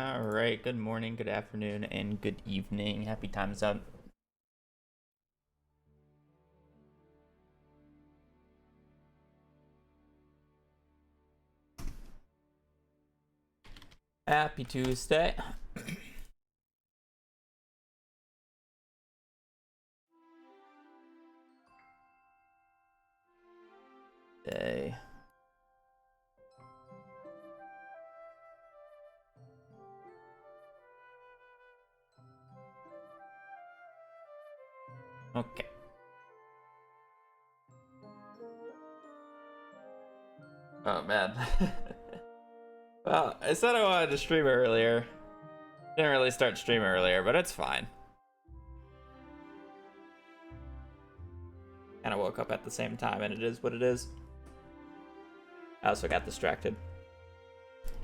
All right, good morning, good afternoon, and good evening. Happy time's up. Happy Tuesday. Day. Okay. Oh man. Well, I said I wanted to stream earlier. Didn't really start streaming earlier, but it's fine. Kind of woke up at the same time, and it is what it is. I also got distracted.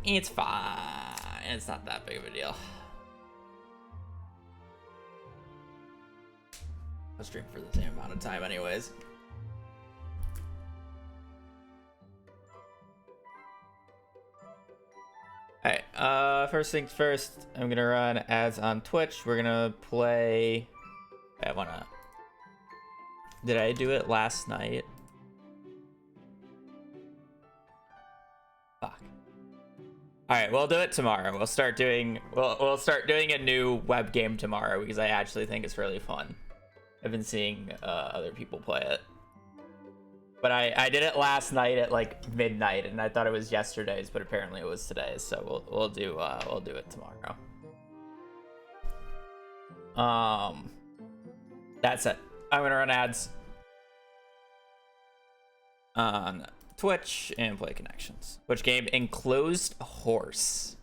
It's fine. It's not that big of a deal. I'll stream for the same amount of time anyways. Alright, first things first, I'm gonna run ads on Twitch. We're gonna play... Did I do it last night? Fuck. Alright, we'll do it tomorrow. We'll start doing a new web game tomorrow because I actually think it's really fun. I've been seeing other people play it. But I did it last night at like midnight, and I thought it was yesterday's, but apparently it was today's. So we'll do it tomorrow. That's it. I'm gonna run ads on Twitch and play connections. Which game? Enclosed Horse.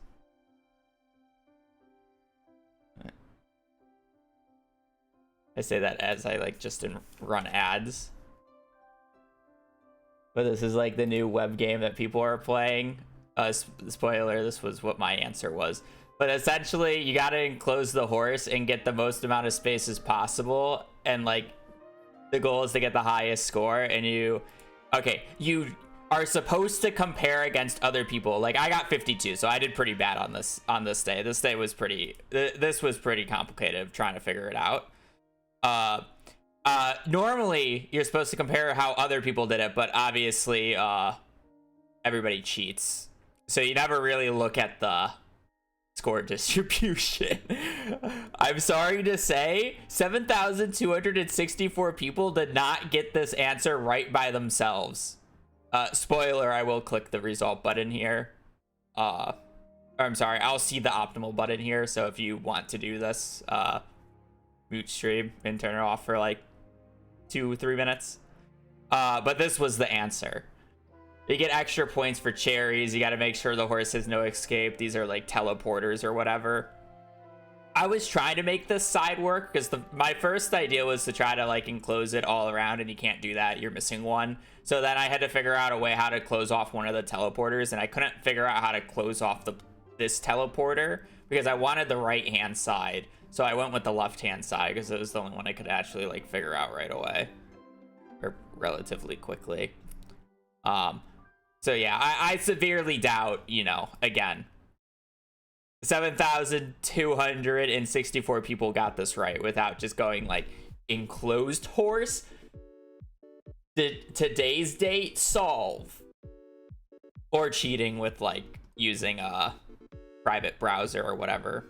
I say that as I like just didn't run ads. But this is like the new web game that people are playing. Spoiler, this was what my answer was. But essentially, you gotta enclose the horse and get the most amount of space as possible. And like, the goal is to get the highest score. And you are supposed to compare against other people. Like, I got 52, so I did pretty bad on this day. This day was pretty complicated of trying to figure it out. Normally you're supposed to compare how other people did it, but obviously everybody cheats, so you never really look at the score distribution. I'm sorry to say 7,264 people did not get this answer right by themselves. Spoiler, I will click the result button here. I'm sorry, I'll see the optimal button here, so if you want to do this, mute stream and turn it off for like 2-3 minutes. But this was the answer. You get extra points for cherries. You got to make sure the horse has no escape. These are like teleporters or whatever. I was trying to make this side work because my first idea was to try to like enclose it all around, and you can't do that. You're missing one. So then I had to figure out a way how to close off one of the teleporters, and I couldn't figure out how to close off this teleporter because I wanted the right hand side. So I went with the left hand side because it was the only one I could actually like figure out right away, or relatively quickly. So yeah, I severely doubt, again, 7,264 people got this right without just going like enclosed horse. Today's date solve, or cheating with like using a private browser or whatever,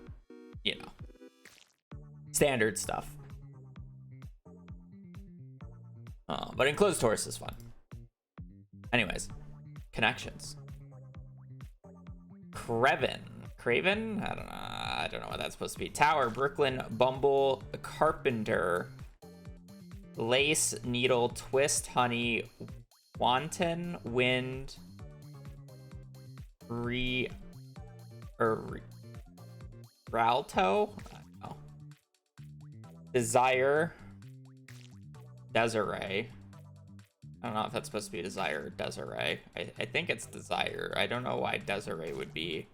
standard stuff. But enclosed horse is fun. Anyways, connections. Craven. I don't know what that's supposed to be. Tower, Brooklyn, Bumble, Carpenter, Lace, Needle, Twist, Honey, Wanton, Wind, Ralto. Desire, Desiree. I don't know if that's supposed to be Desire or Desiree. I think it's Desire. I don't know why Desiree would be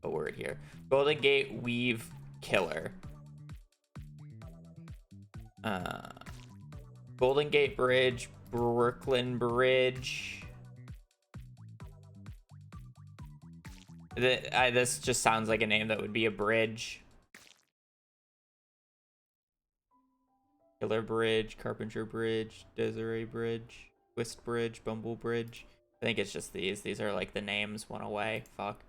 a word here. Golden Gate, Weave, Killer. Golden Gate Bridge, Brooklyn Bridge. This just sounds like a name that would be a bridge. Killer Bridge, Carpenter Bridge, Desiree Bridge, Twist Bridge, Bumble Bridge. I think it's just these. These are like the names, one away. Fuck.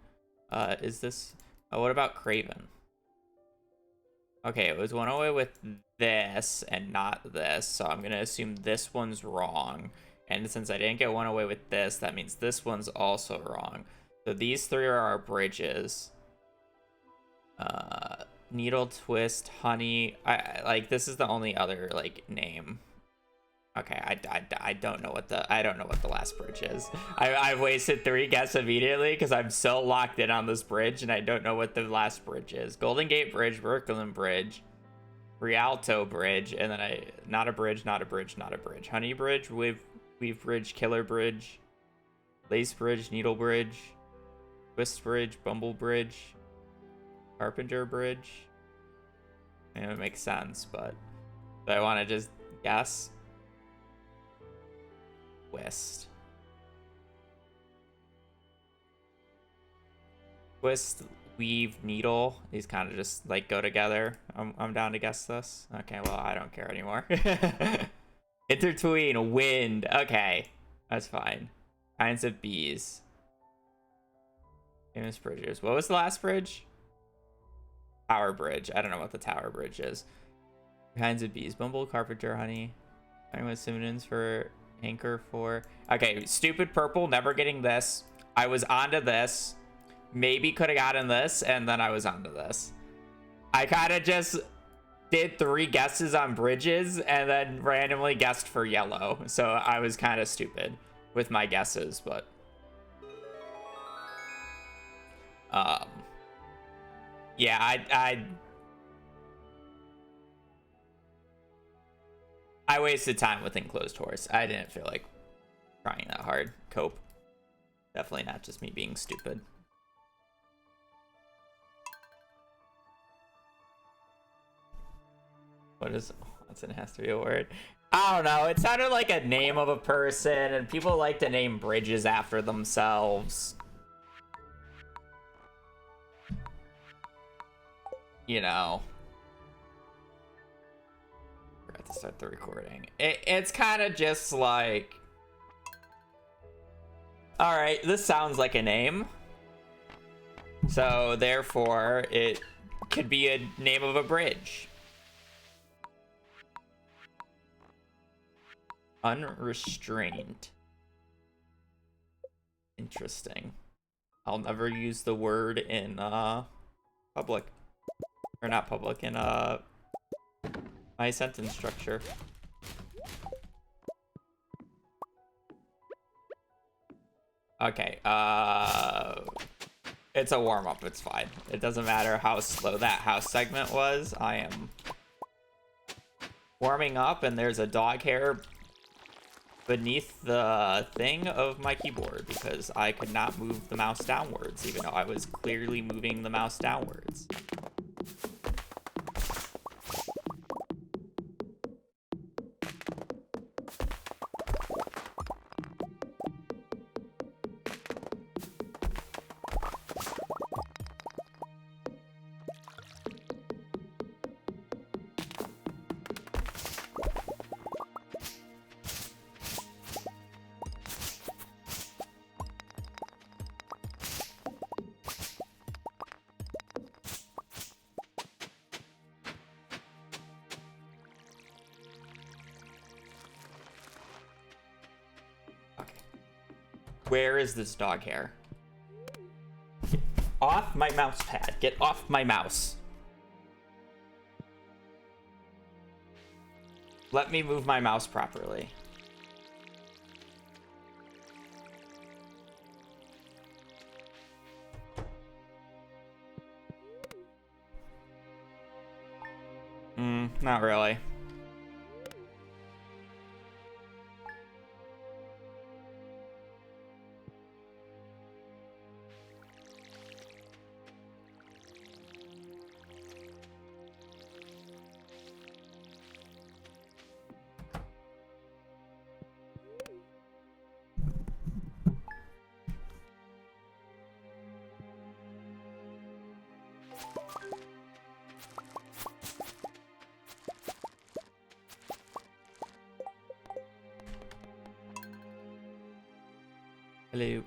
Is this... Oh, what about Craven? Okay, it was one away with this and not this, so I'm gonna assume this one's wrong. And since I didn't get one away with this, that means this one's also wrong. So these three are our bridges. Needle, Twist, Honey. I like, this is the only other like name. Okay, I don't know what the last bridge is. I wasted 3 guesses immediately because I'm so locked in on this bridge and I don't know what the last bridge is. Golden Gate Bridge, Brooklyn Bridge, Rialto Bridge, and then not a bridge, not a bridge, not a bridge. Honey Bridge, Weave Bridge, Killer Bridge, Lace Bridge, Needle Bridge, Twist Bridge, Bumble Bridge, Carpenter Bridge. I know it makes sense, but do I want to just guess? Twist. Twist, Weave, Needle. These kind of just like go together. I'm down to guess this. Okay, well, I don't care anymore. Intertwine, Wind. Okay, that's fine. Kinds of Bees. Famous bridges. What was the last bridge? Tower Bridge. I don't know what the Tower Bridge is. Kinds of Bees. Bumble, Carpenter, Honey. I was synonyms for anchor for. Okay, stupid purple. Never getting this. I was onto this. Maybe could have gotten this, and then I was onto this. I kind of just did 3 guesses on bridges, and then randomly guessed for yellow. So I was kind of stupid with my guesses, but yeah, I wasted time with Enclosed Horse. I didn't feel like trying that hard. Cope. Definitely not just me being stupid. What is Watson has to be a word? I don't know. It sounded like a name of a person, and people like to name bridges after themselves. You know. Forgot to start the recording. It's kind of just like, all right, this sounds like a name, so therefore it could be a name of a bridge. Unrestrained. Interesting. I'll never use the word in public, or not public, in my sentence structure. Okay, it's a warm-up, it's fine. It doesn't matter how slow that house segment was. I am warming up, and there's a dog hair beneath the thing of my keyboard because I could not move the mouse downwards, even though I was clearly moving the mouse downwards. Where is this dog hair? Get off my mouse pad. Get off my mouse. Let me move my mouse properly. Not really. Hello.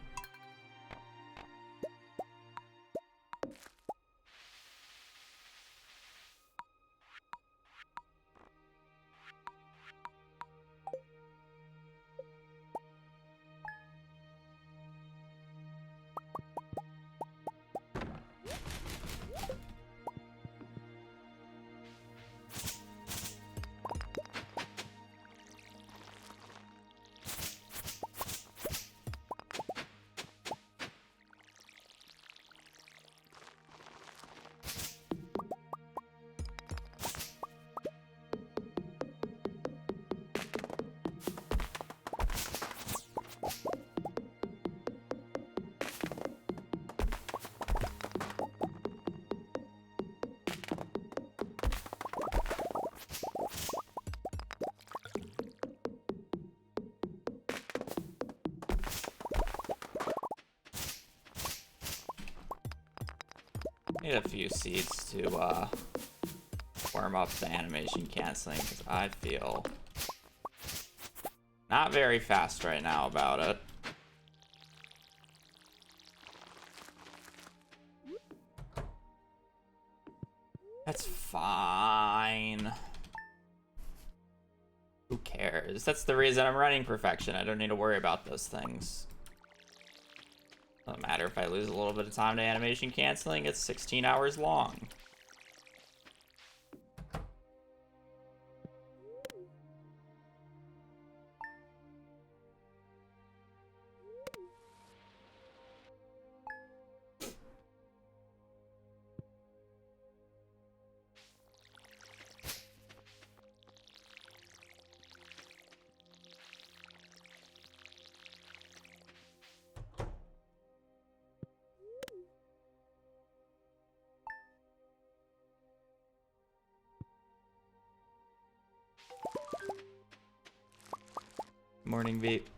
Need a few seeds to warm up the animation canceling because I feel not very fast right now about it. That's fine. Who cares? That's the reason I'm running perfection. I don't need to worry about those things. Doesn't matter if I lose a little bit of time to animation canceling. It's 16 hours long. Morning, Veep.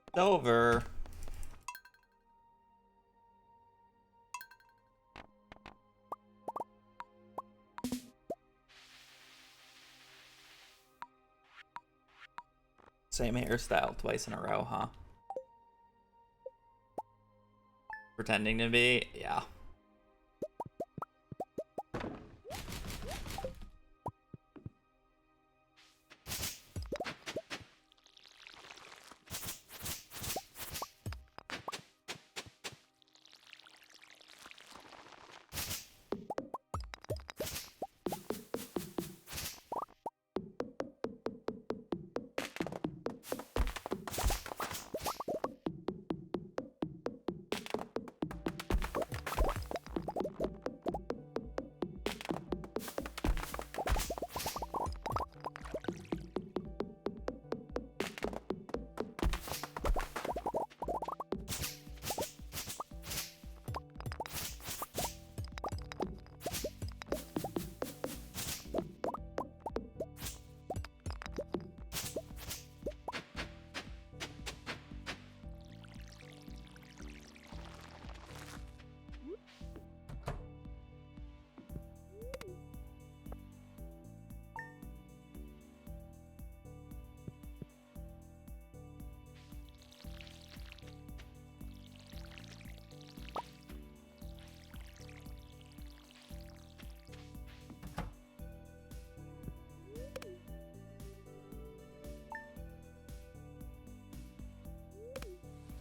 It's over. Same hairstyle twice in a row, huh? Pretending to be? Yeah.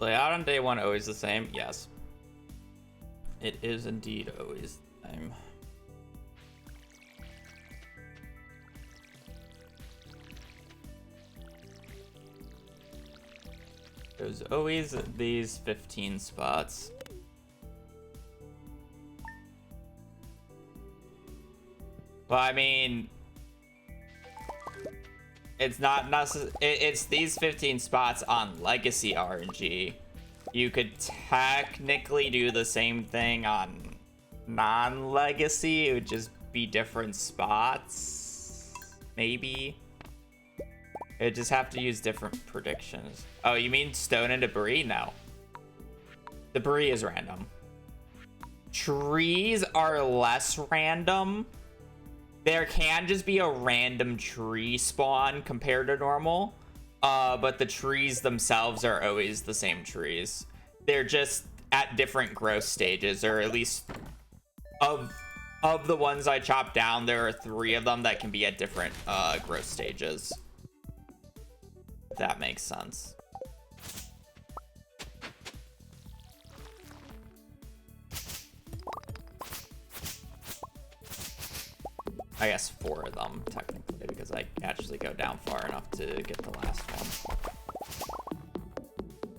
Layout on day one always the same? Yes. It is indeed always the same. There's always these 15 spots. Well, I mean, it's not necessary. It's these 15 spots on Legacy RNG. You could technically do the same thing on non-Legacy. It would just be different spots, maybe. It just have to use different predictions. Oh, you mean stone and debris? No. Debris is random. Trees are less random. There can just be a random tree spawn compared to normal. But the trees themselves are always the same trees. They're just at different growth stages, or at least of the ones I chopped down, there are 3 of them that can be at different growth stages. If that makes sense. I guess 4 of them, technically, because I actually go down far enough to get the last one.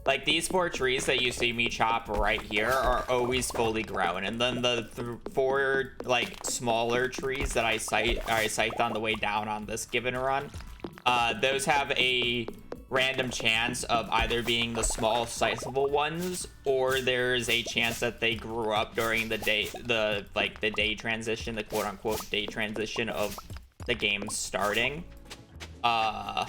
Like, these 4 trees that you see me chop right here are always fully grown. And then the 4, like, smaller trees that I cite on the way down on this given run, those have a random chance of either being the small sizable ones, or there's a chance that they grew up during the day, the day transition, the quote-unquote day transition of the game starting. Oh,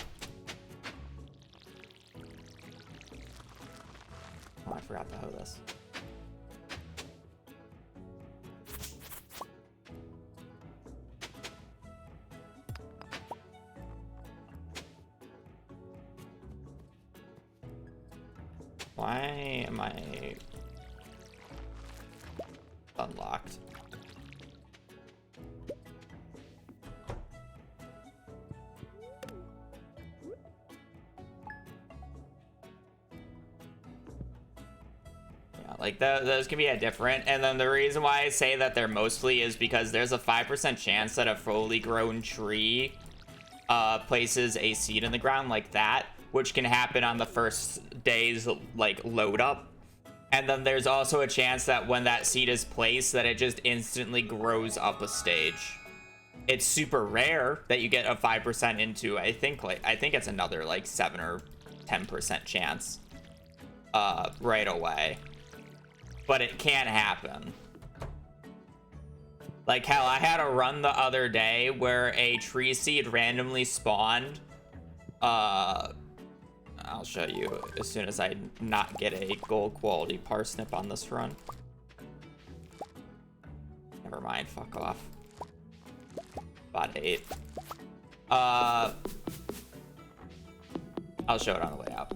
I forgot to hoe this. Why am I unlocked? Like, those can be at different, and then the reason why I say that they're mostly is because there's a 5% chance that a fully grown tree places a seed in the ground like that, which can happen on the first day's, like, load up. And then there's also a chance that when that seed is placed, that it just instantly grows up a stage. It's super rare that you get a 5% into, I think it's another, like, 7 or 10% chance right away. But it can happen. Like, hell, I had a run the other day where a tree seed randomly spawned. I'll show you as soon as I not get a gold quality parsnip on this run. Never mind, fuck off. Bot 8. I'll show it on the way out.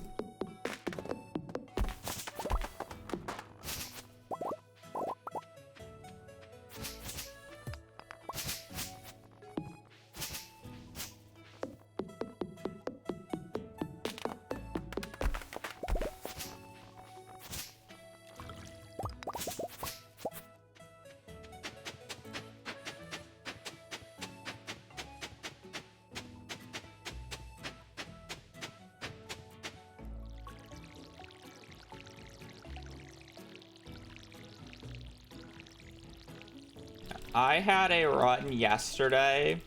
I had a run yesterday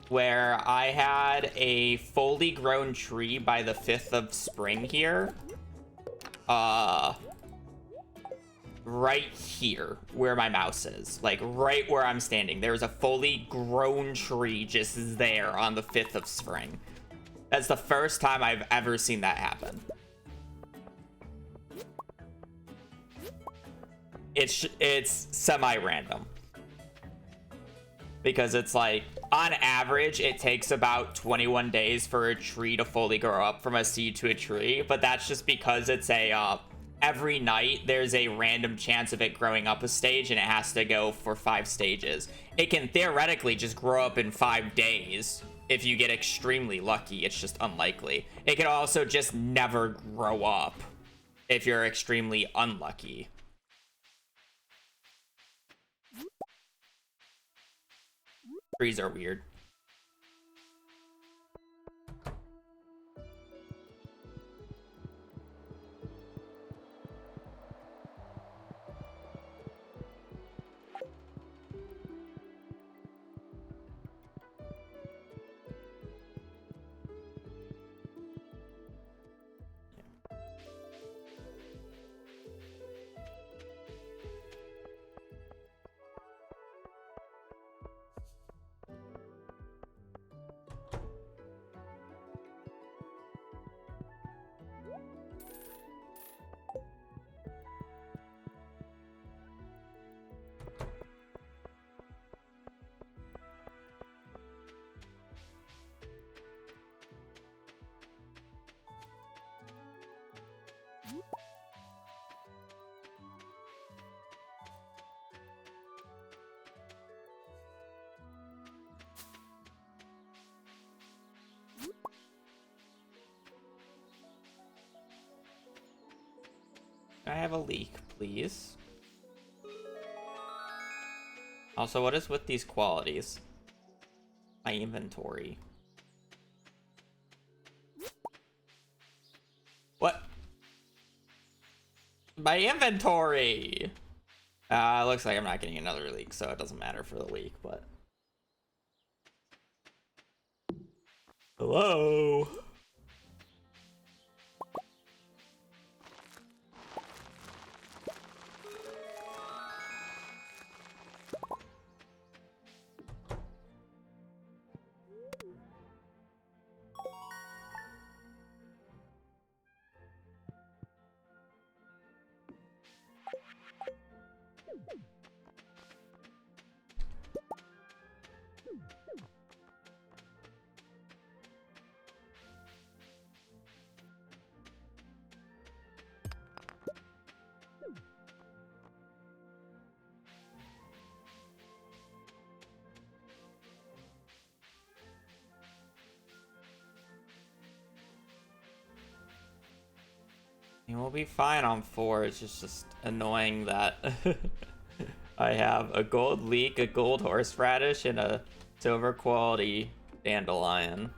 where I had a fully grown tree by the 5th of spring here. Right here where my mouse is, like right where I'm standing, there's a fully grown tree just there on the 5th of spring. That's the first time I've ever seen that happen. It's semi-random. Because it's like, on average, it takes about 21 days for a tree to fully grow up from a seed to a tree. But that's just because it's a, every night there's a random chance of it growing up a stage, and it has to go for 5 stages. It can theoretically just grow up in 5 days. If you get extremely lucky, it's just unlikely. It can also just never grow up if you're extremely unlucky. Trees are weird. Can I have a leak, please? Also, what is with these qualities? My inventory. What? My inventory! Looks like I'm not getting another leak, so it doesn't matter for the week, but... Hello? We'll be fine on 4. It's just annoying that I have a gold leek, a gold horseradish, and a silver quality dandelion.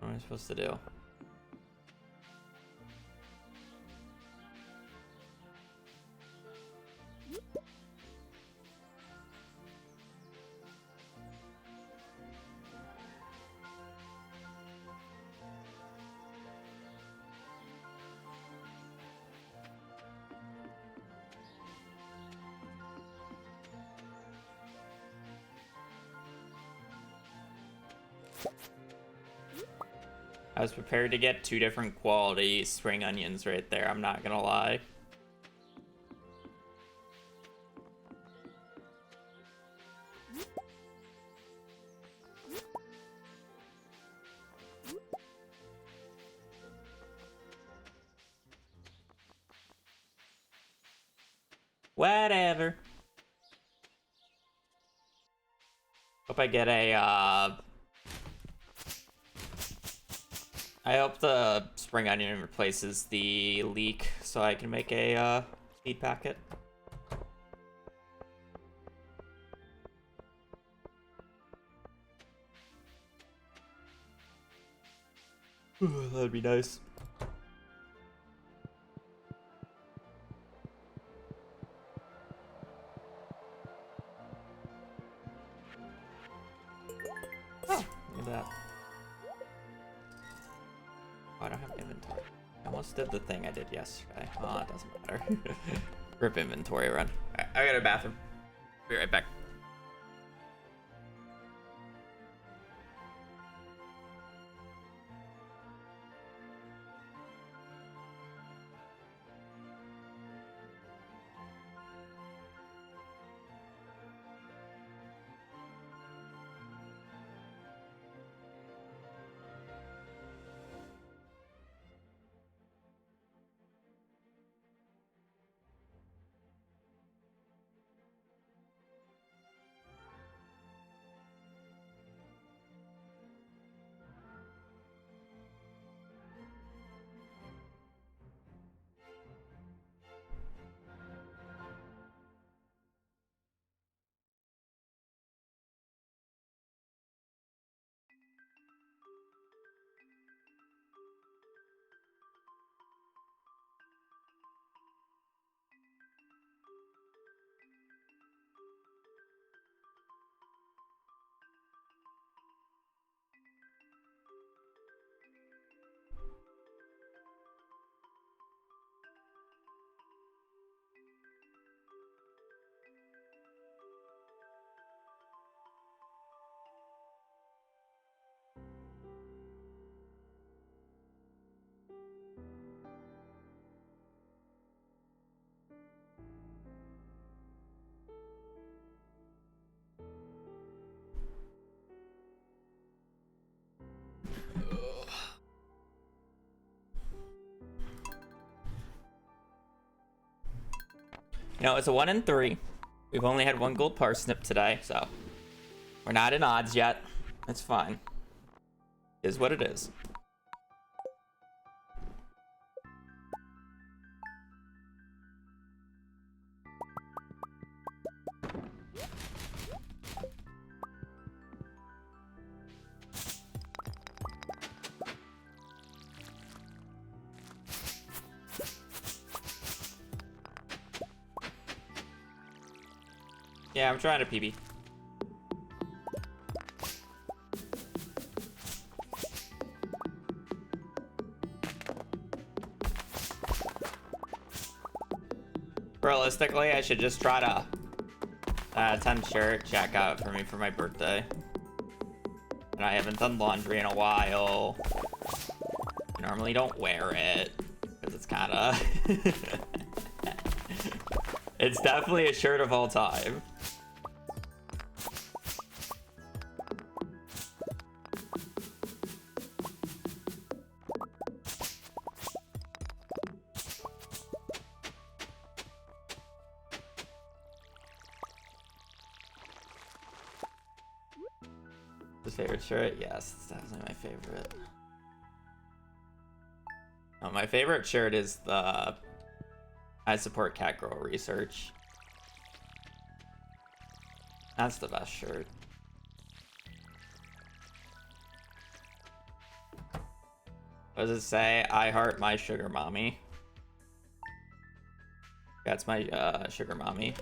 What am I supposed to do? I was prepared to get 2 different quality spring onions right there, I'm not gonna lie. Whatever. Hope I get a, I hope the spring onion replaces the leek so I can make a, seed packet. That'd be nice. Oh, look at that. Oh, I don't have inventory. I almost did the thing I did yesterday. Oh, it doesn't matter. Rip inventory run. Alright, I got a bathroom. Be right back. You know, it's a 1 in 3. We've only had 1 gold parsnip today, so we're not in odds yet. It's fine. It is what it is. Yeah, I'm trying to PB. Realistically, I should just try to 10 shirt check out for me for my birthday. And I haven't done laundry in a while. I normally don't wear it because it's kind of it's definitely a shirt of all time. Favorite shirt? Yes, it's definitely my favorite. Oh, my favorite shirt is the I support cat girl research. That's the best shirt. What does it say? I heart my sugar mommy. That's my sugar mommy.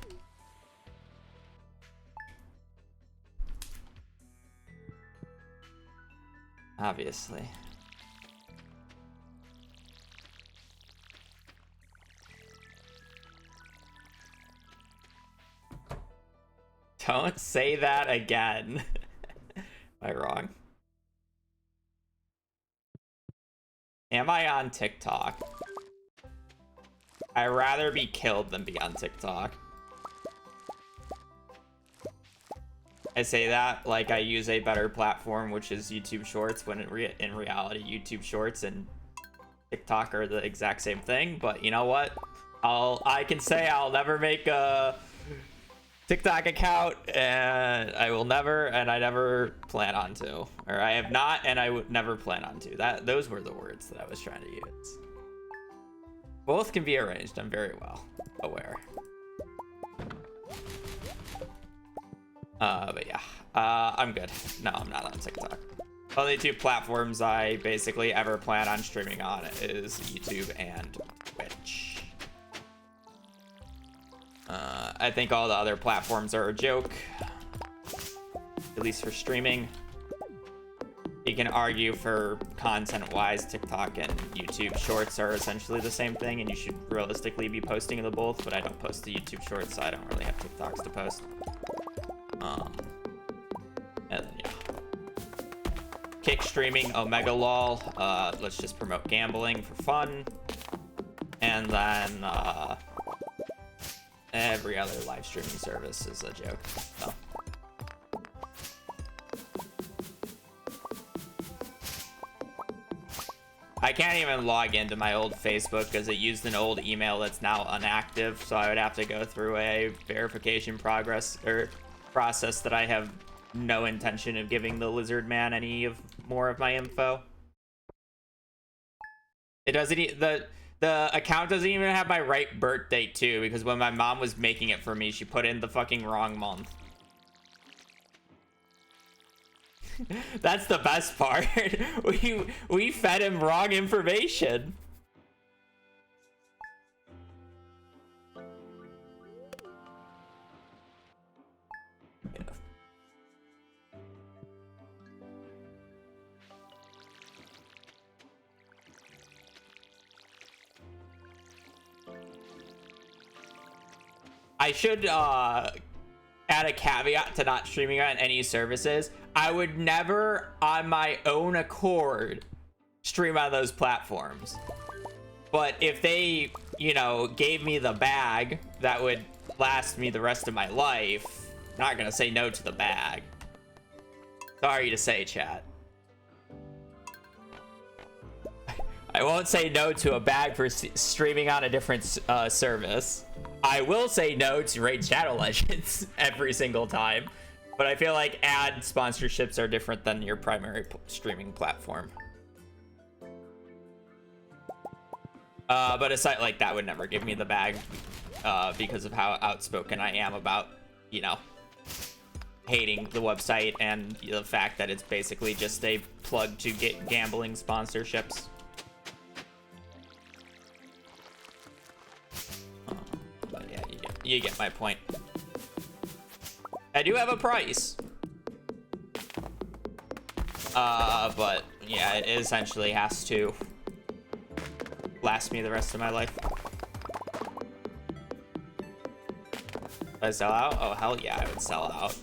Obviously. Don't say that again. Am I wrong? Am I on TikTok? I'd rather be killed than be on TikTok. I say that like I use a better platform, which is YouTube Shorts, when in reality, YouTube Shorts and TikTok are the exact same thing. But you know what? I can say I'll never make a TikTok account, and I will never, and I never plan on to, or I have not, and I would never plan on to. Those were the words that I was trying to use. Both can be arranged. I'm very well aware. But yeah, I'm good. No, I'm not on TikTok. Only two platforms I basically ever plan on streaming on is YouTube and Twitch. I think all the other platforms are a joke, at least for streaming. You can argue for content-wise, TikTok and YouTube Shorts are essentially the same thing, and you should realistically be posting to both, but I don't post to YouTube Shorts, so I don't really have TikToks to post. And then, yeah. Kick streaming, Omega lol. Let's just promote gambling for fun. And then, every other live streaming service is a joke, so. I can't even log into my old Facebook because it used an old email that's now inactive, so I would have to go through a verification process that I have no intention of giving the lizard man any more of my info. It doesn't the account doesn't even have my right birth date too, because when my mom was making it for me, she put in the fucking wrong month. That's the best part. we fed him wrong information. I should add a caveat to not streaming on any services. I would never, on my own accord, stream on those platforms. But if they, you know, gave me the bag that would last me the rest of my life, I'm not gonna say no to the bag. Sorry to say, chat. I won't say no to a bag for streaming on a different service. I will say no to Raid Shadow Legends every single time, but I feel like ad sponsorships are different than your primary streaming platform. But a site like that would never give me the bag because of how outspoken I am about, you know, hating the website and the fact that it's basically just a plug to get gambling sponsorships. But yeah, you get my point. I do have a price. But yeah, it essentially has to last me the rest of my life. Would I sell out? Oh, hell yeah, I would sell out.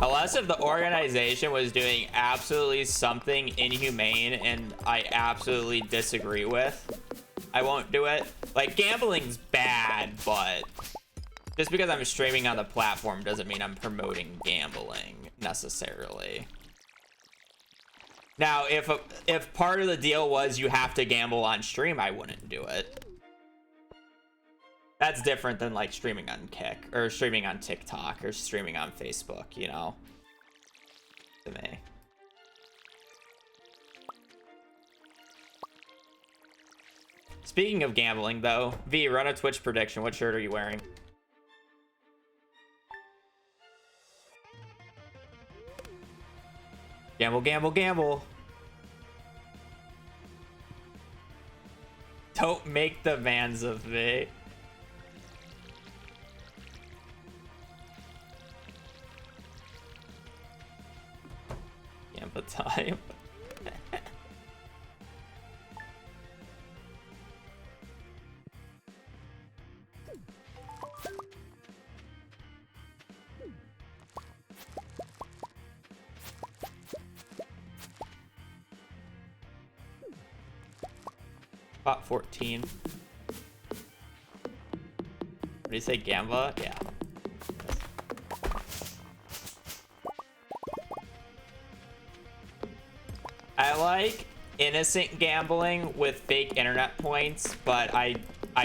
Unless if the organization was doing absolutely something inhumane and I absolutely disagree with, I won't do it. Like, gambling's bad, but just because I'm streaming on the platform doesn't mean I'm promoting gambling necessarily. Now, if part of the deal was you have to gamble on stream, I wouldn't do it. That's different than like streaming on Kick or streaming on TikTok or streaming on Facebook, you know, to me. Speaking of gambling though, V, run a Twitch prediction. What shirt are you wearing? Gamble, gamble, gamble. Don't make the demands of me. Gamble time. Spot 14. What do you say, Gamba? Yeah. I like innocent gambling with fake internet points, but I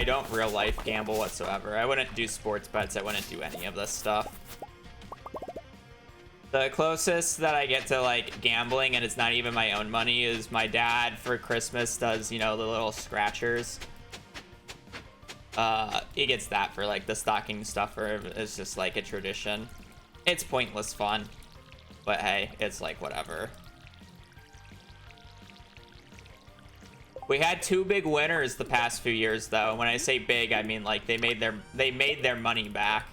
don't real life gamble whatsoever. I wouldn't do sports bets. I wouldn't do any of this stuff. The closest that I get to like gambling, and it's not even my own money, is my dad for Christmas does, you know, the little scratchers. He gets that for like the stocking stuffer. It's just like a tradition. It's pointless fun, but hey, it's like whatever. We had 2 big winners the past few years though. When I say big, I mean like they made their money back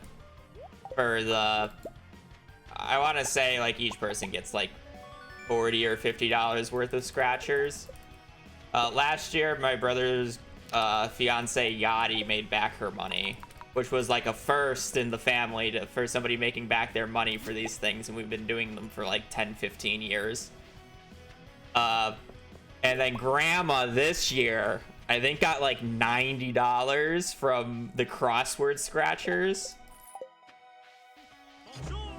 for the, I want to say like each person gets like $40 or $50 worth of scratchers. Last year, my brother's fiance Yachty made back her money, which was like a first in the family for somebody making back their money for these things, and we've been doing them for like 10-15 years. And then grandma this year, I think, got like $90 from the crossword scratchers,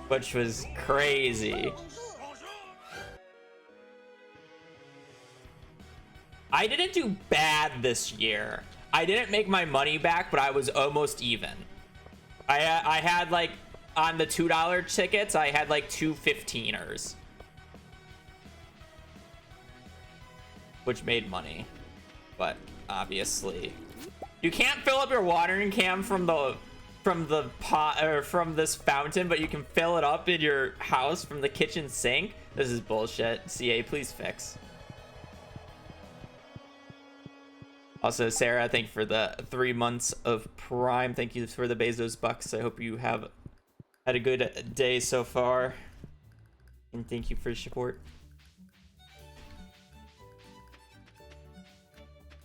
which was crazy. I didn't do bad this year. I didn't make my money back, but I was almost even. I had like, on the $2 tickets, I had like 2 15ers. Which made money. But obviously, you can't fill up your watering can from the pot or from this fountain, but you can fill it up in your house from the kitchen sink. This is bullshit. CA, please fix. Also, Sarah, thank you for the 3 months of Prime. Thank you for the Bezos bucks. I hope you have had a good day so far. And thank you for your support.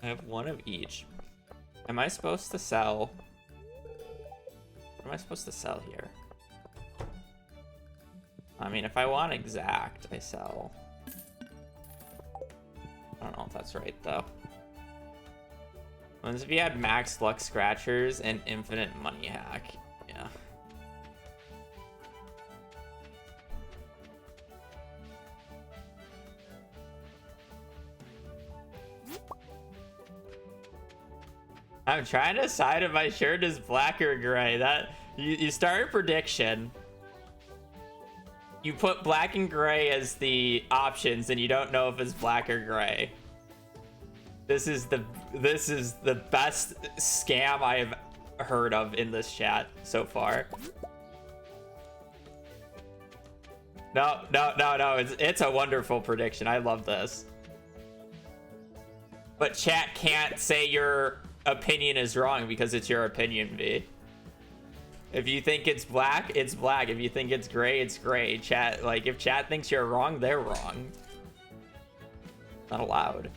I have 1 of each. Am I supposed to sell? What am I supposed to sell here? I mean, if I want exact, I sell. I don't know if that's right, though. What if you had max luck scratchers and infinite money hack? Yeah. I'm trying to decide if my shirt is black or gray. That you start a prediction. You put black and gray as the options, and you don't know if it's black or gray. This is the best scam I have heard of in this chat so far. No. It's a wonderful prediction. I love this. But chat can't say you're opinion is wrong because it's your opinion, V. If you think it's black, it's black. If you think it's gray, it's gray. Chat, like, if chat thinks you're wrong, they're wrong. Not allowed.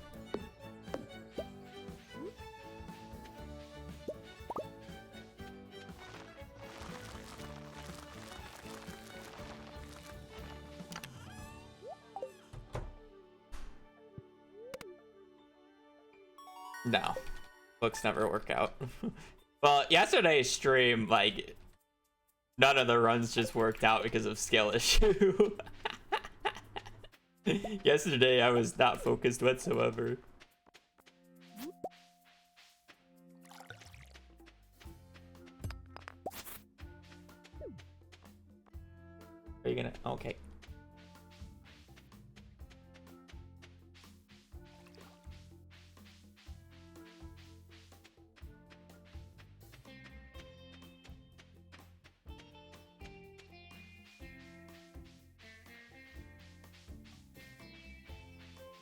No. Books never work out. Well, yesterday's stream, like, none of the runs just worked out because of skill issue. Yesterday, I was not focused whatsoever. Are you gonna? Okay.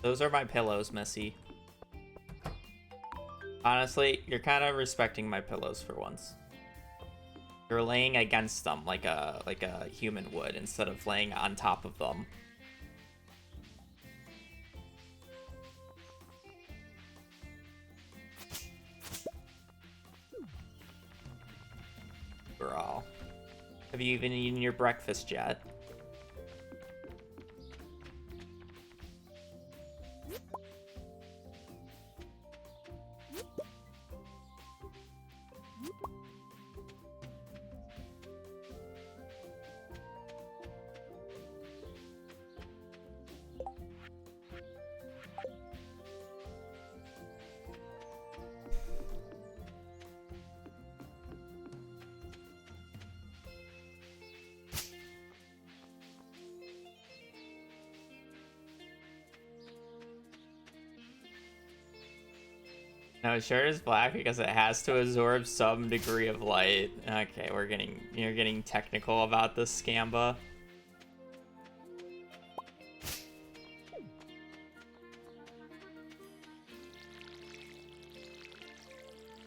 Those are my pillows, Missy. Honestly, you're kind of respecting my pillows for once. You're laying against them like a human would instead of laying on top of them. Bro. Have you even eaten your breakfast yet? No, it sure is black because it has to absorb some degree of light. Okay, you're getting technical about this, Scamba.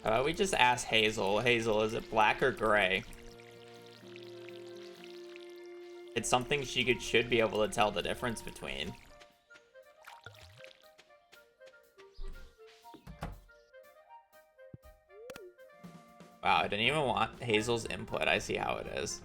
How about we just ask Hazel? Hazel, is it black or gray? It's something she should be able to tell the difference between. Wow, I didn't even want Hazel's input. I see how it is.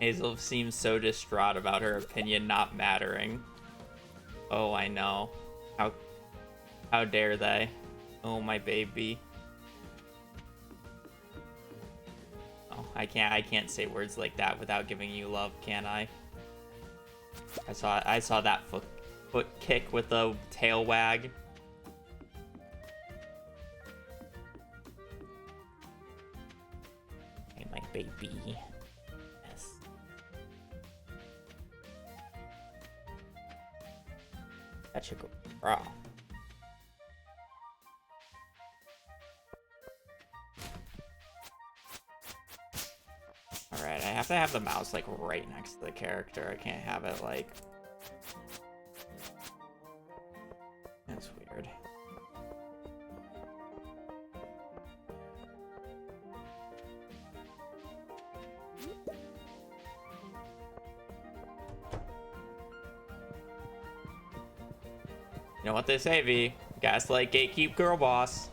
Hazel seems so distraught about her opinion not mattering. Oh, I know. How dare they? Oh, my baby. Oh, I can't say words like that without giving you love, can I? I saw that foot kick with a tail wag. Hey, my baby. That should go raw. Alright, I have to have the mouse like right next to the character. I can't have it like... That's weird. You know what they say, V? Gaslight, gatekeep, girl boss.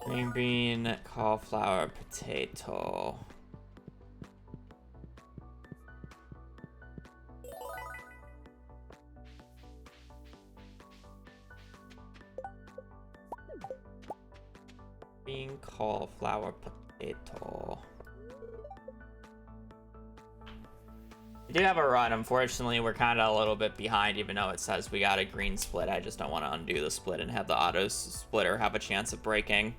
Green bean, cauliflower, potato. Bean, cauliflower, potato. We do have a run. Unfortunately, we're kind of a little bit behind, even though it says we got a green split. I just don't want to undo the split and have the auto splitter have a chance of breaking.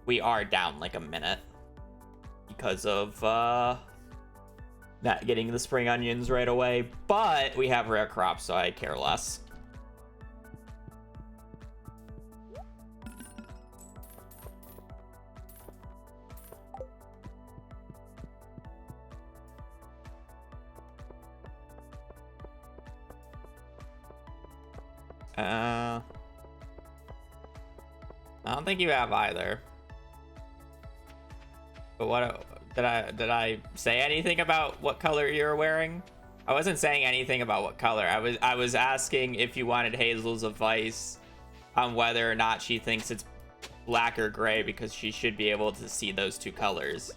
We are down like a minute because of not getting the spring onions right away, but we have rare crops, so I care less. I don't think you have either. But what did I say anything about what color you're wearing? I wasn't saying anything about what color. I was asking if you wanted Hazel's advice on whether or not she thinks it's black or gray, because she should be able to see those two colors.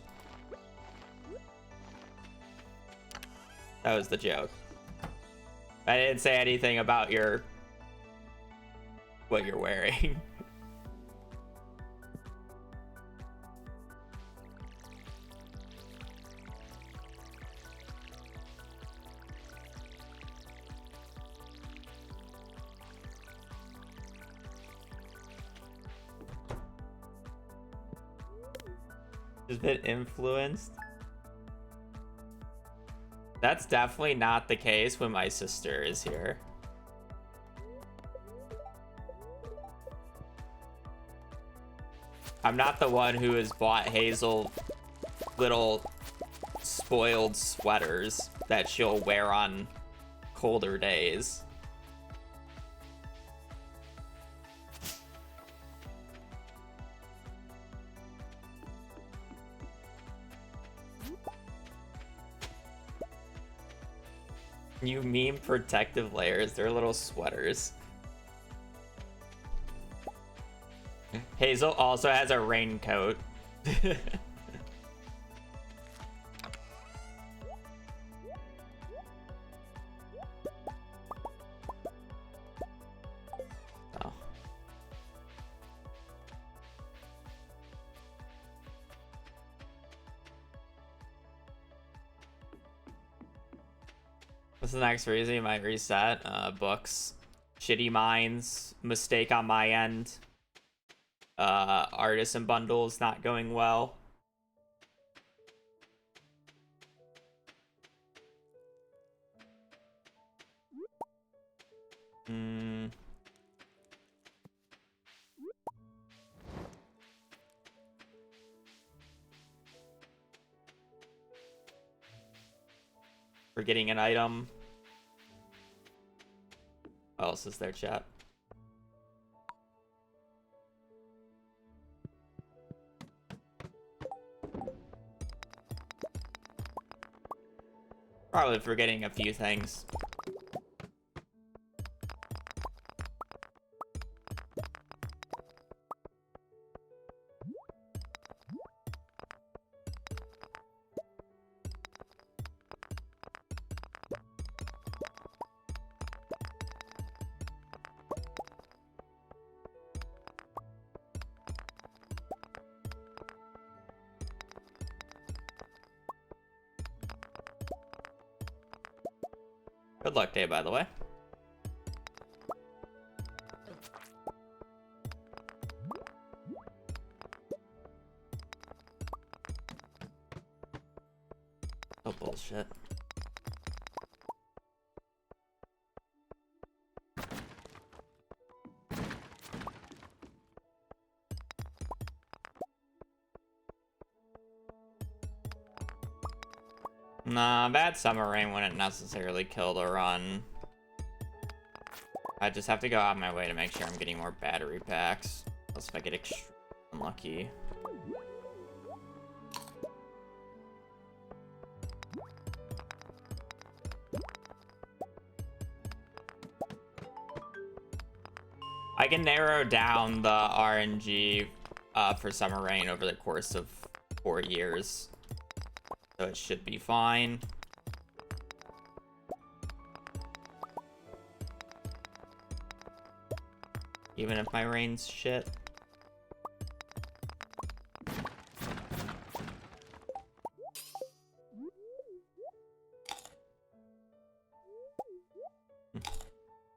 That was the joke. I didn't say anything about what you're wearing. Just been influenced. That's definitely not the case when my sister is here. I'm not the one who has bought Hazel little spoiled sweaters that she'll wear on colder days. You mean protective layers? They're little sweaters. Hazel also has a raincoat. Oh. What's the next reason you might reset? Books. Shitty Minds. Mistake on my end. Artisan bundles not going well. Forgetting an item. What else is there, chat? Probably forgetting a few things. Good luck day, by the way. Oh, bullshit. Nah, bad summer rain wouldn't necessarily kill the run. I just have to go out of my way to make sure I'm getting more battery packs. Unless if I get extremely unlucky. I can narrow down the RNG for summer rain over the course of 4 years. So it should be fine. Even if my rain's shit.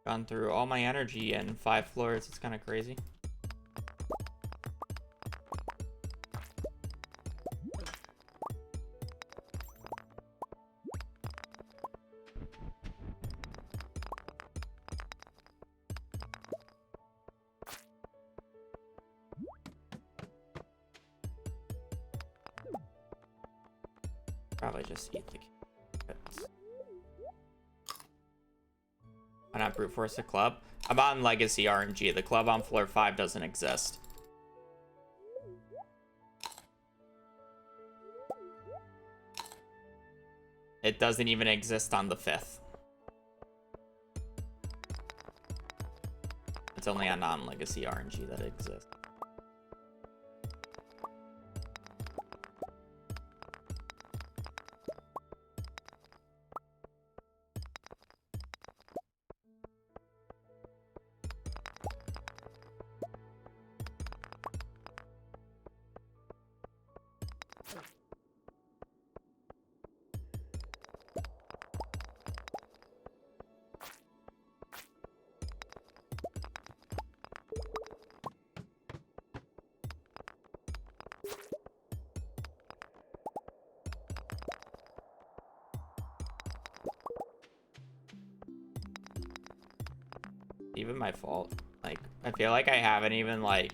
Gone through all my energy in 5 floors. It's kind of crazy. Probably just eat the carrots. Why not brute force the club? I'm on Legacy RNG. The club on floor 5 doesn't exist. It doesn't even exist on the 5th. It's only on non-Legacy RNG that it exists. Even my fault. Like, I feel like I haven't even, like...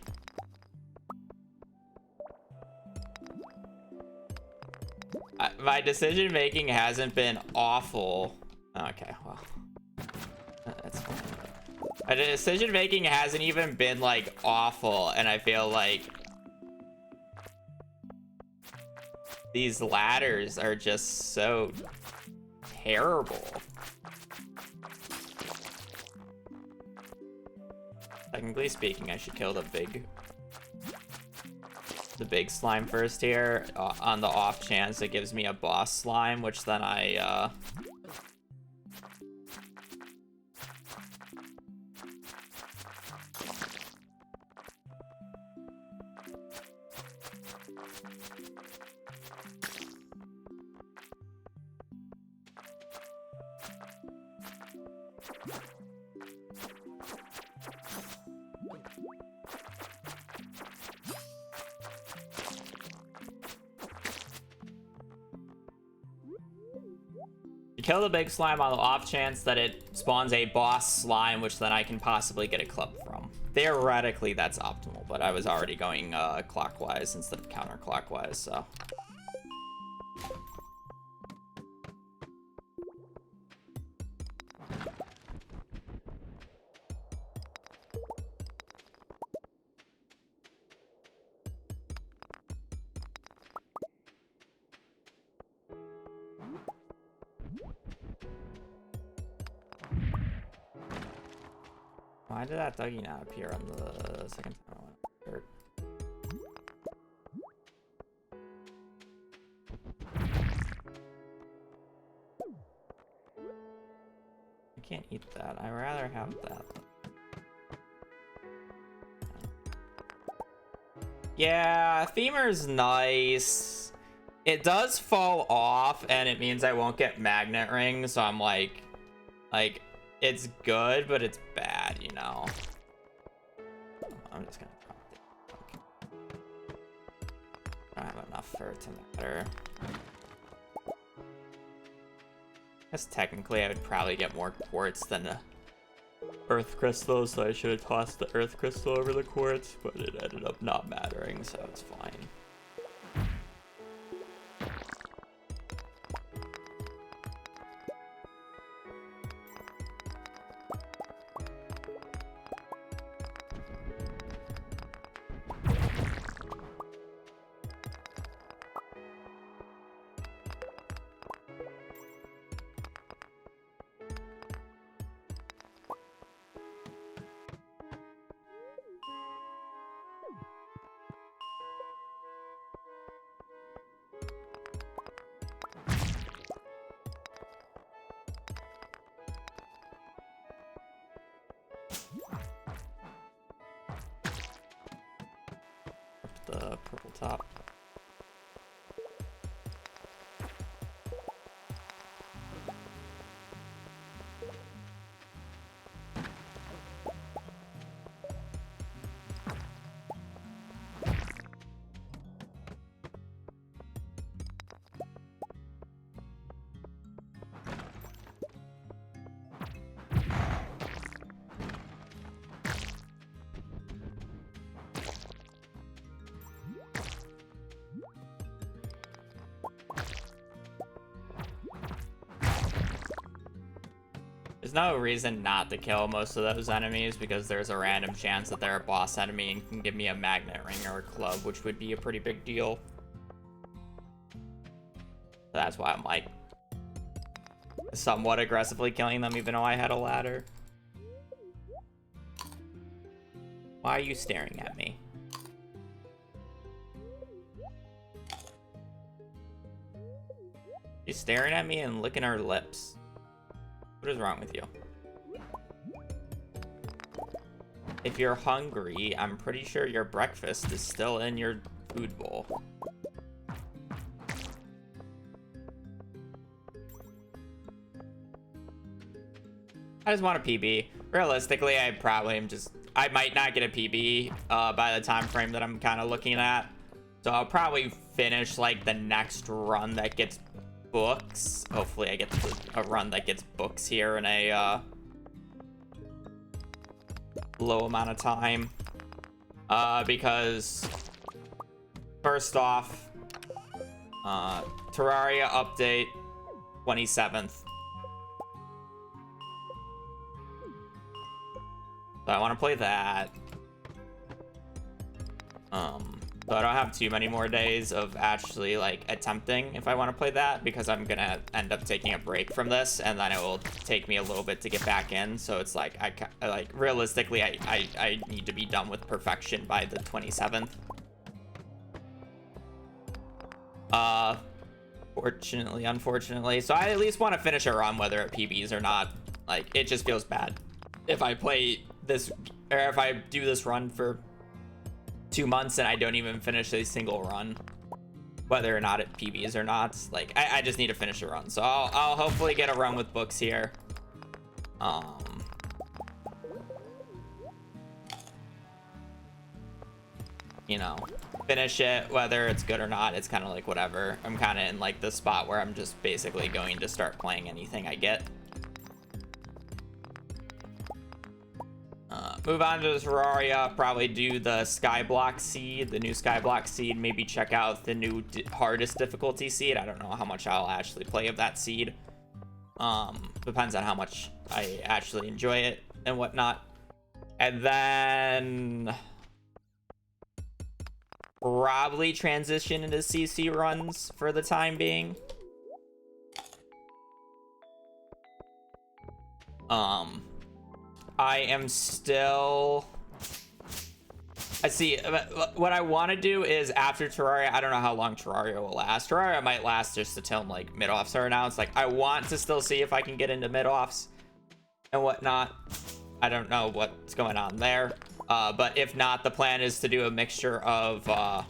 my decision making hasn't been awful. Okay, well. That's fine. My decision making hasn't even been, like, awful, and I feel like... these ladders are just so terrible. Technically speaking, I should kill the big slime first here, on the off chance it gives me a boss slime, which then I kill the big slime on the off chance that it spawns a boss slime, which then I can possibly get a club from. Theoretically, that's optimal, but I was already going clockwise instead of counterclockwise, so... Why did that Dougie not appear on the second time I went? I can't eat that. I'd rather have that. Yeah, Themer's nice. It does fall off, and it means I won't get magnet rings, so I'm like, it's good, but it's bad, you know? I'm just gonna drop it. Okay. I don't have enough for it to matter. I guess technically I would probably get more quartz than a earth crystal, so I should have tossed the earth crystal over the quartz, but it ended up not mattering, so it's fine. The purple top. There's no reason not to kill most of those enemies because there's a random chance that they're a boss enemy and can give me a magnet ring or a club, which would be a pretty big deal. So that's why I'm like somewhat aggressively killing them even though I had a ladder. Why are you staring at me? She's staring at me and licking her lips. What is wrong with you? If you're hungry, I'm pretty sure your breakfast is still in your food bowl. I just want a PB. Realistically, I probably am just... I might not get a PB by the time frame that I'm kind of looking at. So I'll probably finish like the next run that gets books. Hopefully I get a run that gets books here in a low amount of time. Because first off, Terraria update 27th. So I want to play that. So I don't have too many more days of actually like attempting if I want to play that, because I'm gonna end up taking a break from this and then it will take me a little bit to get back in. So it's like I like realistically I need to be done with perfection by the 27th. Fortunately, unfortunately. So I at least want to finish a run whether it PBs or not. Like it just feels bad if I play this, or if I do this run for 2 months and I don't even finish a single run, whether or not it PBs or not. Like I just need to finish a run, so I'll hopefully get a run with books here. You know, finish it whether it's good or not. It's kind of like whatever. I'm kind of in like the spot where I'm just basically going to start playing anything I get. Move on to Terraria, probably do the Skyblock seed, the new Skyblock seed, maybe check out the new hardest difficulty seed. I don't know how much I'll actually play of that seed. Depends on how much I actually enjoy it and whatnot. And then probably transition into CC runs for the time being. I am still... I see. What I want to do is after Terraria, I don't know how long Terraria will last. Terraria might last just until like mid-offs are announced. Like I want to still see if I can get into mid-offs and whatnot. I don't know what's going on there. But if not, the plan is to do a mixture of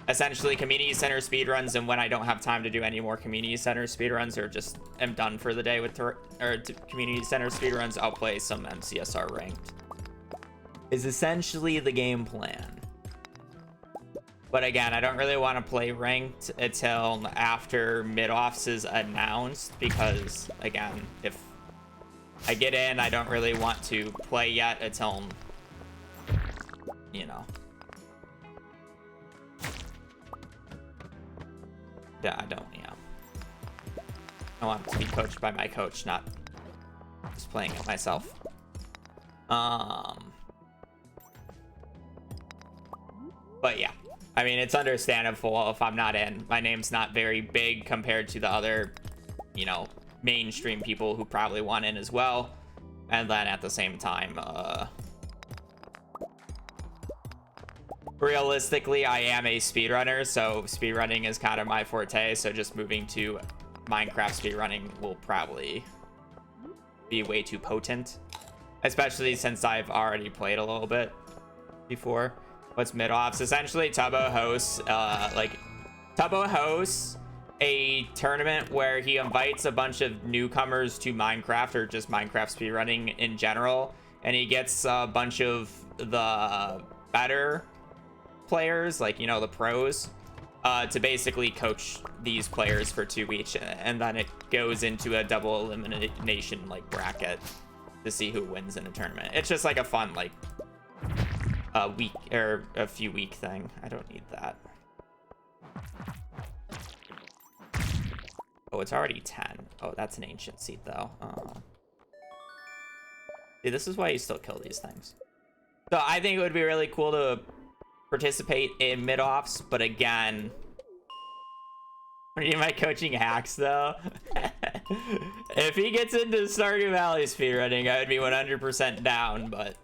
essentially community center speedruns, and when I don't have time to do any more community center speedruns or just am done for the day with community center speedruns, I'll play some MCSR ranked. Is essentially the game plan. But again, I don't really want to play ranked until after mid-offs is announced, because again, if I get in, I don't really want to play yet until, you know. Yeah, I don't, yeah. I want to be coached by my coach, not just playing it myself. But yeah, I mean, it's understandable if I'm not in. My name's not very big compared to the other, you know, mainstream people who probably want in as well. And then at the same time, realistically, I am a speedrunner, so speedrunning is kind of my forte. So just moving to Minecraft speedrunning will probably be way too potent, especially since I've already played a little bit before. What's mid-offs? Essentially, Tubbo hosts, Tubbo hosts a tournament where he invites a bunch of newcomers to Minecraft, or just Minecraft speedrunning in general, and he gets a bunch of the better players, like, you know, the pros, to basically coach these players for 2 weeks, and then it goes into a double elimination like bracket to see who wins in a tournament. It's just like a fun like a week or a few week thing. I don't need that. Oh, it's already 10. Oh, that's an ancient seed though. See, this is why you still kill these things. So I think it would be really cool to participate in mid-offs, but again, am I coaching hacks though? If he gets into Stardew Valley speedrunning, I would be 100% down, but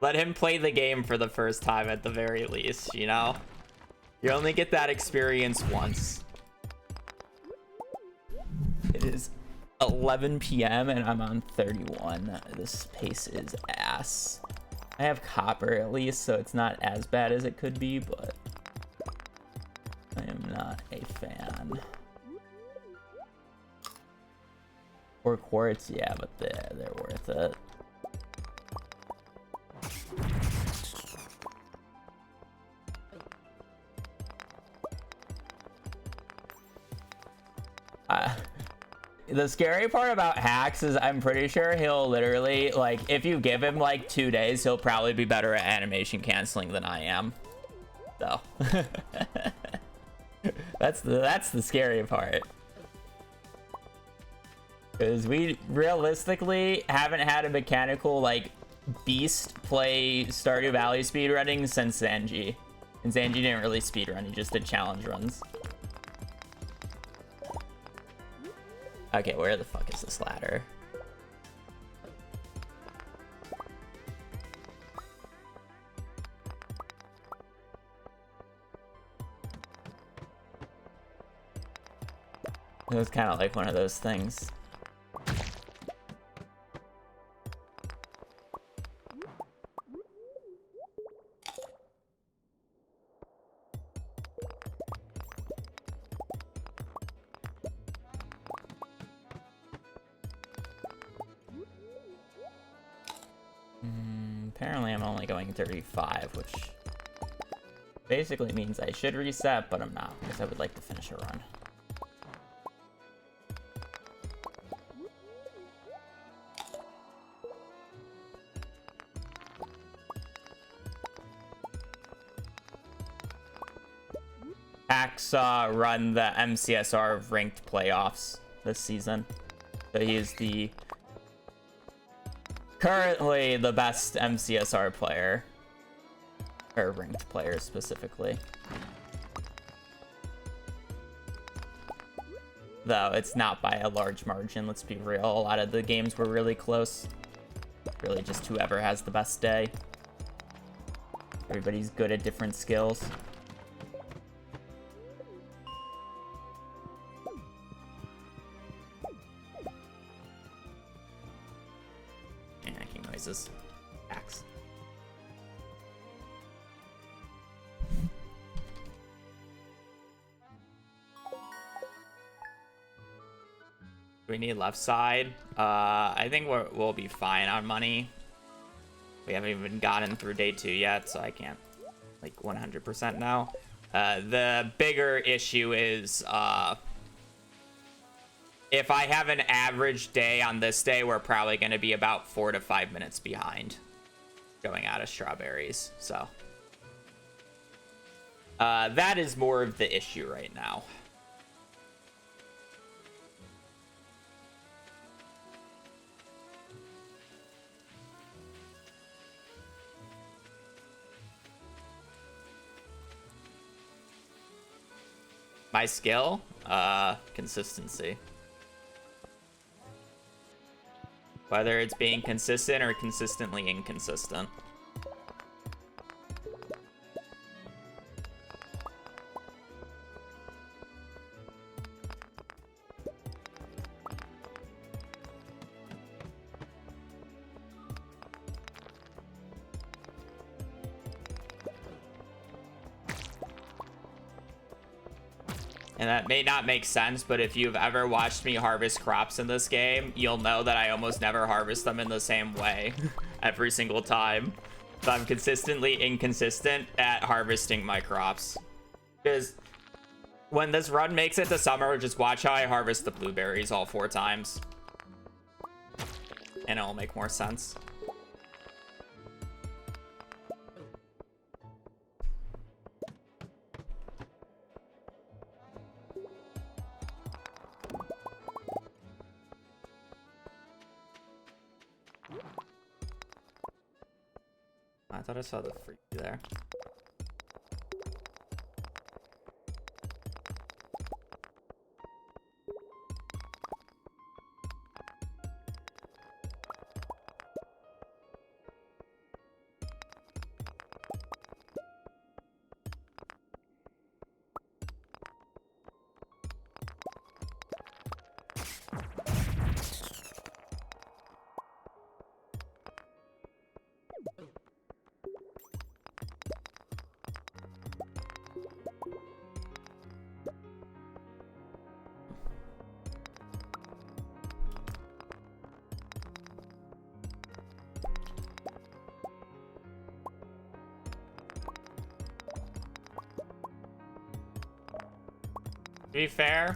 let him play the game for the first time at the very least, you know? You only get that experience once. It is 11 p.m. and I'm on 31. This pace is ass. I have copper at least, so it's not as bad as it could be, but I am not a fan. Or quartz, yeah, but they're worth it. The scary part about hacks is I'm pretty sure he'll literally, like, if you give him like 2 days, he'll probably be better at animation canceling than I am. So that's the scary part. Because we realistically haven't had a mechanical like beast play Stardew Valley speedrunning since Zanji. And Zanji didn't really speedrun, he just did challenge runs. Okay, where the fuck is this ladder? It was kind of like one of those things. Apparently I'm only going 35, which basically means I should reset, but I'm not, because I would like to finish a run. Hacks run the MCSR ranked playoffs this season, so he is the currently the best MCSR player, or ranked player specifically. Though it's not by a large margin, let's be real. A lot of the games were really close. Really just whoever has the best day. Everybody's good at different skills. Axe. Do we need left side? I think we'll be fine on money. We haven't even gotten through day 2 yet, so I can't like 100% now. The bigger issue is if I have an average day on this day, we're probably going to be about 4 to 5 minutes behind going out of strawberries. So that is more of the issue right now. My skill? Consistency. Whether it's being consistent or consistently inconsistent. And that may not make sense, but if you've ever watched me harvest crops in this game, you'll know that I almost never harvest them in the same way every single time. So I'm consistently inconsistent at harvesting my crops. Because when this run makes it to summer, just watch how I harvest the blueberries all 4 times. And it'll make more sense. I thought I saw the freebie there. To be fair,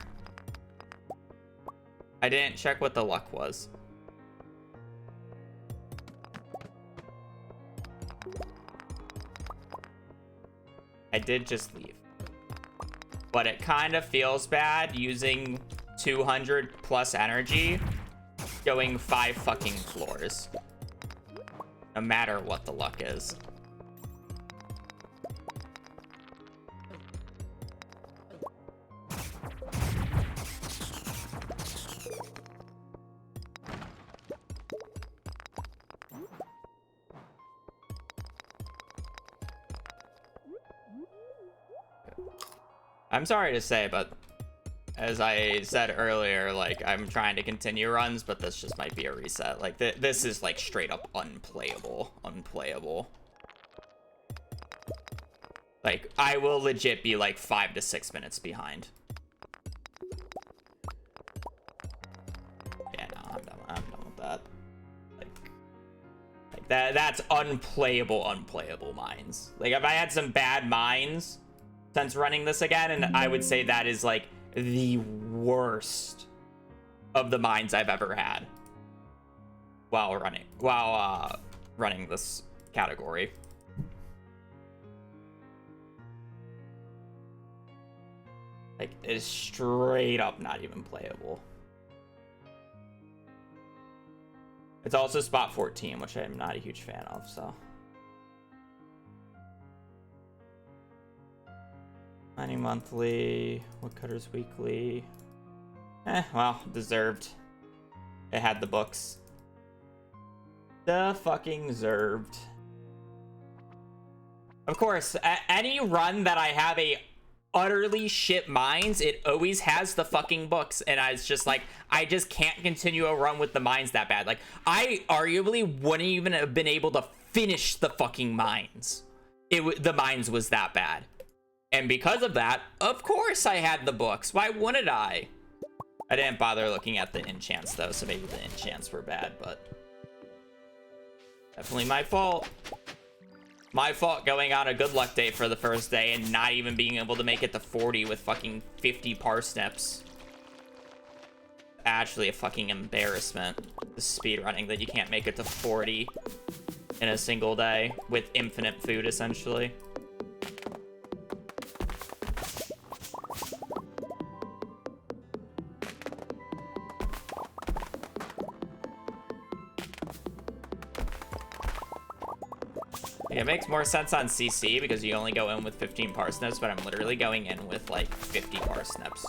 I didn't check what the luck was. I did just leave. But it kind of feels bad using 200 plus energy going 5 fucking floors. No matter what the luck is. I'm sorry to say, but as I said earlier, like, I'm trying to continue runs, but this just might be a reset. Like, this is, like, straight up unplayable. Like, I will legit be, like, 5 to 6 minutes behind. Yeah, no, I'm done with that. Like that's unplayable mines. Like, if I had some bad mines since running this again, and I would say that is like the worst of the mines I've ever had while running this category. Like, it's straight up not even playable. It's also spot 14, which I'm not a huge fan of, so. Mining monthly, woodcutters weekly. Well, deserved. It had the books. The fucking deserved. Of course, any run that I have a utterly shit mines, it always has the fucking books, and it's just like, I just can't continue a run with the mines that bad. Like, I arguably wouldn't even have been able to finish the fucking mines. The mines was that bad. And because of that, of course I had the books. Why wouldn't I? I didn't bother looking at the enchants though, so maybe the enchants were bad, but definitely my fault. My fault going on a good luck day for the first day and not even being able to make it to 40 with fucking 50 parsnips. Actually a fucking embarrassment. The speedrunning that you can't make it to 40 in a single day with infinite food essentially. It makes more sense on CC because you only go in with 15 parsnips, but I'm literally going in with like 50 parsnips.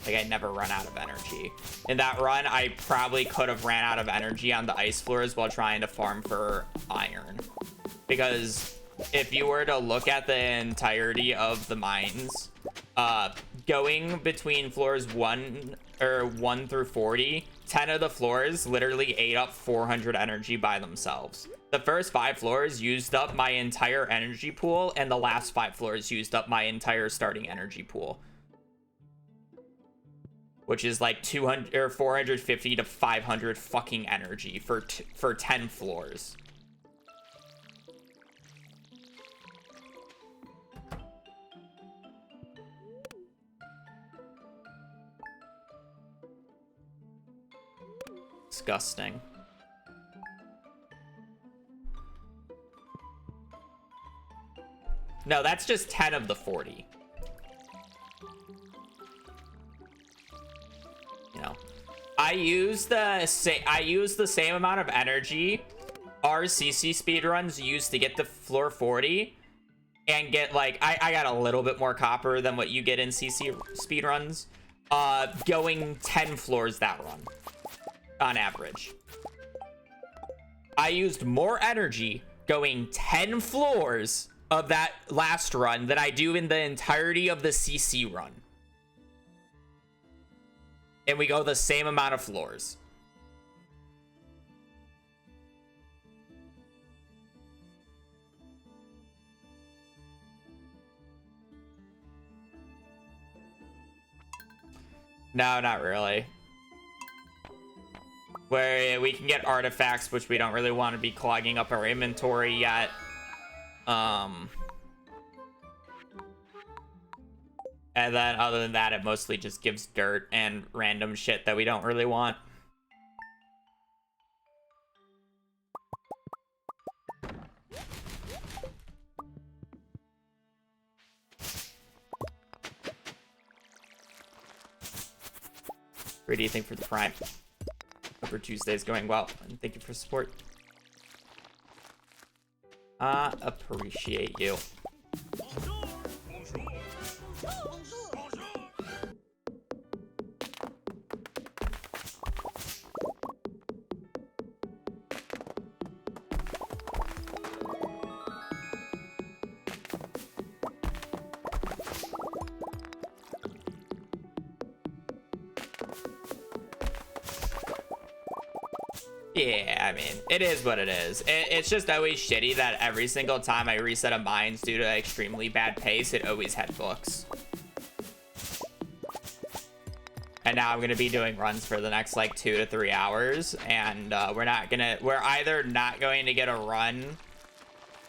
Like, I never run out of energy. In that run, I probably could have ran out of energy on the ice floors while trying to farm for iron. Because if you were to look at the entirety of the mines, going between floors 1 through 40, 10 of the floors literally ate up 400 energy by themselves. The first 5 floors used up my entire energy pool, and the last 5 floors used up my entire starting energy pool. Which is like 200 or 450 to 500 fucking energy for 10 floors. Disgusting. No, that's just 10 of the 40. You know, I use the same amount of energy our CC speedruns used to get to floor 40 and get like, I got a little bit more copper than what you get in CC speedruns, going 10 floors that run on average. I used more energy going 10 floors of that last run than I do in the entirety of the CC run. And we go the same amount of floors. No, not really. Where we can get artifacts, which we don't really want to be clogging up our inventory yet. And then other than that, it mostly just gives dirt and random shit that we don't really want. What do you think for the Prime? Upper Tuesday's going well, and thank you for support. I appreciate you. Yeah, I mean, it is what it is. It's just always shitty that every single time I reset a mines due to extremely bad pace, it always had books. And now I'm gonna be doing runs for the next like 2 to 3 hours, and we're either not going to get a run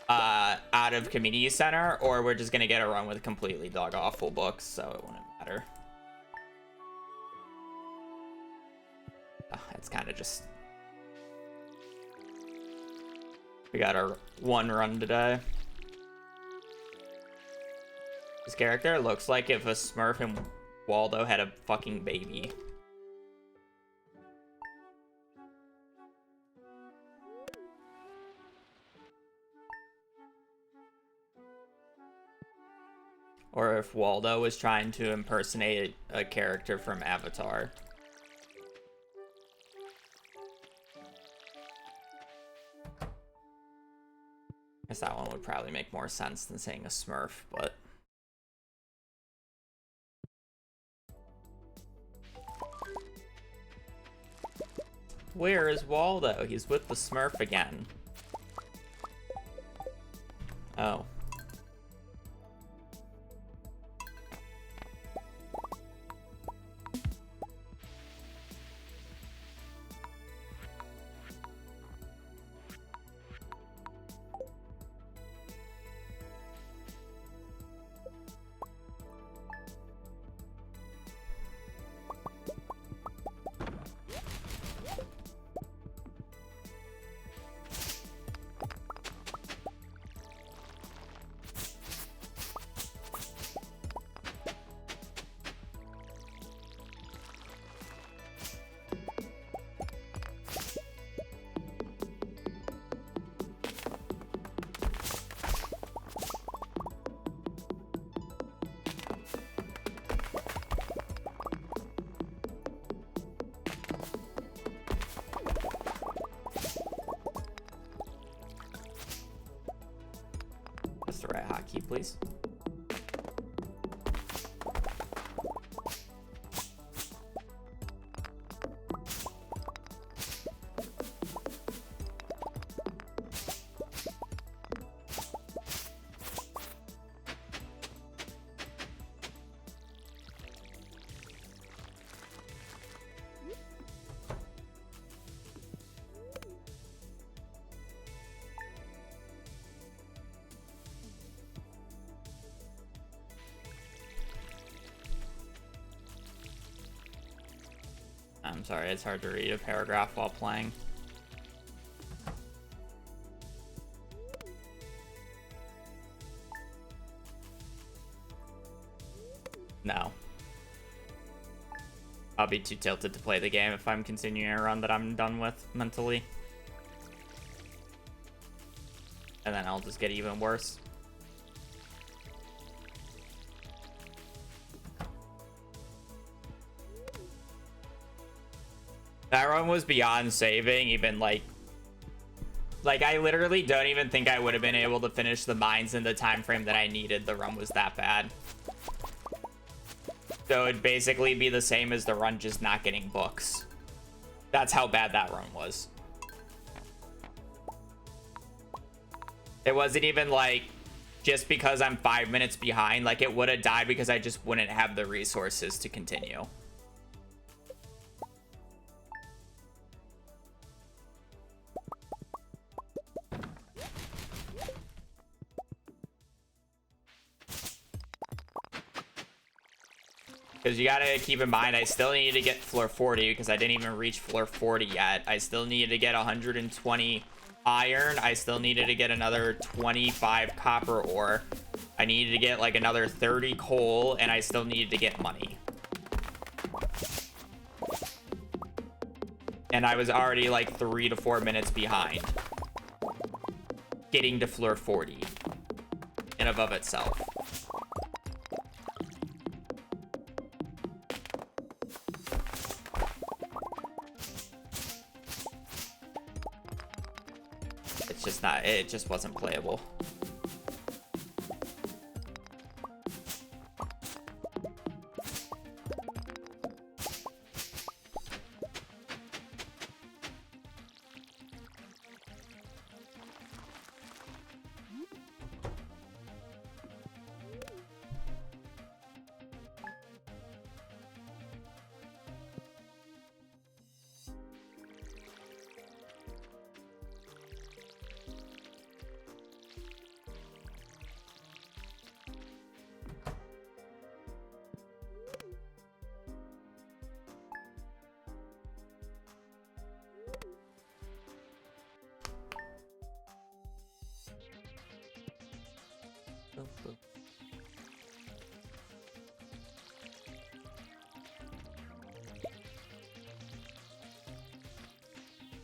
out of community center, or we're just gonna get a run with completely dog awful books, so it wouldn't matter. It's kind of just. We got our one run today. This character looks like if a Smurf and Waldo had a fucking baby. Or if Waldo was trying to impersonate a character from Avatar. I guess that one would probably make more sense than saying a Smurf, but... Where is Waldo? He's with the Smurf again. Oh. That's the right hotkey, please. I'm sorry, it's hard to read a paragraph while playing. No. I'll be too tilted to play the game if I'm continuing a run that I'm done with mentally. and then I'll just get even worse. That run was beyond saving, even like I literally don't even think I would have been able to finish the mines in the time frame that I needed. The run was that bad. So it'd basically be the same as the run, just not getting books. That's how bad that run was. It wasn't even like just because I'm 5 minutes behind, like it would have died because I just wouldn't have the resources to continue. Because you gotta keep in mind, I still need to get floor 40 because I didn't even reach floor 40 yet. I still needed to get 120 iron. I still needed to get another 25 copper ore. I needed to get like another 30 coal, and I still needed to get money. And I was already like 3 to 4 minutes behind getting to floor 40 in above itself. It just wasn't playable.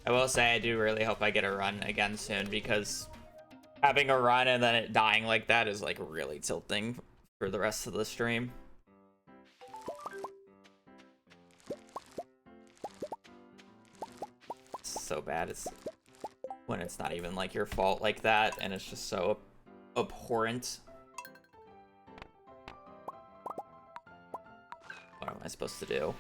I will say I do really hope I get a run again soon, because having a run and then it dying like that is like really tilting for the rest of the stream. It's so bad. It's when it's not even like your fault like that, and it's just so abhorrent. What am I supposed to do?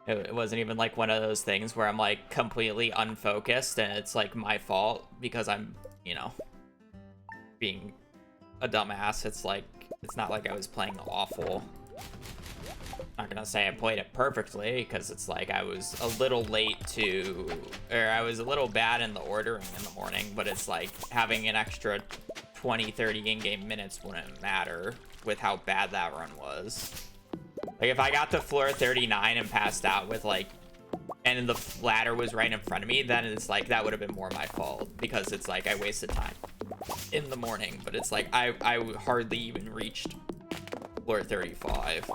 It wasn't even like one of those things where I'm like completely unfocused and it's like my fault because I'm, you know, being a dumbass. It's like, it's not like I was playing awful. I'm not gonna say I played it perfectly, because it's like I was a little late to, or I was a little bad in the ordering in the morning, but it's like having an extra 20-30 in-game minutes wouldn't matter with how bad that run was. Like, if I got to floor 39 and passed out with, like, and the ladder was right in front of me, then it's like, that would have been more my fault, because it's like, I wasted time in the morning, but it's like, I hardly even reached floor 35.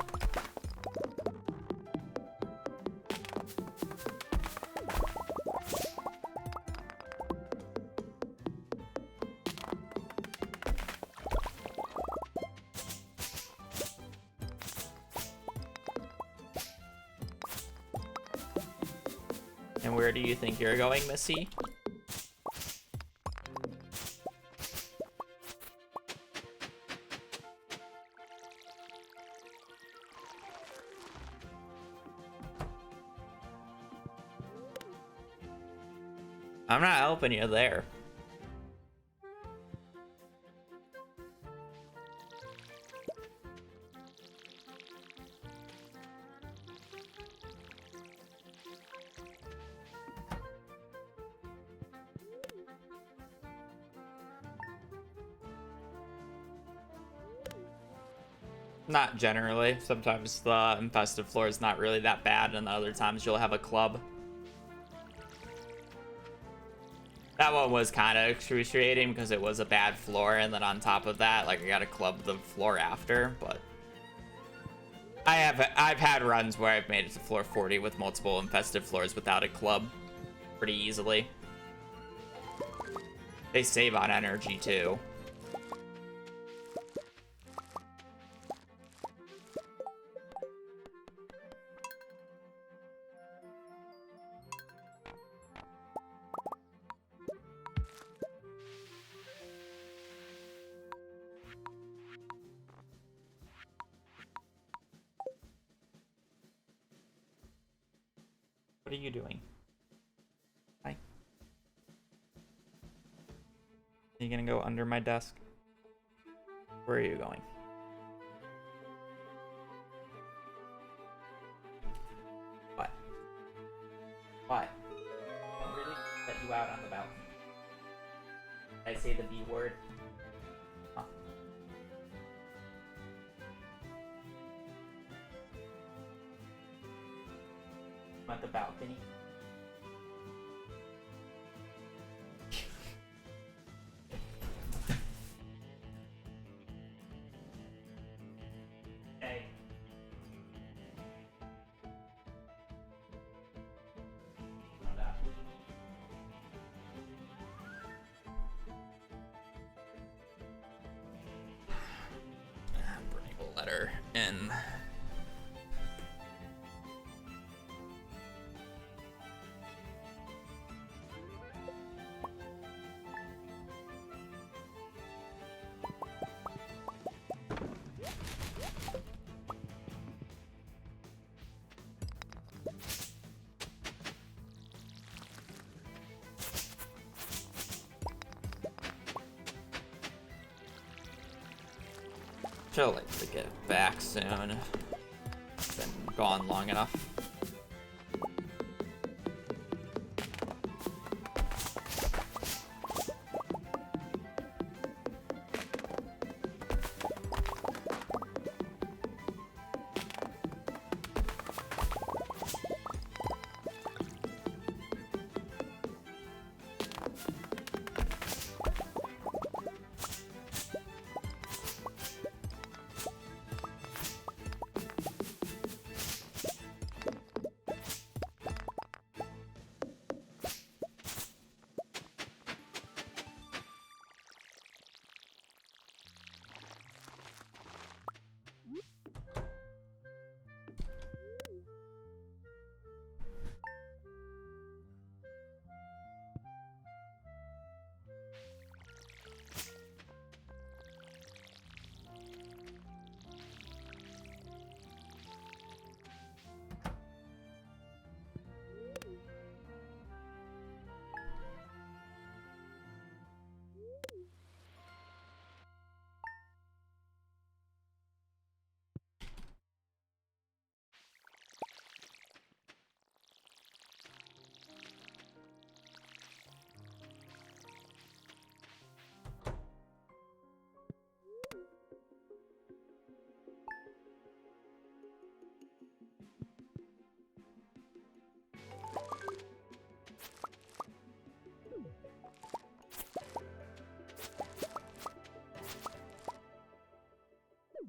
And where do you think you're going, Missy? I'm not helping you there. Not generally. Sometimes the infested floor is not really that bad, and other times you'll have a club. That one was kind of excruciating because it was a bad floor, and then on top of that, like, I gotta club the floor after, but I've had runs where I've made it to floor 40 with multiple infested floors without a club pretty easily. They save on energy too. What are you doing? Hi. Are you gonna go under my desk? Where are you going? What? What? I'm really let you out on the balcony. Did I say the B word? Huh. I'm at the balcony. Hey. Bring a letter in. I'd like to get back soon. Been gone long enough.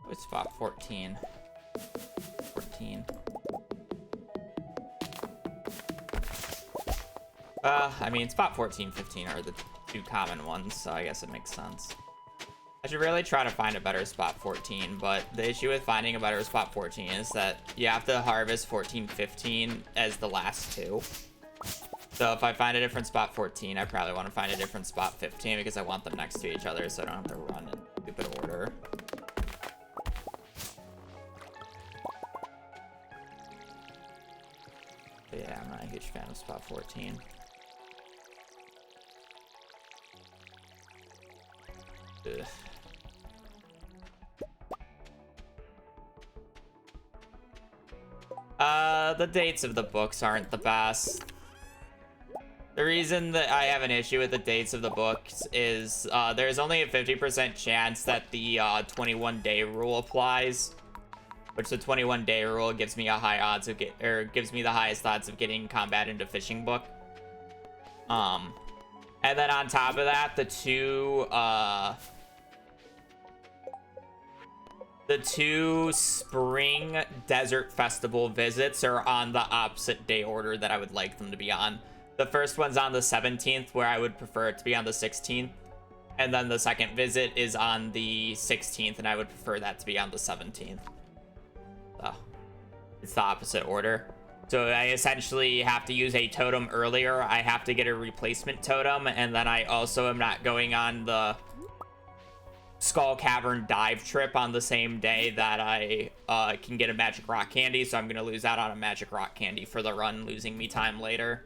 What's spot 14? 14. I mean, spot 14, 15 are the two common ones, so I guess it makes sense. I should really try to find a better spot 14, but the issue with finding a better spot 14 is that you have to harvest 14, 15 as the last two. So if I find a different spot 14, I probably want to find a different spot 15 because I want them next to each other so I don't have to run in stupid order. But yeah, I'm not a huge fan of spot 14. Ugh. The dates of the books aren't the best. The reason that I have an issue with the dates of the books is there's only a 50% chance that the 21-day rule applies, which the 21-day rule gives me a high odds of gives me the highest odds of getting combat into fishing book. And then on top of that, the two spring desert festival visits are on the opposite day order that I would like them to be on. The first one's on the 17th, where I would prefer it to be on the 16th. And then the second visit is on the 16th, and I would prefer that to be on the 17th. So, it's the opposite order. So I essentially have to use a totem earlier. I have to get a replacement totem, and then I also am not going on the Skull Cavern dive trip on the same day that I can get a Magic Rock Candy, so I'm going to lose out on a Magic Rock Candy for the run, losing me time later.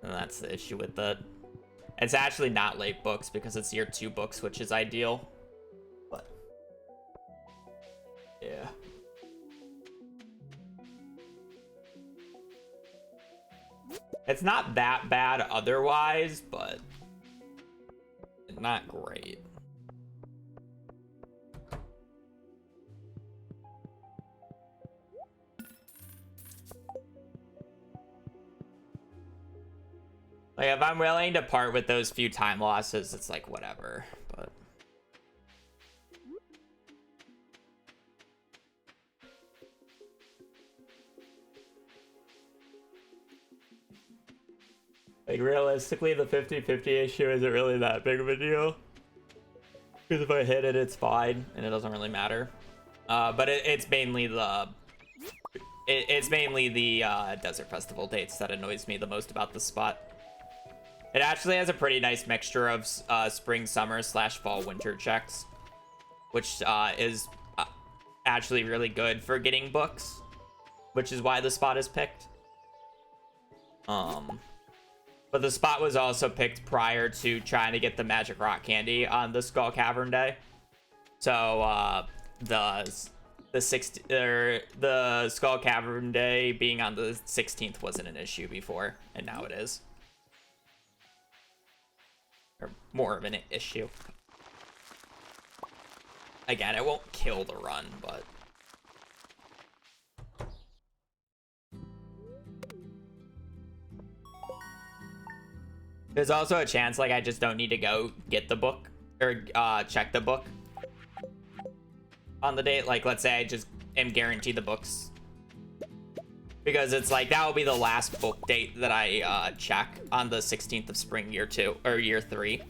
And that's the issue with it. It's actually not late books because it's year 2 books, which is ideal. But yeah. It's not that bad otherwise, but not great. Like, if I'm willing to part with those few time losses, it's like, whatever, but... Like, realistically, the 50-50 issue isn't really that big of a deal. Because if I hit it, it's fine, and it doesn't really matter. But it's mainly the... It's mainly the Desert Festival dates that annoys me the most about the spot. It actually has a pretty nice mixture of spring, summer, / fall, winter checks, which is actually really good for getting books, which is why the spot is picked. But the spot was also picked prior to trying to get the Magic Rock Candy on the Skull Cavern day. So the Skull Cavern day being on the 16th wasn't an issue before, and now it is. Or more of an issue. Again, it won't kill the run, but... There's also a chance, like, I just don't need to go get the book, or check the book on the date. Like, let's say I just am guaranteed the books. Because it's like, that will be the last book date that I check on the 16th of spring, year 2, or year 3.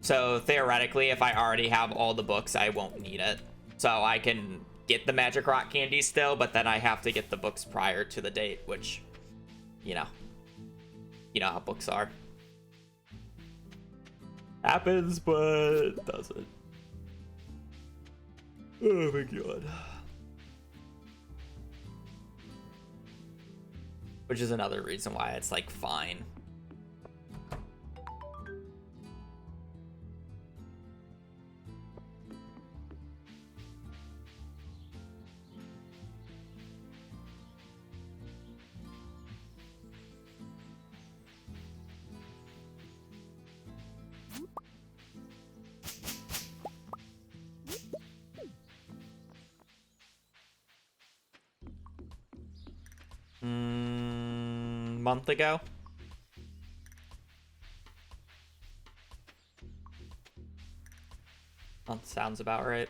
So theoretically, if I already have all the books, I won't need it. So I can get the Magic Rock Candy still, but then I have to get the books prior to the date, which, you know how books are. Happens, but doesn't. Oh my god. Which is another reason why it's, like, fine. Month ago. Month sounds about right.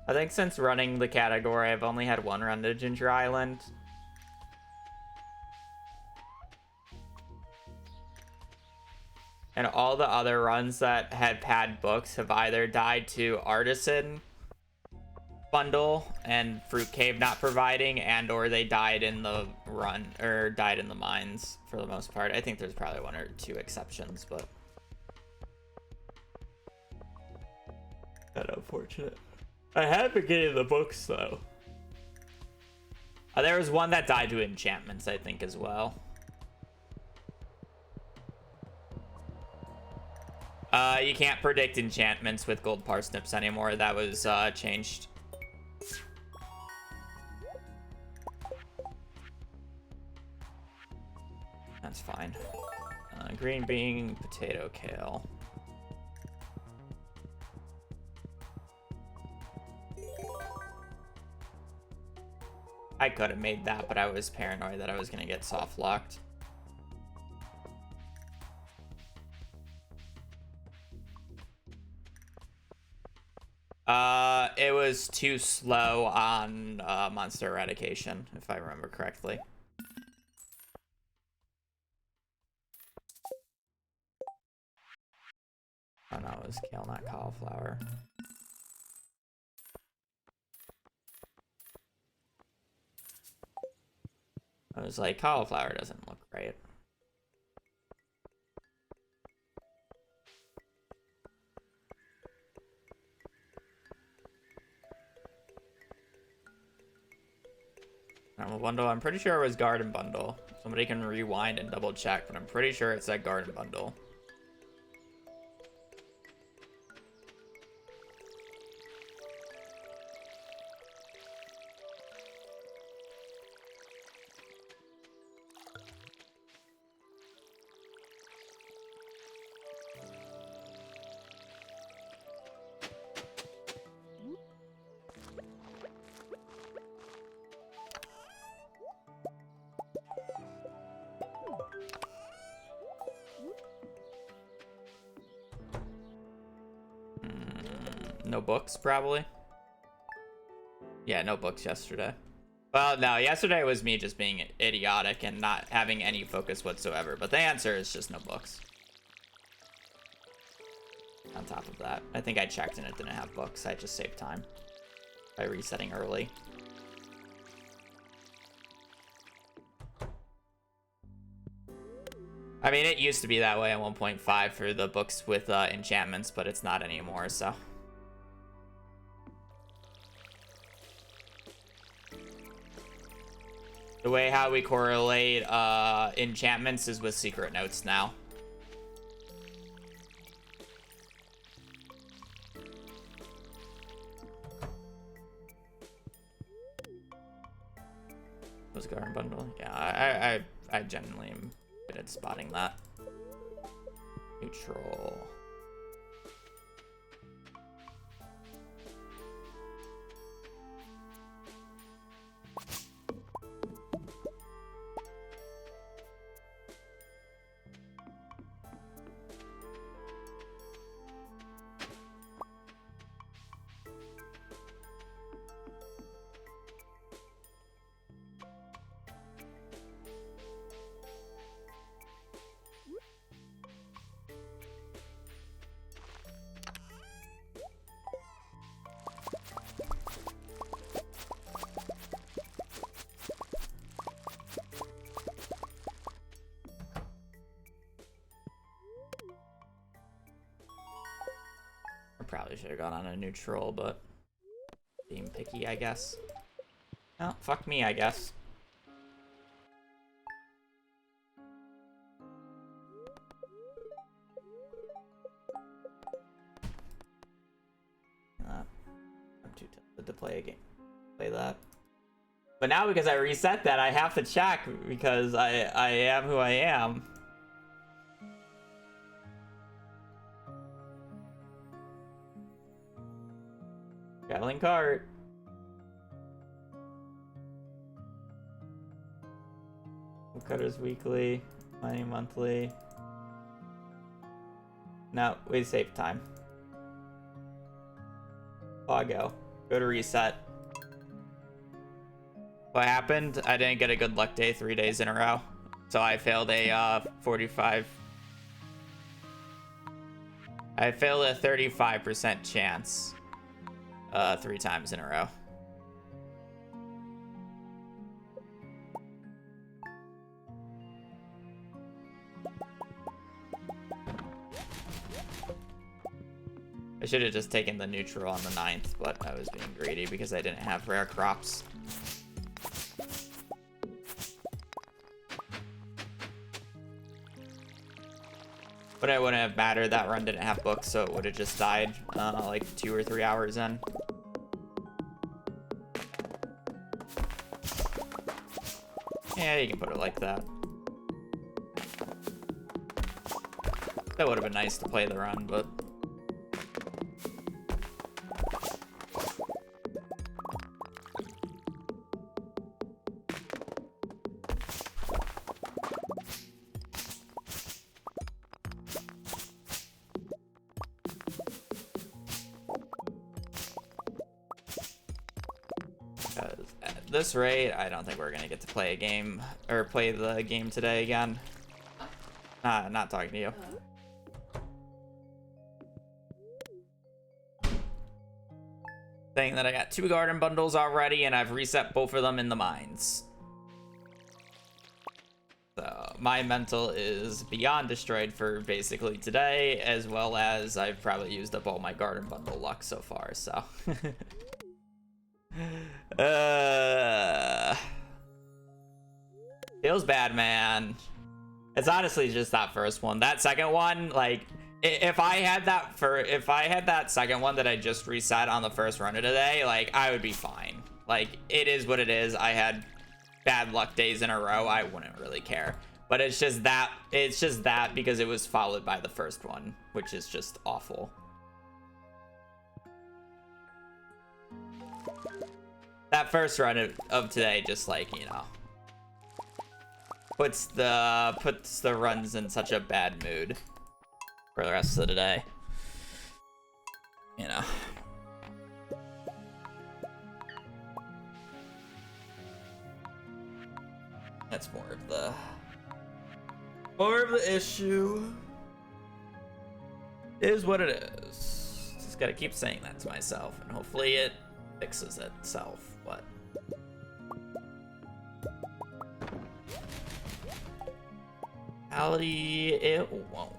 I think since running the category, I've only had one run to Ginger Island. And all the other runs that had books have either died to Artisan bundle and Fruit Cave not providing, and or they died in the run, or died in the mines for the most part. I think there's probably 1 or 2 exceptions, but that's unfortunate. I have been getting the books though. There was one that died to enchantments, I think, as well. You can't predict enchantments with gold parsnips anymore. That was changed. That's fine. Green bean, potato, kale. I could have made that, but I was paranoid that I was gonna get soft locked. It was too slow on monster eradication, if I remember correctly. Oh no, it was kale, not cauliflower. I was like, cauliflower doesn't look right. Normal bundle. I'm pretty sure it was garden bundle. Somebody can rewind and double check, but I'm pretty sure it said garden bundle. No books, probably. Yeah, no books yesterday. Well, no, yesterday was me just being idiotic and not having any focus whatsoever. But the answer is just no books. On top of that, I think I checked and it didn't have books. I just saved time by resetting early. I mean, it used to be that way at 1.5 for the books with enchantments, but it's not anymore, so... The way how we correlate enchantments is with secret notes now. Was garden bundle? Yeah, I genuinely am good at spotting that. Neutral. Probably should have gone on a neutral, but being picky, I guess. Oh, fuck me, I guess. I'm too tempted to play a game. Play that. But now because I reset that, I have to check because I am who I am. Traveling cart. Cutters weekly, money monthly. No, we save time. Go to reset. What happened? I didn't get a good luck day 3 days in a row. So I failed a 45. I failed a 35% chance 3 times in a row. I should have just taken the neutral on the 9th, but I was being greedy because I didn't have rare crops. But it wouldn't have mattered. That run didn't have books, so it would have just died like 2 or 3 hours in. Yeah, you can put it like that. That would have been nice to play the run, but... this rate, I don't think we're gonna get to play a game or play the game today again. Not talking to you. Saying that I got 2 garden bundles already and I've reset both of them in the mines. So my mental is beyond destroyed for basically today, as well as I've probably used up all my garden bundle luck so far, so. Feels bad, man. It's honestly just that first one. That second one, like, if I had that second one that I just reset on the first run of today, like, I would be fine. Like, it is what it is. I had bad luck days in a row. I wouldn't really care. But it's just that because it was followed by the first one, which is just awful. That first run of today, just like, you know, puts the runs in such a bad mood for the rest of the day. You know. That's more of the issue. Is what it is. Just gotta keep saying that to myself, and hopefully it fixes itself. But reality, it won't.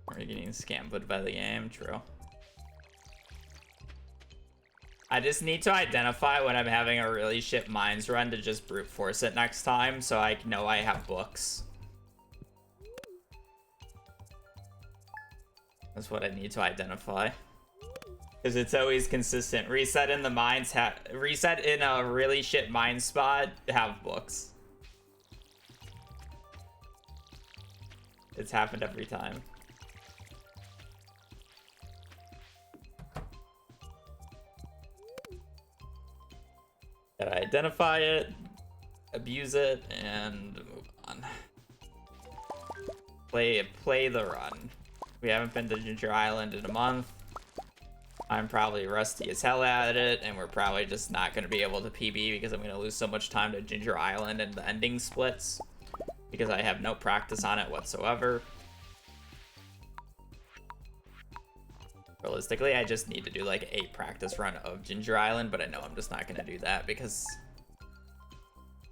We're getting scammed by the game, true. I just need to identify when I'm having a really shit mines run to just brute force it next time so I know I have books. That's what I need to identify. Because it's always consistent. Reset in the mines, reset in a really shit mine spot, have books. It's happened every time. Gotta identify it, abuse it, and move on. Play the run. We haven't been to Ginger Island in a month. I'm probably rusty as hell at it, and we're probably just not gonna be able to PB because I'm gonna lose so much time to Ginger Island and the ending splits because I have no practice on it whatsoever. Realistically, I just need to do like a practice run of Ginger Island, but I know I'm just not gonna do that because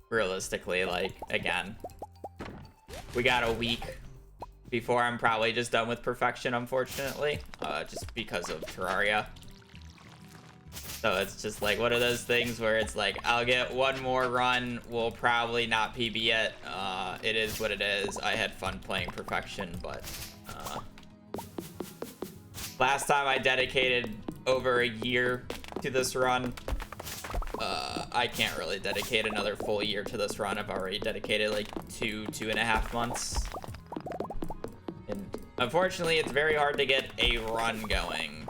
realistically, like, again, we got a week before I'm probably just done with perfection, unfortunately, just because of Terraria. So it's just like one of those things where it's like, I'll get one more run, we'll probably not PB it. It is what it is. I had fun playing perfection, but last time I dedicated over a year to this run. I can't really dedicate another full year to this run. I've already dedicated like 2.5 months. And unfortunately, it's very hard to get a run going.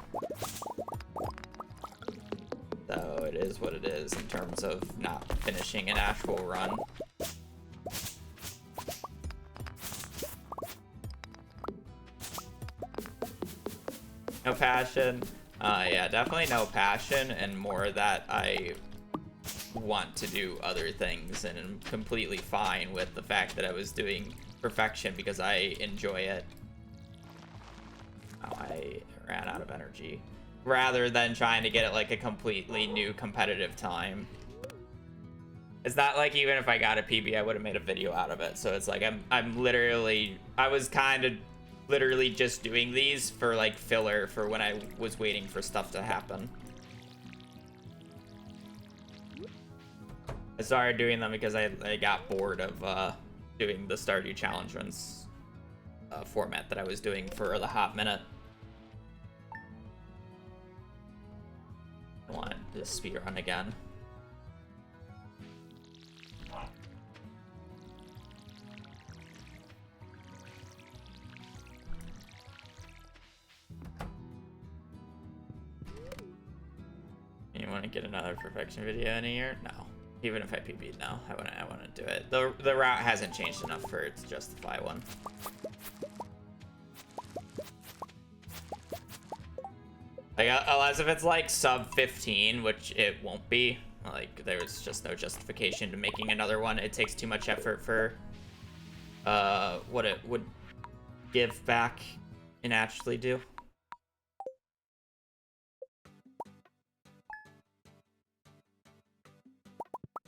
So it is what it is in terms of not finishing an actual run. No passion. Yeah, definitely no passion, and more that I want to do other things, and I'm completely fine with the fact that I was doing perfection because I enjoy it. Oh, I ran out of energy. Rather than trying to get it like a completely new competitive time. It's not like even if I got a PB, I would have made a video out of it. So it's like I'm literally, I was kind of literally just doing these for like filler for when I was waiting for stuff to happen. I started doing them because I got bored of doing the Stardew Challenge runs format that I was doing for the hot minute. I want to speedrun again. You want to get another perfection video in a year? No. Even if I PB'd now, I want to do it. The route hasn't changed enough for it to justify one. Like, unless if it's like sub 15, which it won't be. Like, there's just no justification to making another one. It takes too much effort for what it would give back and actually do.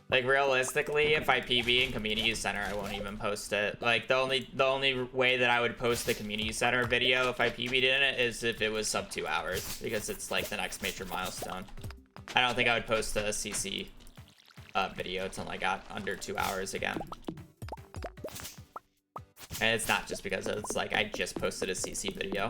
Like, realistically, if I PB in community center, I won't even post it. Like, the only way that I would post the community center video if I PB'd in it is if it was sub 2 hours, because it's like the next major milestone. I don't think I would post a CC video until I got under 2 hours again. And it's not just because it's like I just posted a CC video.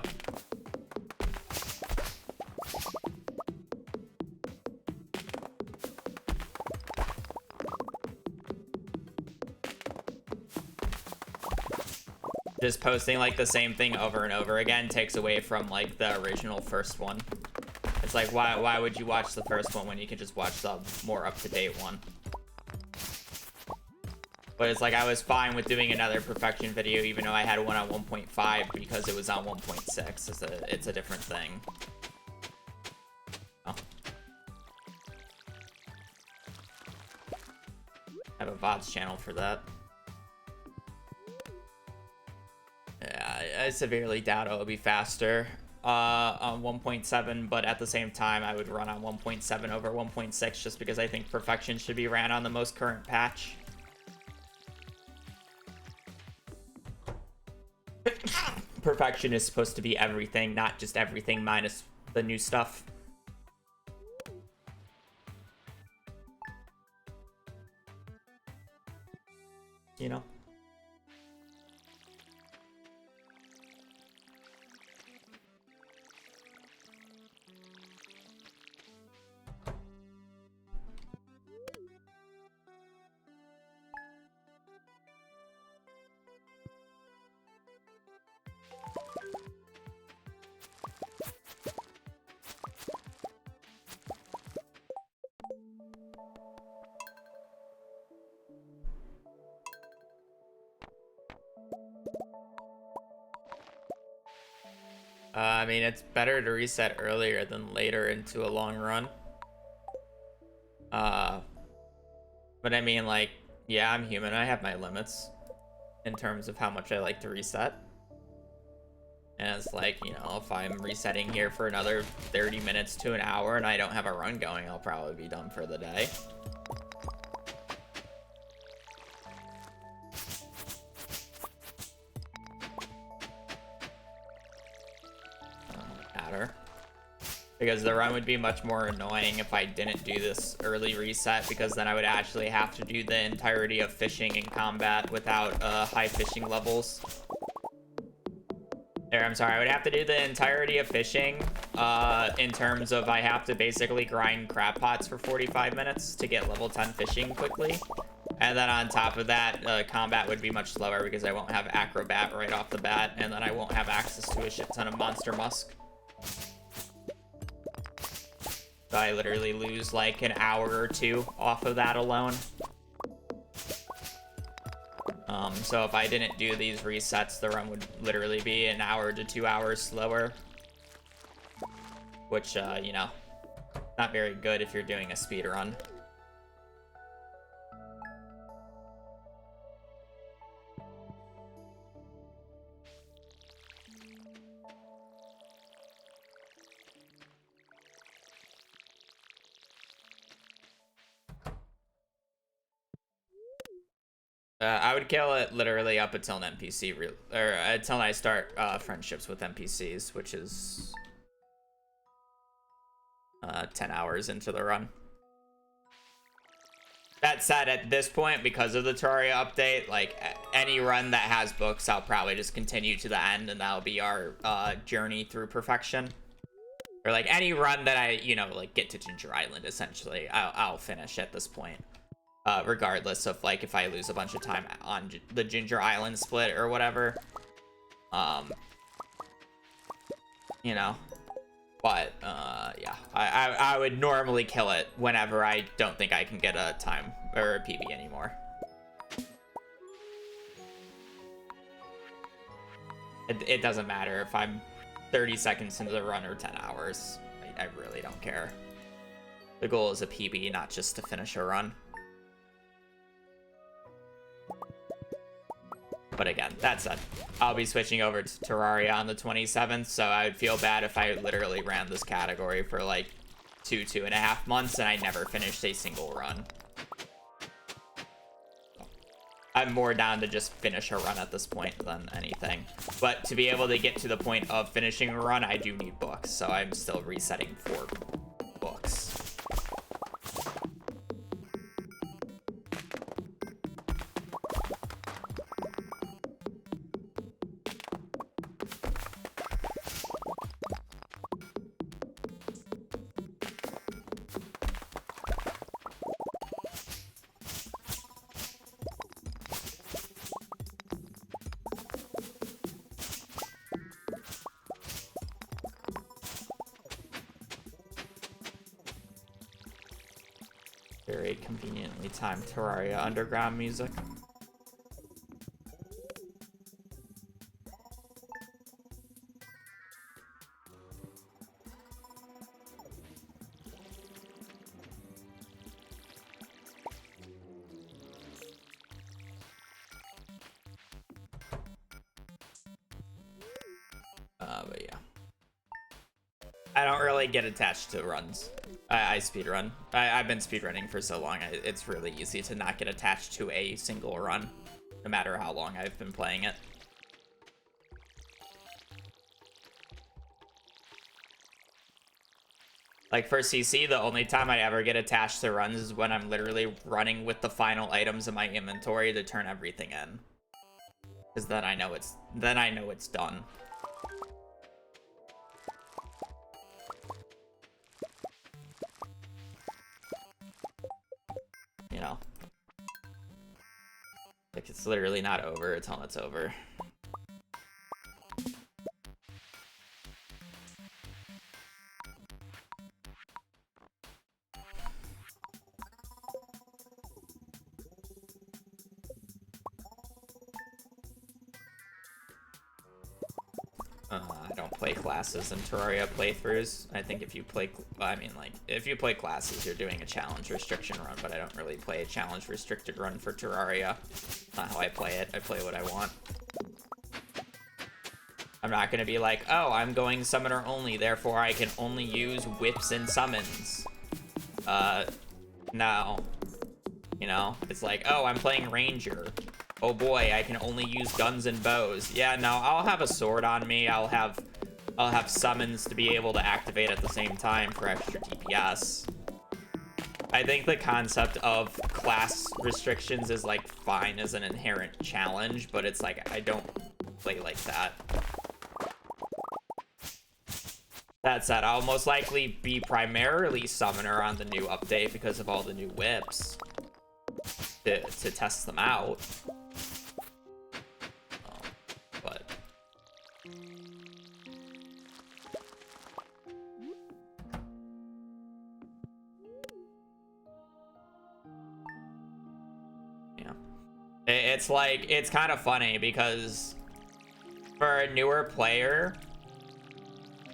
Just posting like the same thing over and over again takes away from like the original first one. It's like, why would you watch the first one when you could just watch the more up-to-date one? But it's like I was fine with doing another perfection video even though I had one on 1.5 because it was on 1.6. It's a different thing. Oh. I have a VODs channel for that. Yeah, I severely doubt it will be faster on 1.7, but at the same time, I would run on 1.7 over 1.6 just because I think perfection should be ran on the most current patch. Perfection is supposed to be everything, not just everything minus the new stuff. You know? I mean, it's better to reset earlier than later into a long run. But I mean, like, yeah, I'm human. I have my limits in terms of how much I like to reset. And it's like, you know, if I'm resetting here for another 30 minutes to an hour and I don't have a run going, I'll probably be done for the day. Matter. Because the run would be much more annoying if I didn't do this early reset, because then I would actually have to do the entirety of fishing in combat without high fishing levels. I'm sorry, I would have to do the entirety of fishing in terms of I have to basically grind crab pots for 45 minutes to get level 10 fishing quickly. And then on top of that, combat would be much slower because I won't have acrobat right off the bat, and then I won't have access to a shit ton of monster musk. So I literally lose like an hour or two off of that alone. So if I didn't do these resets, the run would literally be an hour to 2 hours slower. Which, you know, not very good if you're doing a speed run. I would kill it literally up until an NPC or until I start friendships with NPCs, which is 10 hours into the run. That said, at this point, because of the Terraria update, like any run that has books, I'll probably just continue to the end, and that'll be our journey through perfection. Or like any run that I, you know, like get to Ginger Island, essentially, I'll finish at this point. Regardless of like if I lose a bunch of time on the Ginger Island split or whatever. You know. But, yeah, I would normally kill it whenever I don't think I can get a time or a PB anymore. It doesn't matter if I'm 30 seconds into the run or 10 hours. I really don't care. The goal is a PB, not just to finish a run. But again, that said, I'll be switching over to Terraria on the 27th, so I would feel bad if I literally ran this category for like 2.5 months and I never finished a single run. I'm more down to just finish a run at this point than anything. But to be able to get to the point of finishing a run, I do need books, so I'm still resetting for books. Very conveniently timed Terraria underground music. But yeah. I don't really get attached to runs. I speedrun. I've been speedrunning for so long, it's really easy to not get attached to a single run, no matter how long I've been playing it. Like for CC, the only time I ever get attached to runs is when I'm literally running with the final items in my inventory to turn everything in. Because then I know it's done. You know, like it's literally not over until it's over. I don't play classes in Terraria playthroughs. I think if you play, if you play classes, you're doing a challenge restriction run, but I don't really play a challenge restricted run for Terraria. Not how I play it. I play what I want. I'm not going to be like, oh, I'm going summoner only, therefore I can only use whips and summons. No. You know, it's like, oh, I'm playing ranger. Oh boy, I can only use guns and bows. Yeah, no, I'll have a sword on me. I'll have summons to be able to activate at the same time for extra DPS. I think the concept of class restrictions is like fine as an inherent challenge, but it's like I don't play like that. That said, I'll most likely be primarily summoner on the new update because of all the new whips to test them out. But yeah, it's like, it's kind of funny because for a newer player,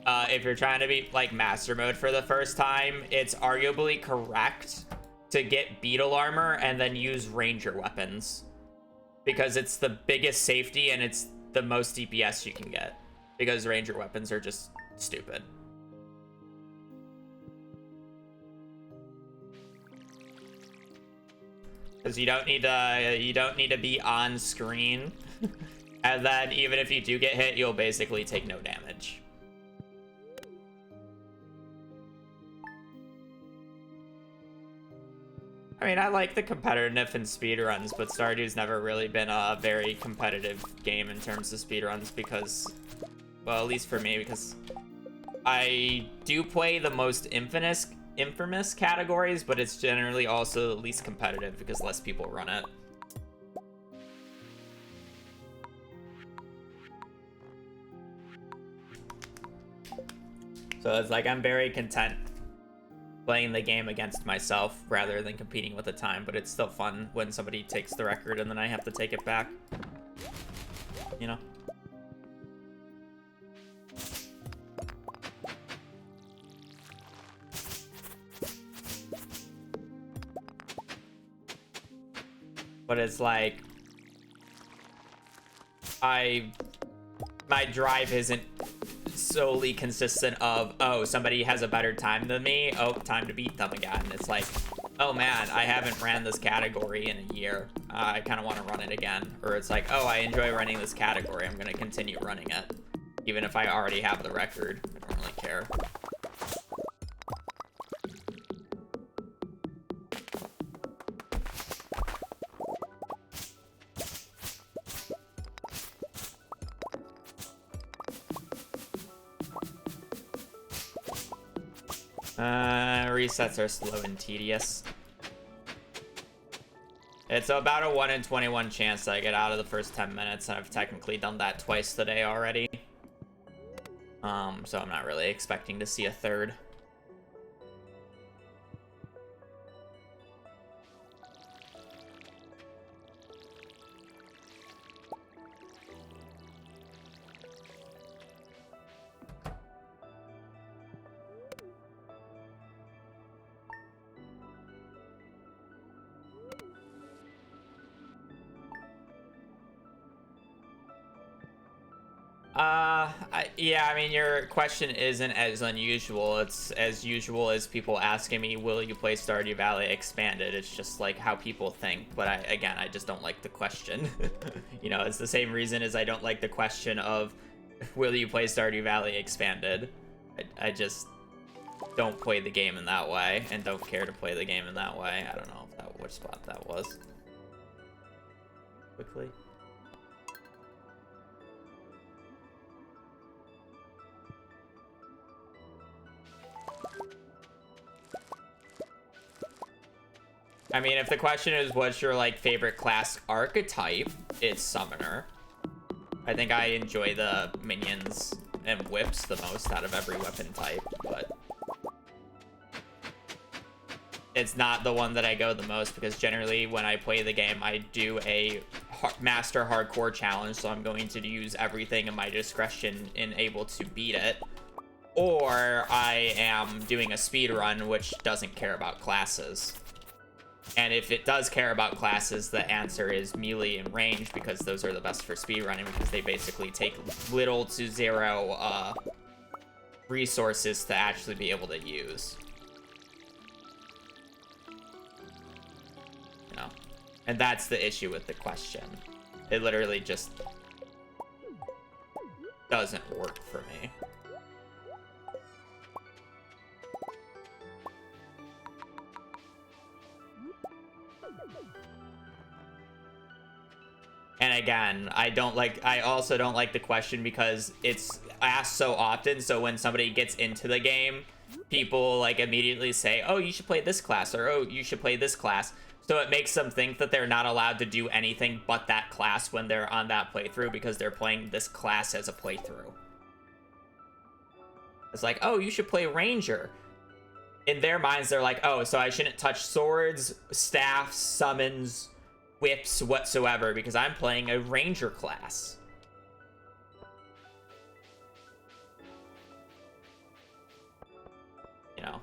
if you're trying to be like master mode for the first time, it's arguably correct to get beetle armor and then use ranger weapons because it's the biggest safety and it's the most DPS you can get because ranger weapons are just stupid. Because you don't need to be on screen. And then even if you do get hit, you'll basically take no damage. I mean, I like the competitiveness in speedruns, but Stardew's never really been a very competitive game in terms of speedruns because, well, at least for me, because I do play the most infamous categories, but it's generally also the least competitive because less people run it. So it's like I'm very content playing the game against myself rather than competing with the time, but it's still fun when somebody takes the record and then I have to take it back. You know? But it's like my drive isn't solely consistent of, oh, somebody has a better time than me, oh, time to beat them again. It's like, oh man, I haven't ran this category in a year, I kind of want to run it again. Or it's like, oh, I enjoy running this category, I'm gonna continue running it even if I already have the record. I don't really care. Resets are slow and tedious. It's about a 1 in 21 chance that I get out of the first 10 minutes, and I've technically done that twice today already. So I'm not really expecting to see a third. Yeah, I mean, your question isn't as unusual. It's as usual as people asking me, will you play Stardew Valley Expanded? It's just like how people think, but I just don't like the question. You know, it's the same reason as I don't like the question of, will you play Stardew Valley Expanded? I just don't play the game in that way, and don't care to play the game in that way. I don't know which spot that was. Quickly. I mean, if the question is what's your, like, favorite class archetype, it's Summoner. I think I enjoy the minions and whips the most out of every weapon type, but it's not the one that I go the most because generally when I play the game, I do a master hardcore challenge, so I'm going to use everything in my discretion in able to beat it. Or I am doing a speed run, which doesn't care about classes. And if it does care about classes, the answer is melee and range, because those are the best for speedrunning, because they basically take little to zero resources to actually be able to use. You know? And that's the issue with the question. It literally just doesn't work for me. And again, I also don't like the question because it's asked so often, so when somebody gets into the game, people like immediately say, oh, you should play this class, or oh, you should play this class. So it makes them think that they're not allowed to do anything but that class when they're on that playthrough because they're playing this class as a playthrough. It's like, oh, you should play Ranger. In their minds, they're like, oh, so I shouldn't touch swords, staffs, summons, whips whatsoever because I'm playing a Ranger class. You know.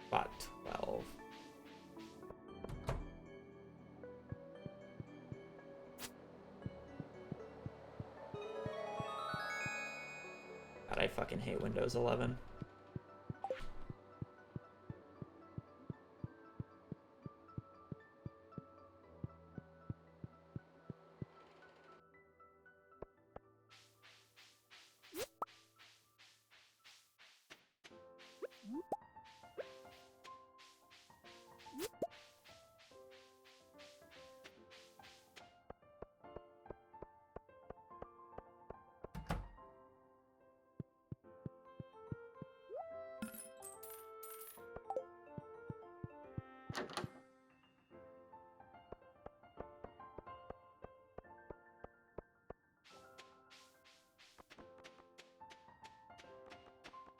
Spot 12. God, I fucking hate Windows 11.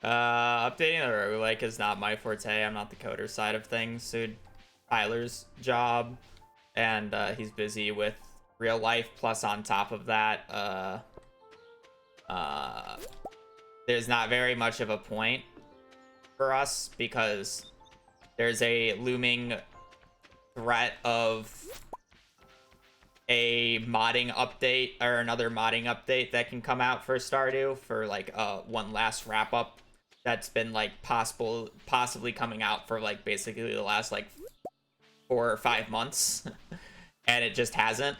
Updating the roguelike is not my forte. I'm not the coder side of things. So Tyler's job, and he's busy with real life. Plus, on top of that, there's not very much of a point for us because there's a looming threat of a modding update or another modding update that can come out for Stardew for like one last wrap up that's been like possibly coming out for like basically the last like 4 or 5 months and it just hasn't.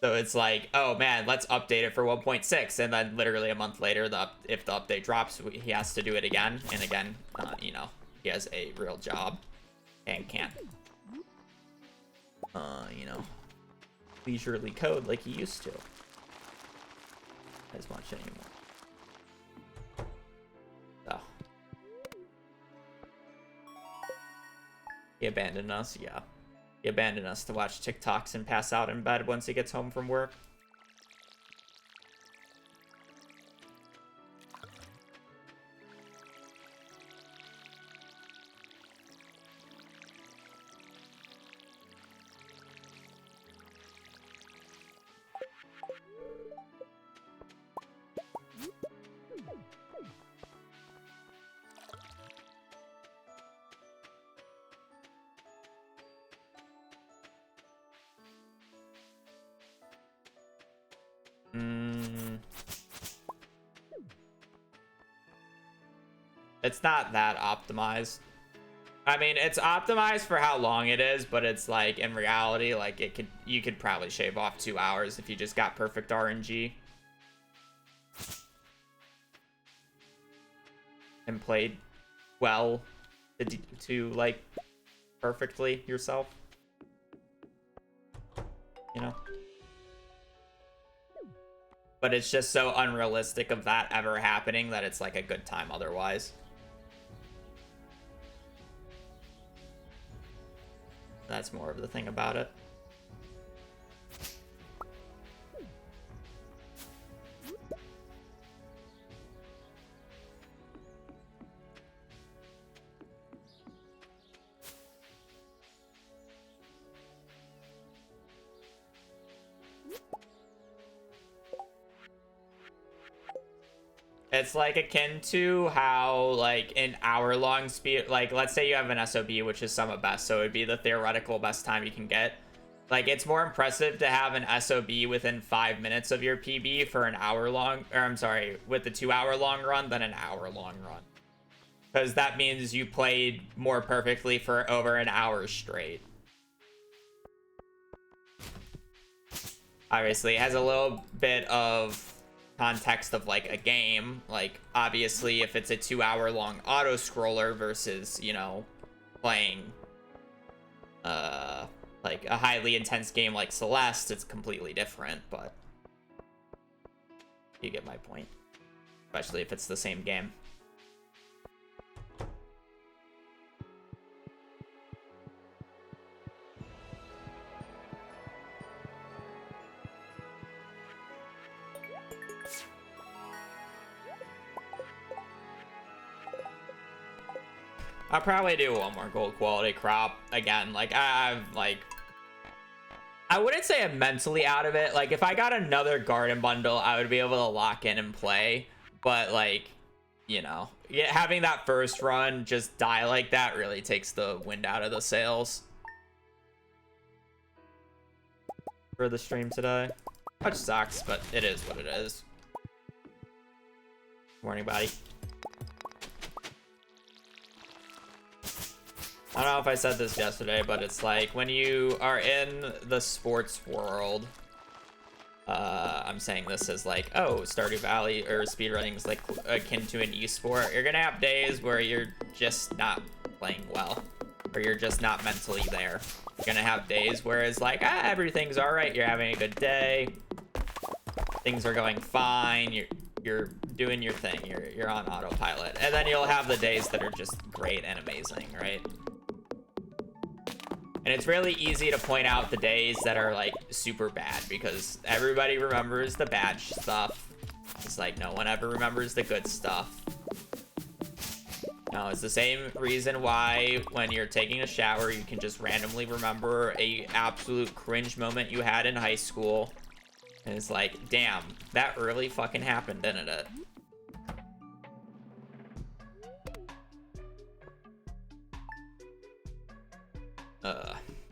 So it's like, oh man, let's update it for 1.6, and then literally a month later, if the update drops, he has to do it again and again. You know, he has a real job and can't, you know, leisurely code like he used to as much anymore. So he abandoned us. Yeah, he abandoned us to watch TikToks and pass out in bed once he gets home from work. It's not that optimized. I mean, it's optimized for how long it is, but it's like in reality, like you could probably shave off 2 hours if you just got perfect RNG and played well to like perfectly yourself, you know. But it's just so unrealistic of that ever happening that it's like a good time otherwise. That's more of the thing about it. It's like akin to how like an hour-long speed, like let's say you have an SOB, which is sum of best, so it'd be the theoretical best time you can get. Like it's more impressive to have an SOB within 5 minutes of your PB for an hour-long, or I'm sorry, with the 2 hour-long run than an hour-long run, because that means you played more perfectly for over an hour straight. Obviously, it has a little bit of context of like a game. Like obviously if it's a 2 hour long auto scroller versus, you know, playing like a highly intense game like Celeste, it's completely different, but you get my point, especially if it's the same game. I'll probably do one more gold quality crop again. Like I wouldn't say I'm mentally out of it. Like if I got another garden bundle, I would be able to lock in and play. But like, you know, having that first run just die like that really takes the wind out of the sails for the stream today. Which sucks, but it is what it is. Morning, buddy. I don't know if I said this yesterday, but it's like when you are in the sports world, I'm saying this as like, oh, Stardew Valley or speedrunning is like akin to an esport. You're gonna have days where you're just not playing well, or you're just not mentally there. You're gonna have days where it's like, everything's all right. You're having a good day. Things are going fine. You're doing your thing. You're on autopilot. And then you'll have the days that are just great and amazing, right? And it's really easy to point out the days that are like super bad because everybody remembers the bad stuff. It's like no one ever remembers the good stuff. No, it's the same reason why when you're taking a shower, you can just randomly remember a absolute cringe moment you had in high school. And it's like, damn, that really fucking happened, didn't it?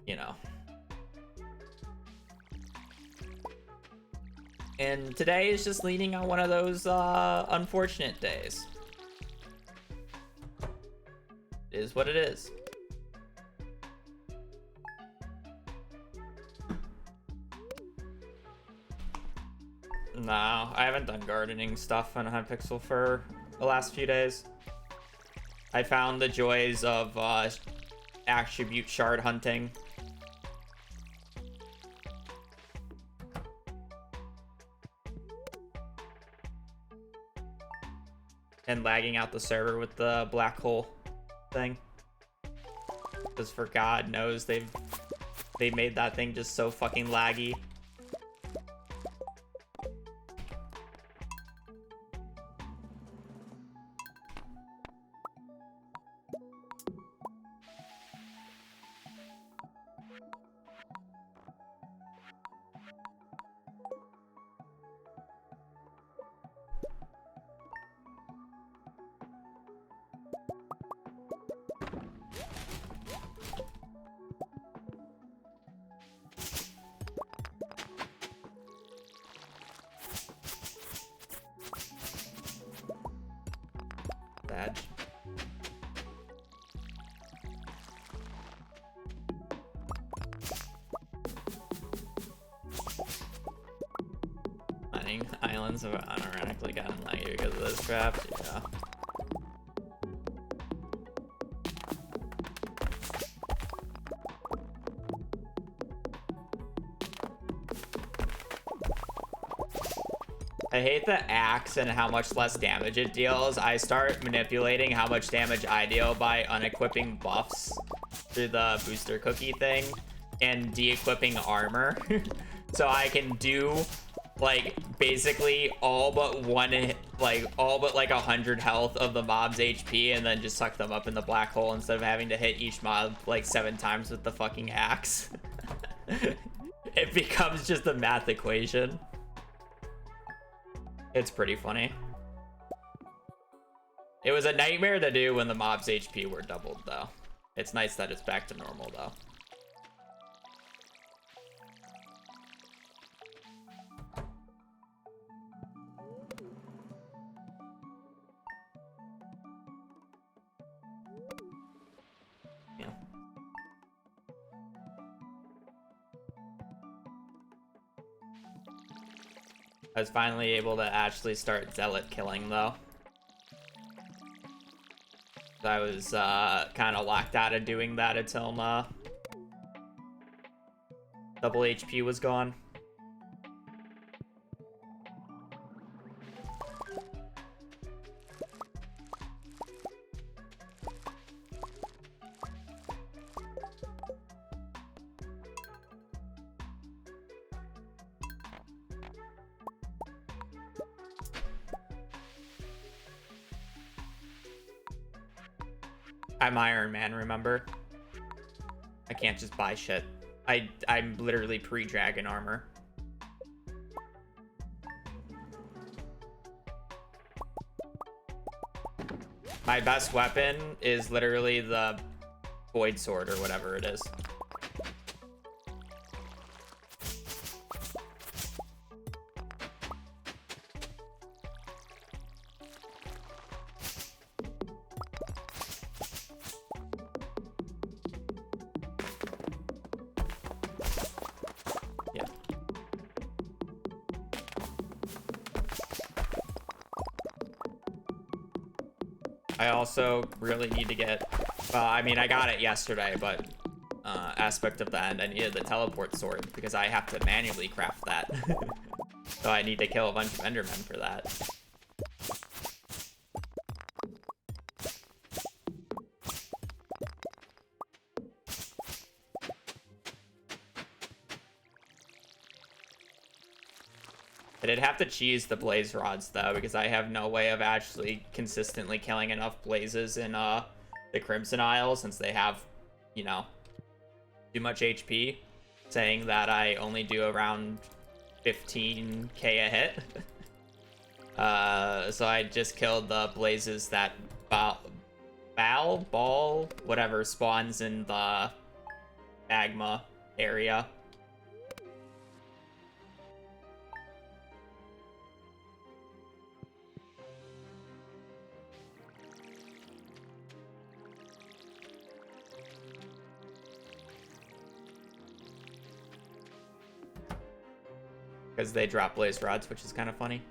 You know. And today is just leaning on one of those unfortunate days. It is what it is. No, I haven't done gardening stuff on Hypixel for the last few days. I found the joys of attribute shard hunting. And lagging out the server with the black hole thing. Because for God knows they made that thing just so fucking laggy. Badge. Mining islands have unironically gotten laggy because of this draft. Yeah. I hate the axe and how much less damage it deals. I start manipulating how much damage I deal by unequipping buffs through the booster cookie thing and de-equipping armor. So I can do like basically all but 100 health of the mob's HP and then just suck them up in the black hole instead of having to hit each mob like 7 times with the fucking axe. It becomes just a math equation. It's pretty funny. It was a nightmare to do when the mob's HP were doubled, though. It's nice that it's back to normal, though. Yeah. I was finally able to actually start zealot killing, though. I was kind of locked out of doing that until double HP was gone. I'm Iron Man, remember? I can't just buy shit. I'm literally pre-dragon armor. My best weapon is literally the void sword or whatever it is. I also really need to get, well, I mean, I got it yesterday, but aspect of the end, I needed the teleport sword because I have to manually craft that. So I need to kill a bunch of Endermen for that. I did have to cheese the blaze rods though, because I have no way of actually consistently killing enough blazes in the Crimson Isle, since they have, you know, too much HP, saying that I only do around 15k a hit. So I just killed the blazes that ball, whatever, spawns in the magma area. Because they drop blaze rods, which is kind of funny.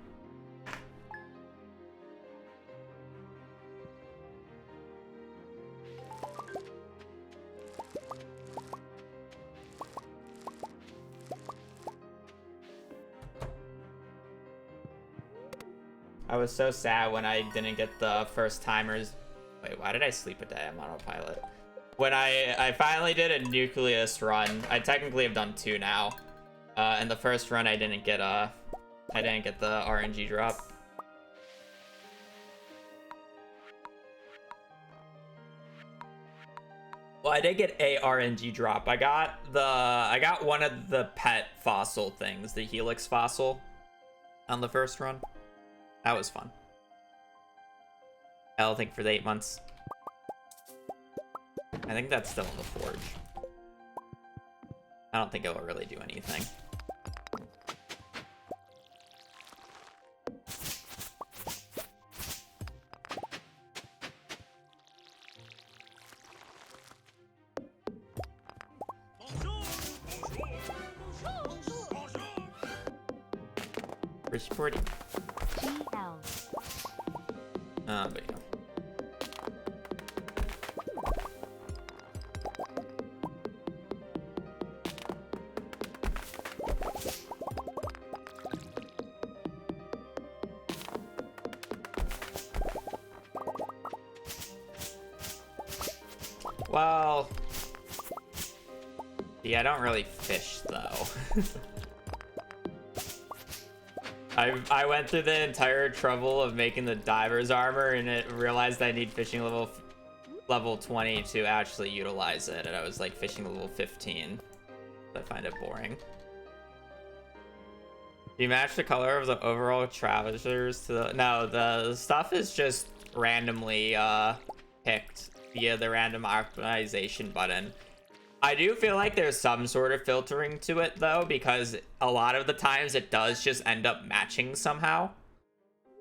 I was so sad when I didn't get the first timers. Wait, why did I sleep a day? I'm on autopilot. When I finally did a nucleus run, I technically have done 2 now. And the first run I didn't get the RNG drop. Well, I did get a RNG drop. I got one of the pet fossil things, the Helix fossil, on the first run. That was fun. I don't think for the 8 months. I think that's still in the forge. I don't think it will really do anything. Where's Sporty? But yeah. Well, yeah, I don't really fish though. I went through the entire trouble of making the diver's armor and realized I need fishing level 20 to actually utilize it, and I was like fishing level 15. I find it boring. Do you match the color of the overall trousers to the... No, the stuff is just randomly picked via the random optimization button. I do feel like there's some sort of filtering to it though, because a lot of the times it does just end up matching somehow.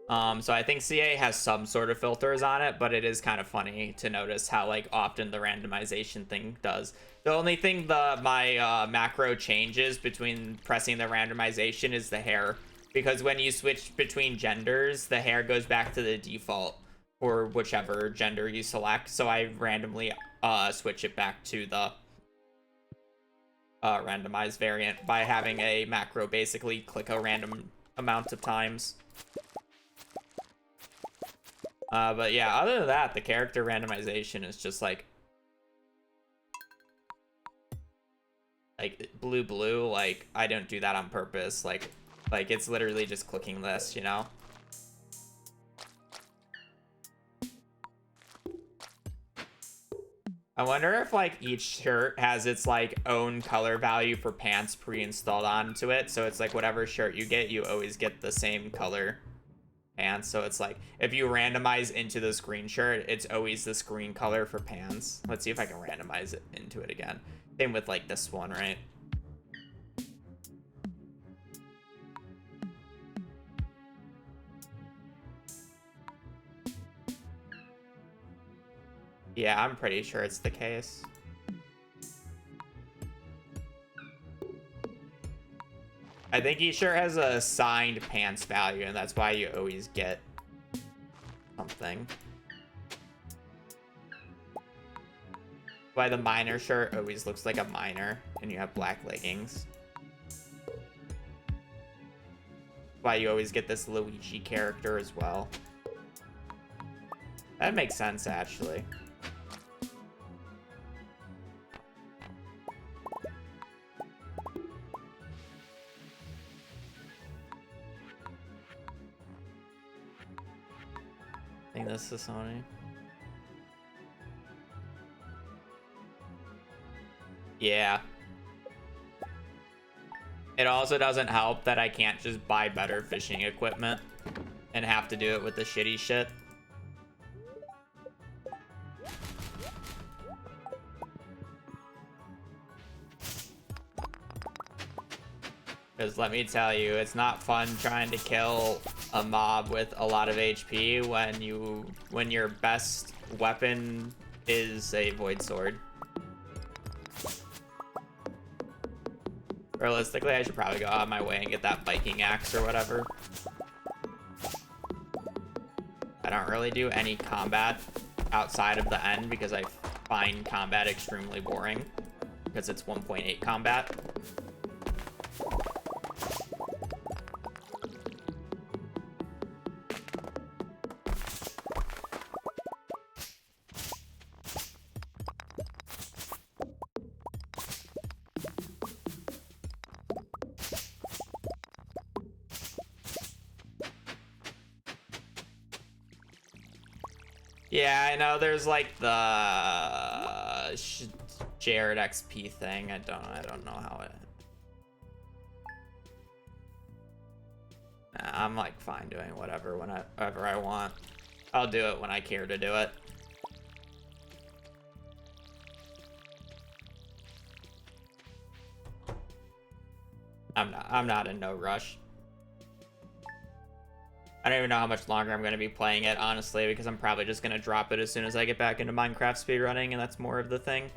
So I think CA has some sort of filters on it, but it is kind of funny to notice how like often the randomization thing does. The only thing my macro changes between pressing the randomization is the hair, because when you switch between genders, the hair goes back to the default for whichever gender you select. So I randomly switch it back to the randomized variant by having a macro basically click a random amount of times. But yeah, other than that, the character randomization is just like blue, like I don't do that on purpose. Like it's literally just clicking this, you know? I wonder if like each shirt has its like own color value for pants pre-installed onto it. So it's like whatever shirt you get, you always get the same color pants. So it's like if you randomize into the screen shirt, it's always the screen color for pants. Let's see if I can randomize it into it again. Same with like this one, right? Yeah, I'm pretty sure it's the case. I think each shirt has a assigned pants value, and that's why you always get something. Why the miner shirt always looks like a miner and you have black leggings. Why you always get this Luigi character as well. That makes sense, actually. I think this is Sony. Yeah. It also doesn't help that I can't just buy better fishing equipment and have to do it with the shitty shit. Because let me tell you, it's not fun trying to kill a mob with a lot of HP when your best weapon is a void sword. Realistically, I should probably go out of my way and get that Viking axe or whatever. I don't really do any combat outside of the end because I find combat extremely boring because it's 1.8 combat. Yeah, I know there's like the Jared XP thing. I don't know how it. Nah, I'm like fine doing whatever whenever I want. I'll do it when I care to do it. I'm not in no rush. I don't even know how much longer I'm going to be playing it, honestly, because I'm probably just going to drop it as soon as I get back into Minecraft speedrunning, and that's more of the thing.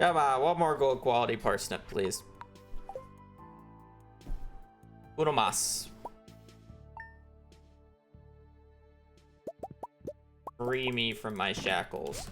Come on, one more gold quality parsnip, please. Uno mas. Free me from my shackles.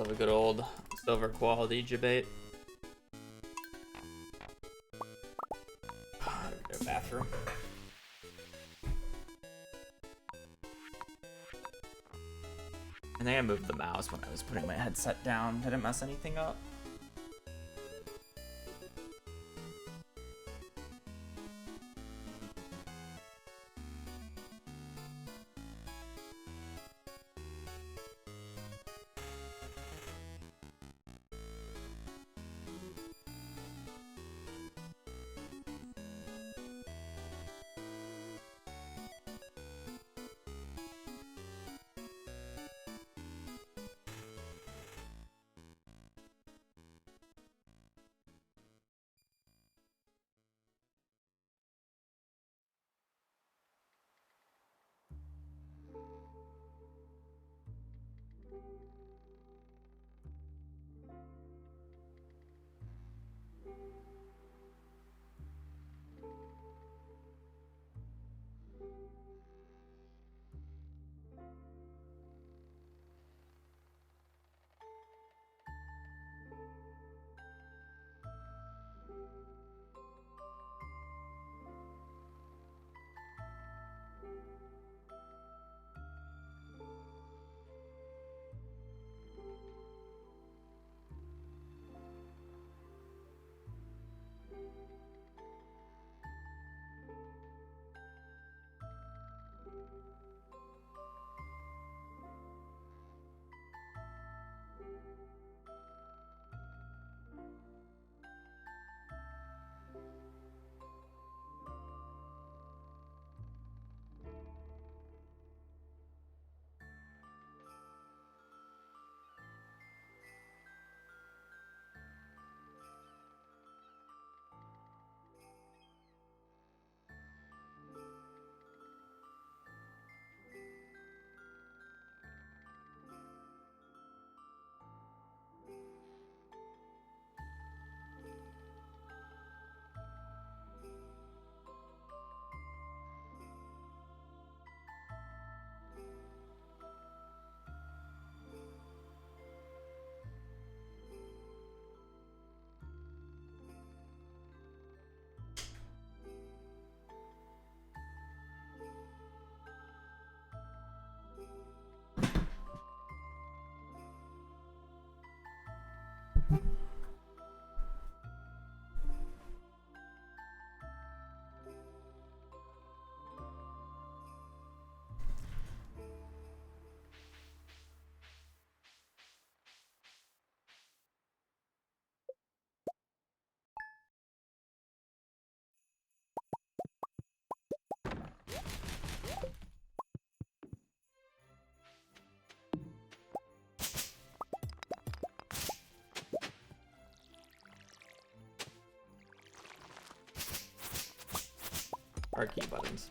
Love a good old silver quality debate. Bathroom. I think I moved the mouse when I was putting my headset down. Didn't mess anything up. Our key buttons.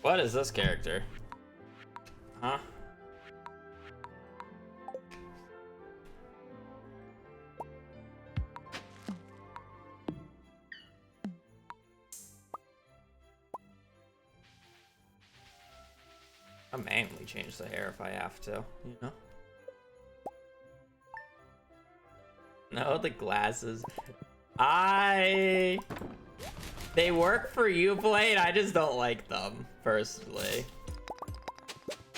What is this character? Huh? I'll manually change the hair if I have to, you know? No, the glasses. They work for you, Blade. I just don't like them, personally.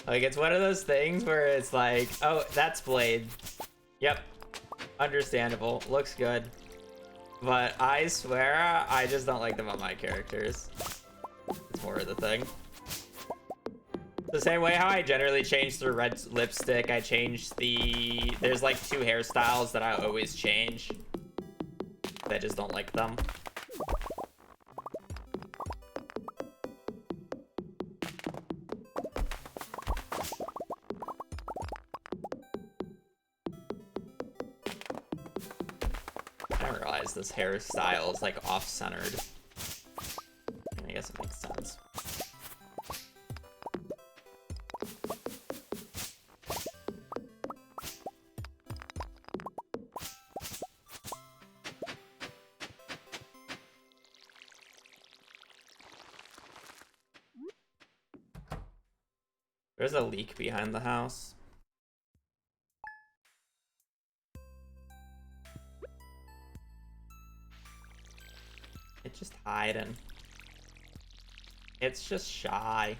Like, it's one of those things where it's like, oh, that's Blade. Yep. Understandable. Looks good. But I swear, I just don't like them on my characters. It's more of the thing. The same way how I generally change the red lipstick, I change the... There's like 2 hairstyles that I always change. I just don't like them. I didn't realize this hairstyle is like off-centered. I guess it makes sense. There's a leak behind the house. It's just hiding. It's just shy.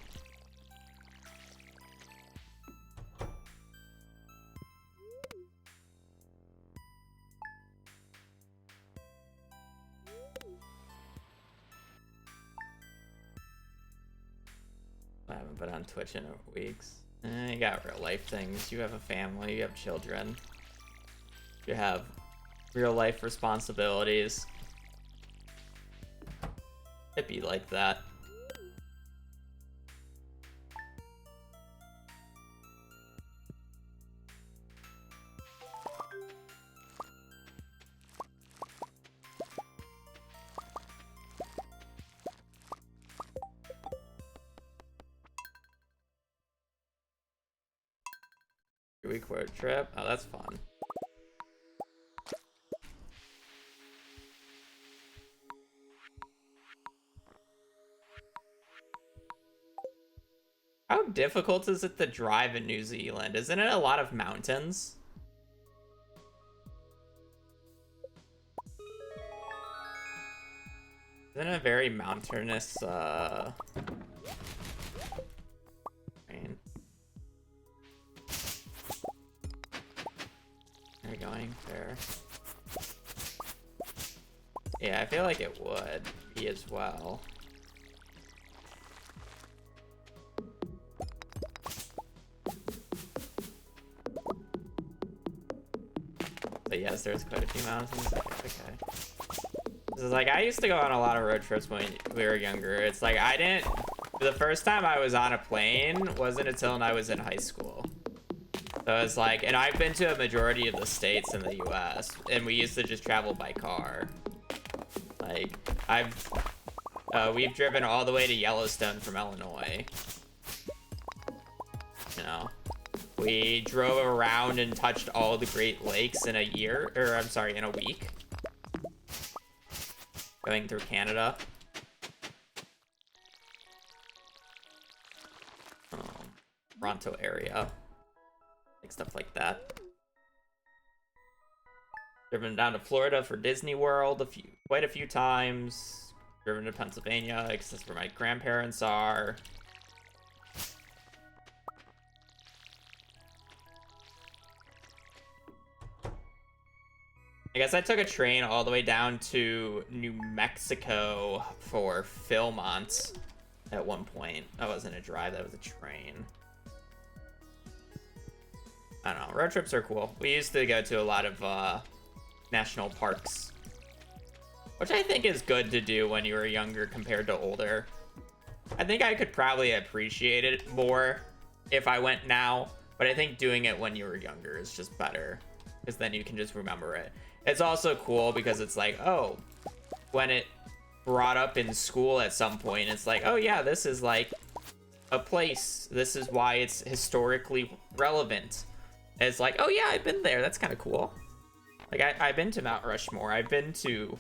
I haven't been on Twitch in weeks. You got real life things. You have a family, you have children. You have real life responsibilities. It'd be like that. Week road trip. Oh, that's fun. How difficult is it to drive in New Zealand? Isn't it a lot of mountains? Isn't it a very mountainous, rain? Are we going there? Yeah, I feel like it would be as well. But yes, there's quite a few mountains. Okay. This is like, I used to go on a lot of road trips when we were younger. It's like, the first time I was on a plane wasn't until I was in high school. So it's like, and I've been to a majority of the states in the US, and we used to just travel by car. Like, we've driven all the way to Yellowstone from Illinois. You know? We drove around and touched all the Great Lakes in a year, or I'm sorry, in a week. Going through Canada. Toronto area. Like stuff like that. Driven down to Florida for Disney World quite a few times. Driven to Pennsylvania, because that's where my grandparents are. I guess I took a train all the way down to New Mexico for Philmont at one point. That wasn't a drive, that was a train. I don't know, road trips are cool. We used to go to a lot of national parks, which I think is good to do when you were younger compared to older. I think I could probably appreciate it more if I went now, but I think doing it when you were younger is just better, because then you can just remember it. It's also cool because it's like, oh, when it brought up in school at some point, it's like, oh yeah, this is like a place. This is why it's historically relevant. It's like, oh yeah, I've been there. That's kind of cool. Like, I've been to Mount Rushmore. I've been to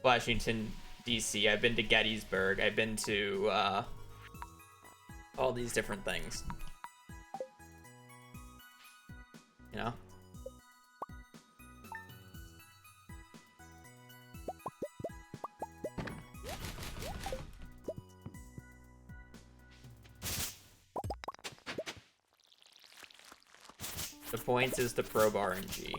Washington, D.C. I've been to Gettysburg. I've been to all these different things. You know? The points is the probe RNG.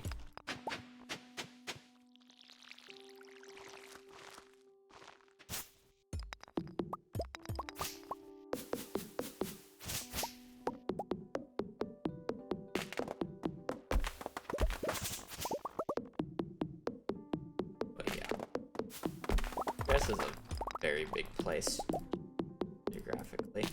But yeah, this is a very big place geographically.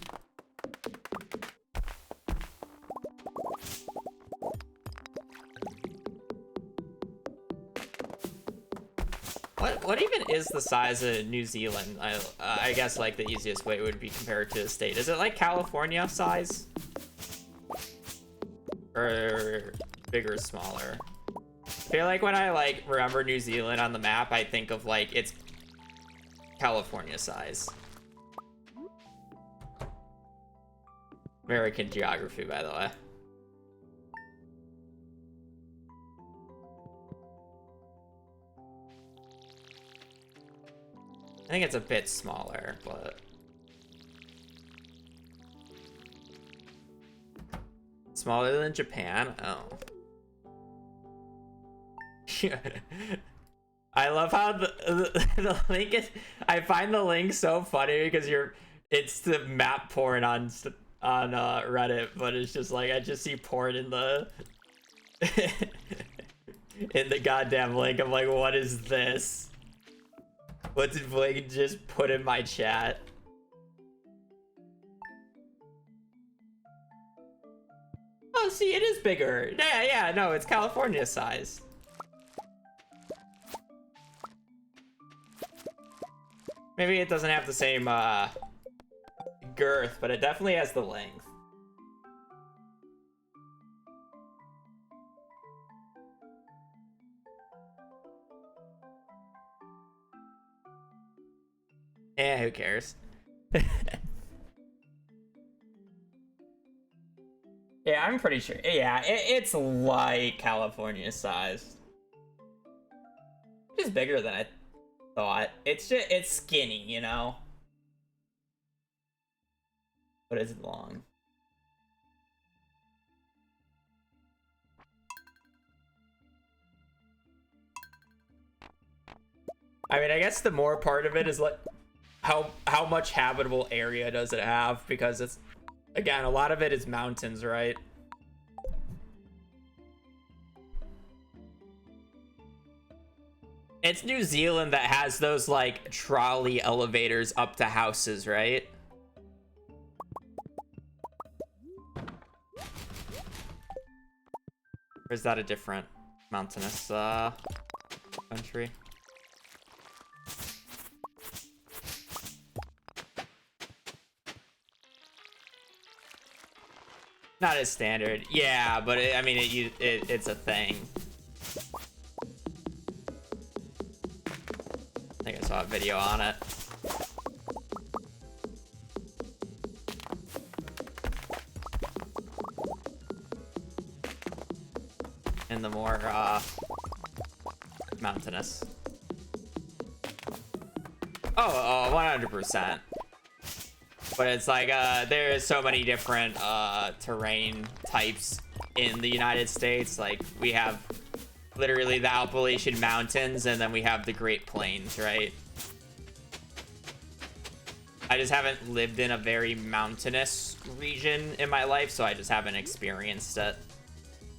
What even is the size of New Zealand? I guess like the easiest way would be compared to a state. Is it like California size? Or bigger or smaller? I feel like when I like remember New Zealand on the map, I think of like it's California size. American geography, by the way. I think it's a bit smaller, but smaller than Japan. Oh. I love how the link is. I find the link so funny because it's the map porn on Reddit, but it's just like I just see porn in the in the goddamn link. I'm like, what is this? What did Blake just put in my chat? Oh, see, it is bigger. Yeah, no, it's California size. Maybe it doesn't have the same girth, but it definitely has the length. Yeah, who cares? Yeah, I'm pretty sure. Yeah, it's like California size. It's bigger than I thought. It's skinny, you know? But it's long. I mean, I guess the more part of it is like how much habitable area does it have, because it's, again, a lot of it is mountains, right? It's New Zealand that has those like trolley elevators up to houses, right? Or is that a different mountainous country? Not as standard. Yeah, but I mean, it's a thing. I think I saw a video on it. And the more mountainous. Oh, 100%. But it's like there's so many different terrain types in the United States. Like, we have literally the Appalachian Mountains, and then we have the Great Plains, right? I just haven't lived in a very mountainous region in my life, so I just haven't experienced it.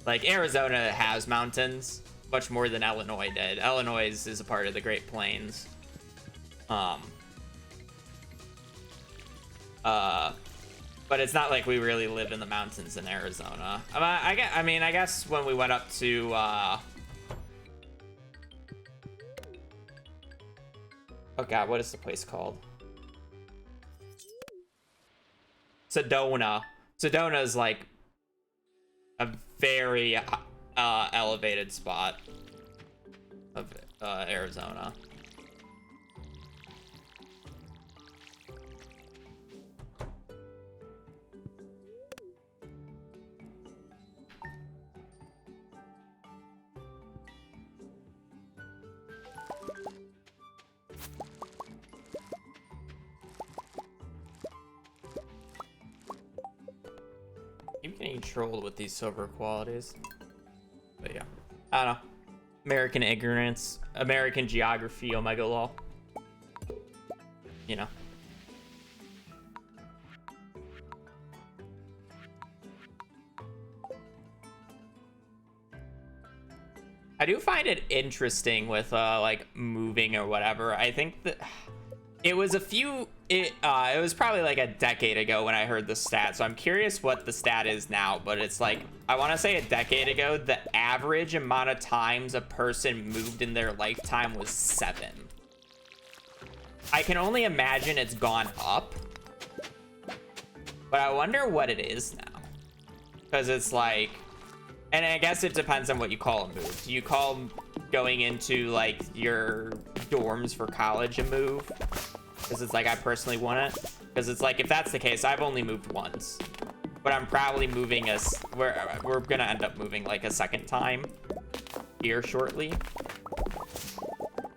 Like, Arizona has mountains, much more than Illinois did. Illinois is a part of the Great Plains. But it's not like we really live in the mountains in Arizona. I mean, I guess when we went up to, oh god, what is the place called? Sedona. Sedona is like a very elevated spot of Arizona. I'm getting trolled with these silver qualities. But yeah, I don't know. American ignorance, American geography, Omega Law. You know. I do find it interesting with like moving or whatever. I think that it was it was probably like a decade ago when I heard the stat, so I'm curious what the stat is now, but it's like, I want to say a decade ago, the average amount of times a person moved in their lifetime was 7. I can only imagine it's gone up, but I wonder what it is now, because it's like, and I guess it depends on what you call a move. Do you call going into like your dorms for college a move? Because it's like, I personally want it. Because it's like, if that's the case, I've only moved once, but I'm probably moving we're gonna end up moving like a second time here shortly.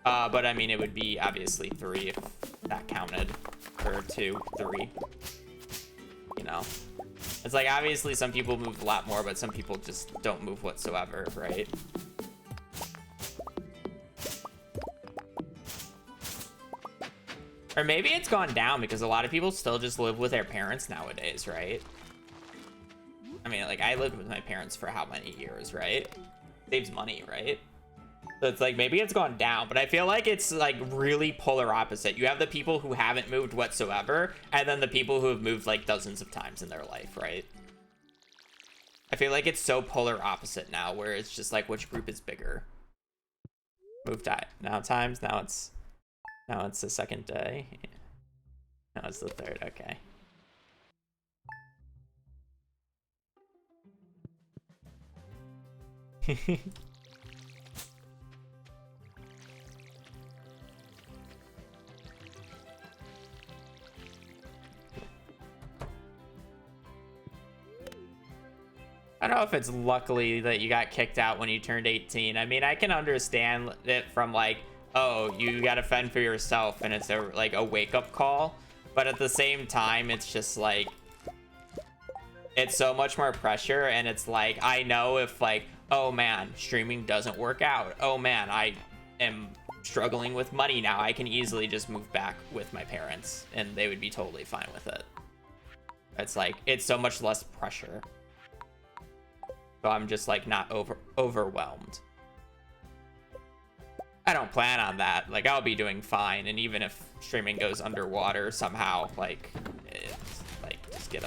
But I mean, it would be obviously 3 if that counted, or 2, 3. You know, it's like, obviously some people move a lot more, but some people just don't move whatsoever, right? Or maybe it's gone down because a lot of people still just live with their parents nowadays, right? I mean, like, I lived with my parents for how many years, right? Saves money, right? So it's like, maybe it's gone down, but I feel like it's like really polar opposite. You have the people who haven't moved whatsoever, and then the people who have moved like dozens of times in their life, right? I feel like it's so polar opposite now, where it's just like, which group is bigger? Move time. Now it's the second day. Now it's the third, okay. I don't know if it's luckily that you got kicked out when you turned 18. I mean, I can understand it from like, oh, you gotta fend for yourself and it's like a wake-up call, but at the same time, it's just like, it's so much more pressure, and it's like, I know if like, oh man, streaming doesn't work out, oh man, I am struggling with money now, I can easily just move back with my parents and they would be totally fine with it. It's like, it's so much less pressure, so I'm just like not overwhelmed. I don't plan on that. Like, I'll be doing fine, and even if streaming goes underwater somehow, like, it's like, just get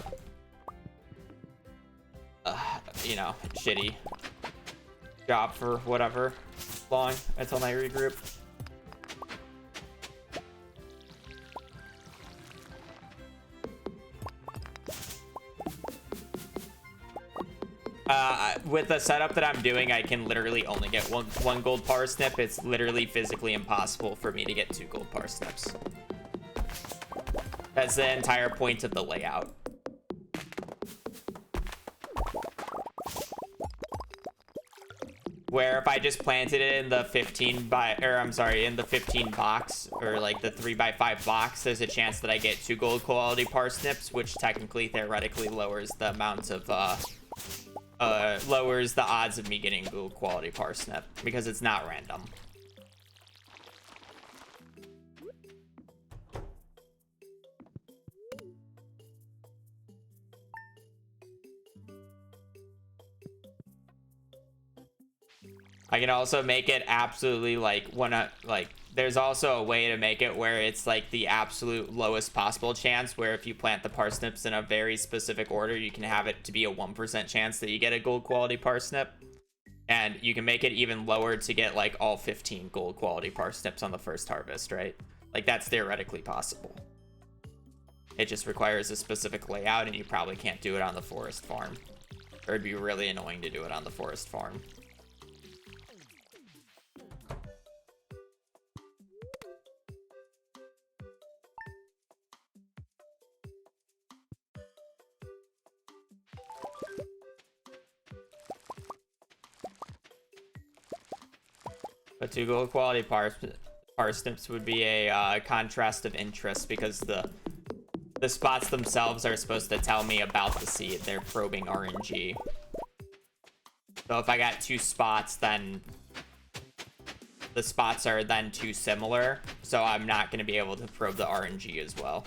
a you know, shitty job for whatever long until I regroup. With the setup that I'm doing, I can literally only get one gold parsnip. It's literally physically impossible for me to get 2 gold parsnips. That's the entire point of the layout. Where if I just planted it in the 15 box, or like the 3x5 box, there's a chance that I get 2 gold quality parsnips, which technically, theoretically, lowers the amount of lowers the odds of me getting gold quality parsnip, because it's not random. I can also make it absolutely like there's also a way to make it where it's like the absolute lowest possible chance, where if you plant the parsnips in a very specific order, you can have it to be a 1% chance that you get a gold quality parsnip. And you can make it even lower to get like all 15 gold quality parsnips on the first harvest, right? Like, that's theoretically possible. It just requires a specific layout, and you probably can't do it on the forest farm. Or it'd be really annoying to do it on the forest farm. But 2 gold quality parsnips would be a contrast of interest, because the spots themselves are supposed to tell me about the seed. They're probing RNG. So if I got 2 spots, then the spots are then too similar, so I'm not going to be able to probe the RNG as well.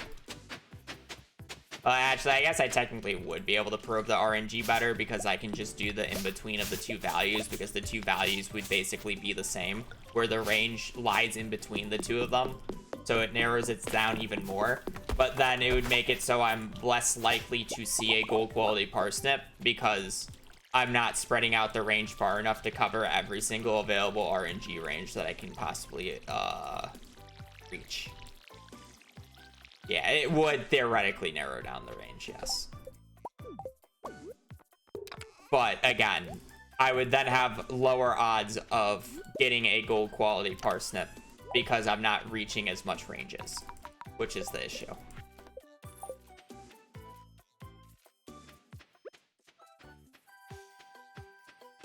Actually, I guess I technically would be able to probe the RNG better, because I can just do the in-between of the 2 values, because the 2 values would basically be the same, where the range lies in between the 2 of them, so it narrows it down even more. But then it would make it so I'm less likely to see a gold quality parsnip, because I'm not spreading out the range far enough to cover every single available RNG range that I can possibly reach. Yeah, it would theoretically narrow down the range, yes. But again, I would then have lower odds of getting a gold quality parsnip, because I'm not reaching as much ranges, which is the issue.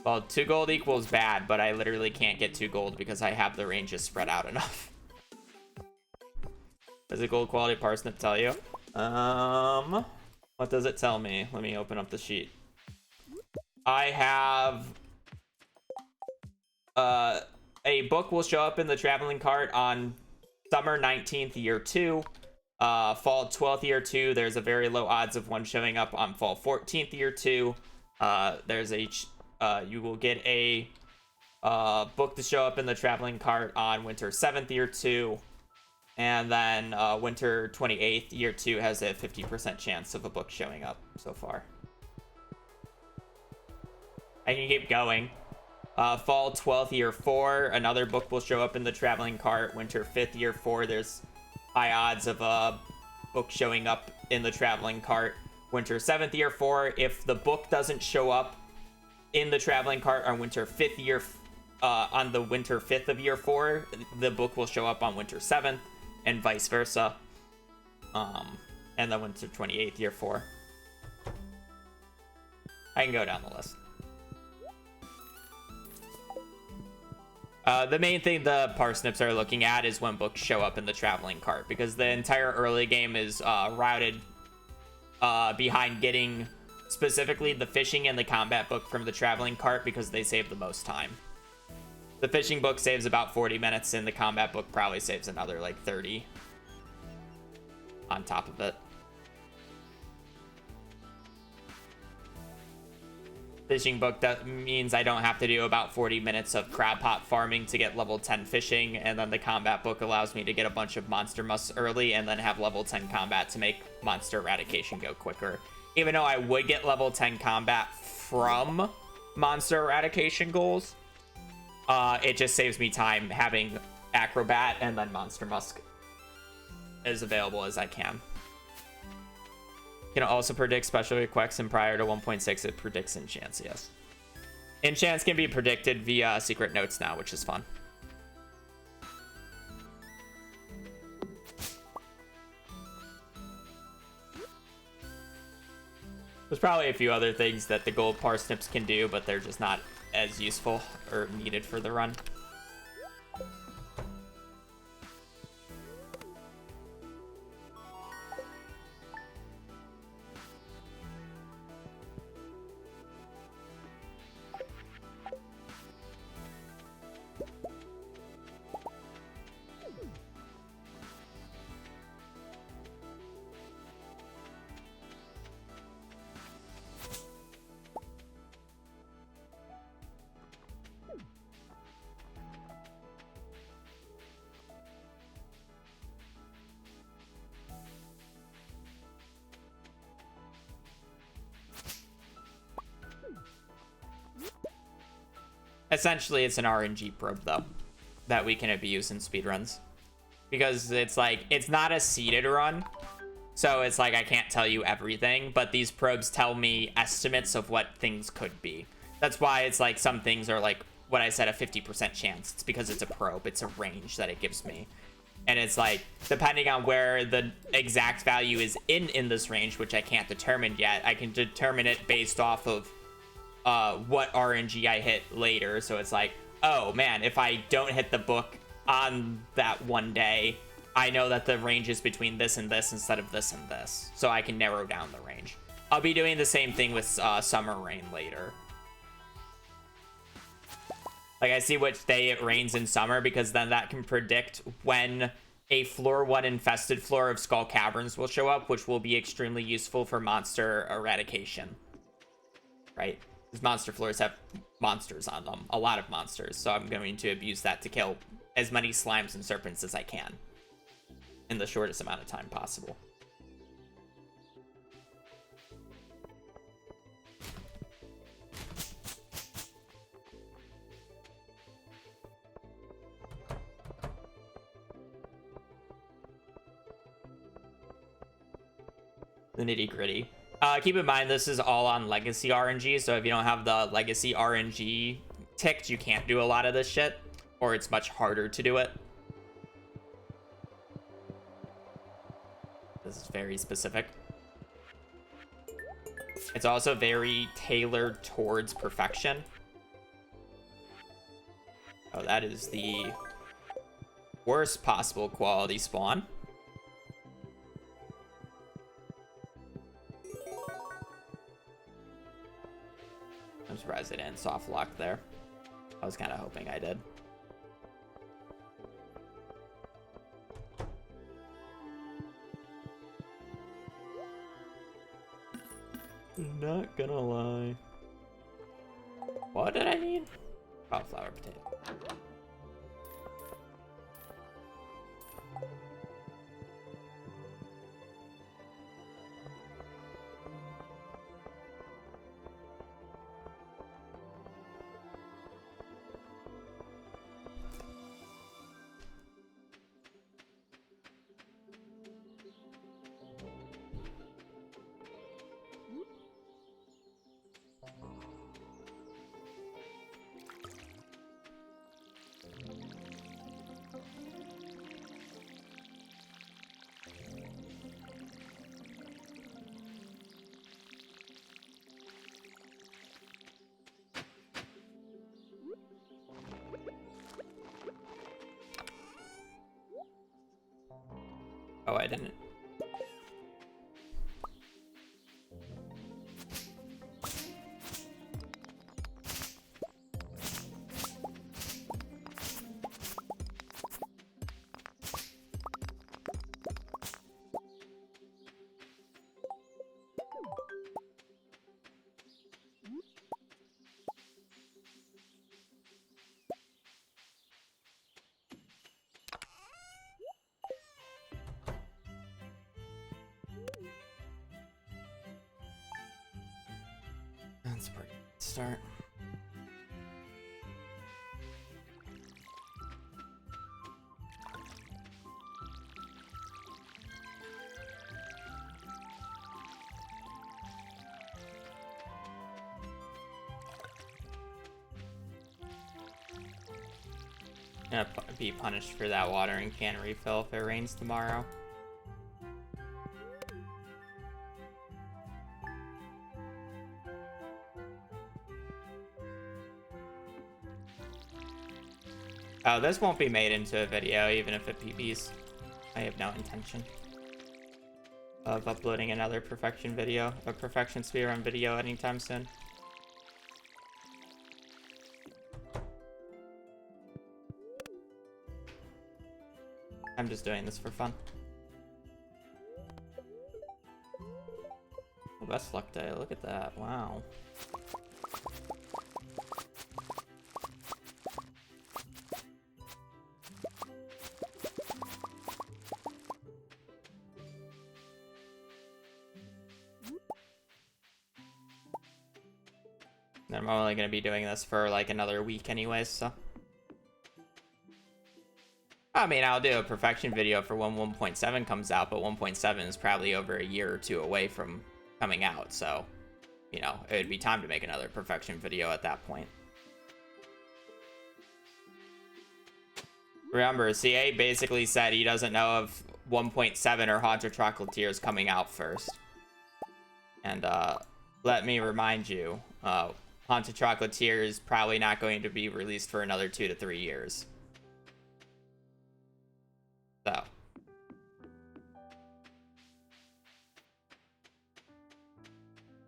Well, 2 gold equals bad, but I literally can't get 2 gold because I have the ranges spread out enough. Does a gold quality parsnip tell you? What does it tell me? Let me open up the sheet. I have a book will show up in the traveling cart on summer 19th, year 2. Fall 12th, year 2. There's a very low odds of one showing up on fall 14th, year 2. You will get a book to show up in the traveling cart on winter 7th, year 2. And then winter 28th, year 2 has a 50% chance of a book showing up so far. I can keep going. Fall 12th, year 4, another book will show up in the traveling cart. Winter 5th, year 4, there's high odds of a book showing up in the traveling cart. Winter 7th, year 4, if the book doesn't show up in the traveling cart on winter 5th, year on the winter 5th of year 4, the book will show up on winter 7th, and vice versa. And then winter 28th, year 4. I can go down the list. The main thing the parsnips are looking at is when books show up in the traveling cart, because the entire early game is routed behind getting specifically the fishing and the combat book from the traveling cart, because they save the most time. The fishing book saves about 40 minutes, and the combat book probably saves another like 30 on top of it. Fishing book, that means I don't have to do about 40 minutes of crab pot farming to get level 10 fishing, and then the combat book allows me to get a bunch of monster musks early and then have level 10 combat to make monster eradication go quicker. Even though I would get level 10 combat from monster eradication goals, it just saves me time having acrobat and then monster musk as available as I can. Can also predict special requests, and prior to 1.6 it predicts enchants, yes. Enchants can be predicted via secret notes now, which is fun. There's probably a few other things that the gold parsnips can do, but they're just not as useful or needed for the run. Essentially, it's an RNG probe, though, that we can abuse in speedruns. Because it's like, it's not a seeded run. So it's like I can't tell you everything, but these probes tell me estimates of what things could be. That's why it's like some things are like what I said, a 50% chance. It's because it's a probe. It's a range that it gives me. And it's like, depending on where the exact value is in this range, which I can't determine yet, I can determine it based off of what RNG I hit later. So it's like, oh man, if I don't hit the book on that one day, I know that the range is between this and this instead of this and this. So I can narrow down the range. I'll be doing the same thing with Summer Rain later. Like, I see which day it rains in summer, because then that can predict when a floor 1 infested floor of Skull Caverns will show up, which will be extremely useful for monster eradication. Right? Because monster floors have monsters on them. A lot of monsters. So I'm going to abuse that to kill as many slimes and serpents as I can in the shortest amount of time possible. The nitty gritty. Keep in mind, this is all on legacy RNG, so if you don't have the legacy RNG ticked, you can't do a lot of this shit, or it's much harder to do it. This is very specific. It's also very tailored towards perfection. Oh, that is the worst possible quality spawn. I'm surprised I didn't soft lock there. I was kind of hoping I did. Not gonna lie. What did I need? Cauliflower potato. Oh, I didn't. That's a pretty good start. Gonna be punished for that watering can refill if it rains tomorrow. Oh, this won't be made into a video, even if it PBs. I have no intention of uploading another perfection video, a perfection speedrun video anytime soon. I'm just doing this for fun. Well, best luck day, look at that, wow. I'm only going to be doing this for like another week anyways, so. Oh, I mean, I'll do a perfection video for when 1.7 comes out, but 1.7 is probably over a year or two away from coming out, so, you know, it would be time to make another perfection video at that point. Remember, CA basically said he doesn't know if 1.7 or Haunted Chocolatier is coming out first. And, let me remind you, Haunted Chocolatier is probably not going to be released for another 2 to 3 years. So.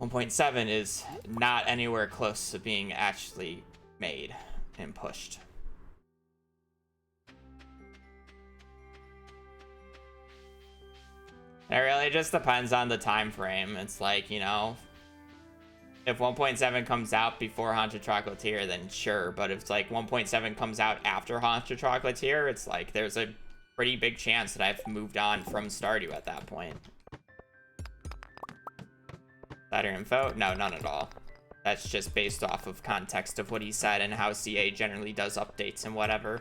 .7 is not anywhere close to being actually made and pushed. It really just depends on the time frame. It's like, you know, if 1.7 comes out before Haunted Chocolatier, then sure. But if it's like 1.7 comes out after Haunted Chocolatier, it's like there's a pretty big chance that I've moved on from Stardew at that point. Better info? No, none at all. That's just based off of context of what he said and how CA generally does updates and whatever.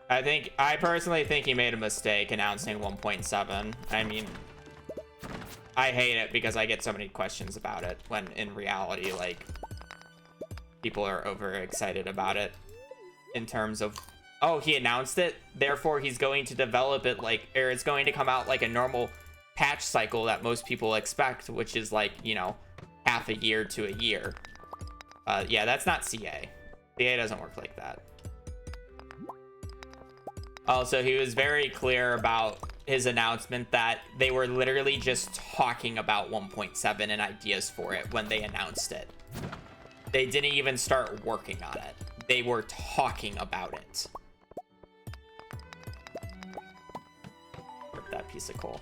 I personally think he made a mistake announcing 1.7. I mean, I hate it because I get so many questions about it when in reality, like, people are overexcited about it in terms of, oh, he announced it, therefore he's going to develop it like, or it's going to come out like a normal patch cycle that most people expect, which is like, you know, half a year to a year. Yeah, that's not CA. CA doesn't work like that. Also, he was very clear about his announcement that they were literally just talking about 1.7 and ideas for it when they announced it. They didn't even start working on it. They were talking about it. Rip that piece of coal.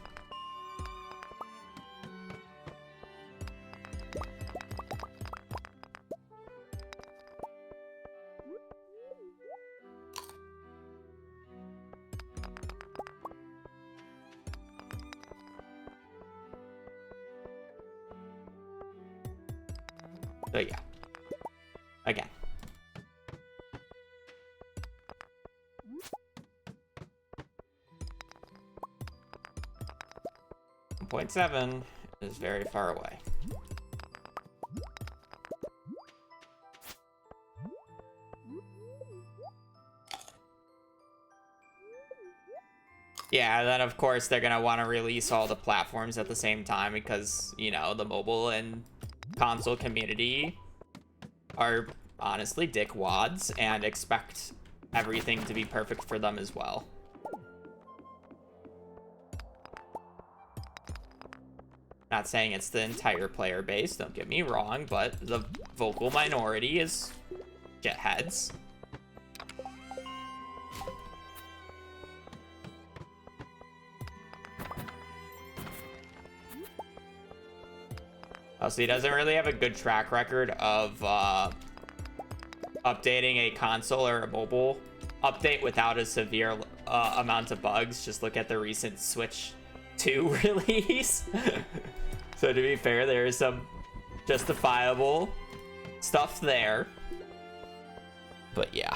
So yeah, again. .7 is very far away. Yeah, then of course they're gonna want to release all the platforms at the same time because, you know, the mobile and console community are honestly dickwads and expect everything to be perfect for them as well. Not saying it's the entire player base, don't get me wrong, but the vocal minority is shitheads. So he doesn't really have a good track record of updating a console or a mobile update without a severe amount of bugs. Just look at the recent Switch 2 release. So to be fair, there is some justifiable stuff there. But yeah.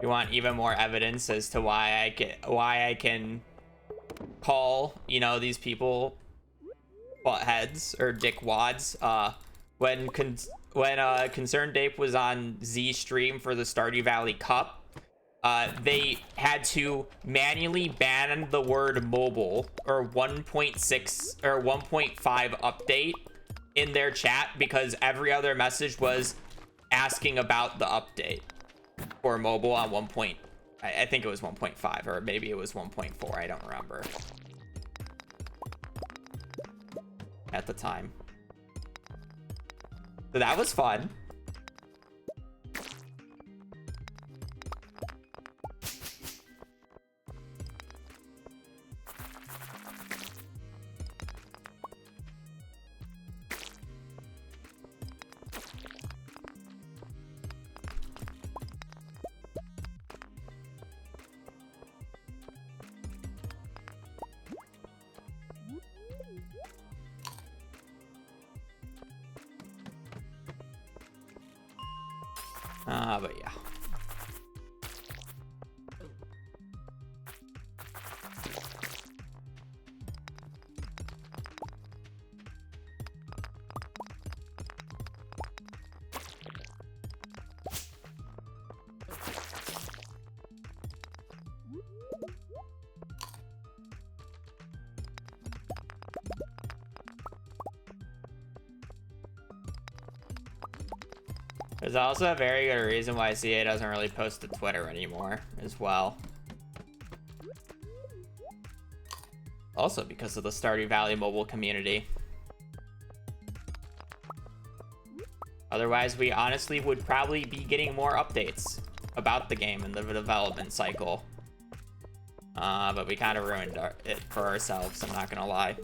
You want even more evidence as to why I can call, you know, these people buttheads or dickwads. When Concerned Ape was on Z stream for the Stardew Valley Cup, they had to manually ban the word mobile or 1.6 or 1.5 update in their chat because every other message was asking about the update for mobile on 1. I think it was 1.5 or maybe it was 1.4. I don't remember at the time. So that was fun. But yeah. There's also a very good reason why CA doesn't really post to Twitter anymore as well. Also because of the Stardew Valley mobile community. Otherwise, we honestly would probably be getting more updates about the game and the development cycle. But we kind of ruined it for ourselves, I'm not gonna lie.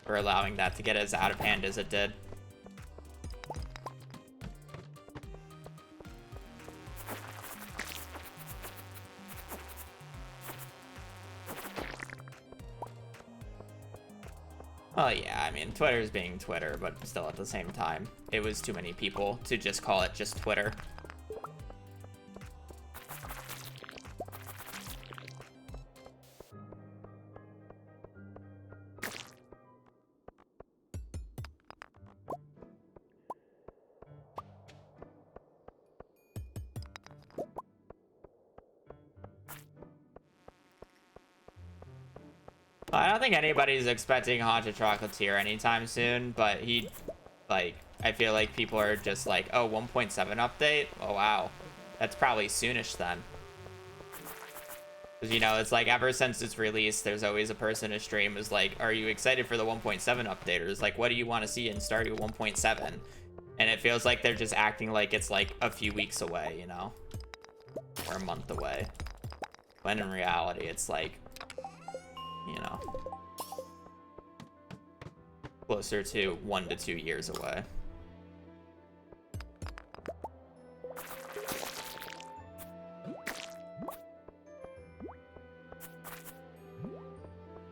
For allowing that to get as out of hand as it did. Well, yeah, I mean, Twitter's being Twitter, but still at the same time, it was too many people to just call it just Twitter. I don't think anybody's expecting Haunted Chocolatier anytime soon, but I feel like people are just like, oh, 1.7 update? Oh, wow. That's probably soonish then. Because, you know, it's like ever since it's released, there's always a person in stream who's like, are you excited for the 1.7 update? Or it's like, what do you want to see in Stardew 1.7? And it feels like they're just acting like it's like a few weeks away, you know? Or a month away. When in reality, it's like, you know, closer to 1 to 2 years away.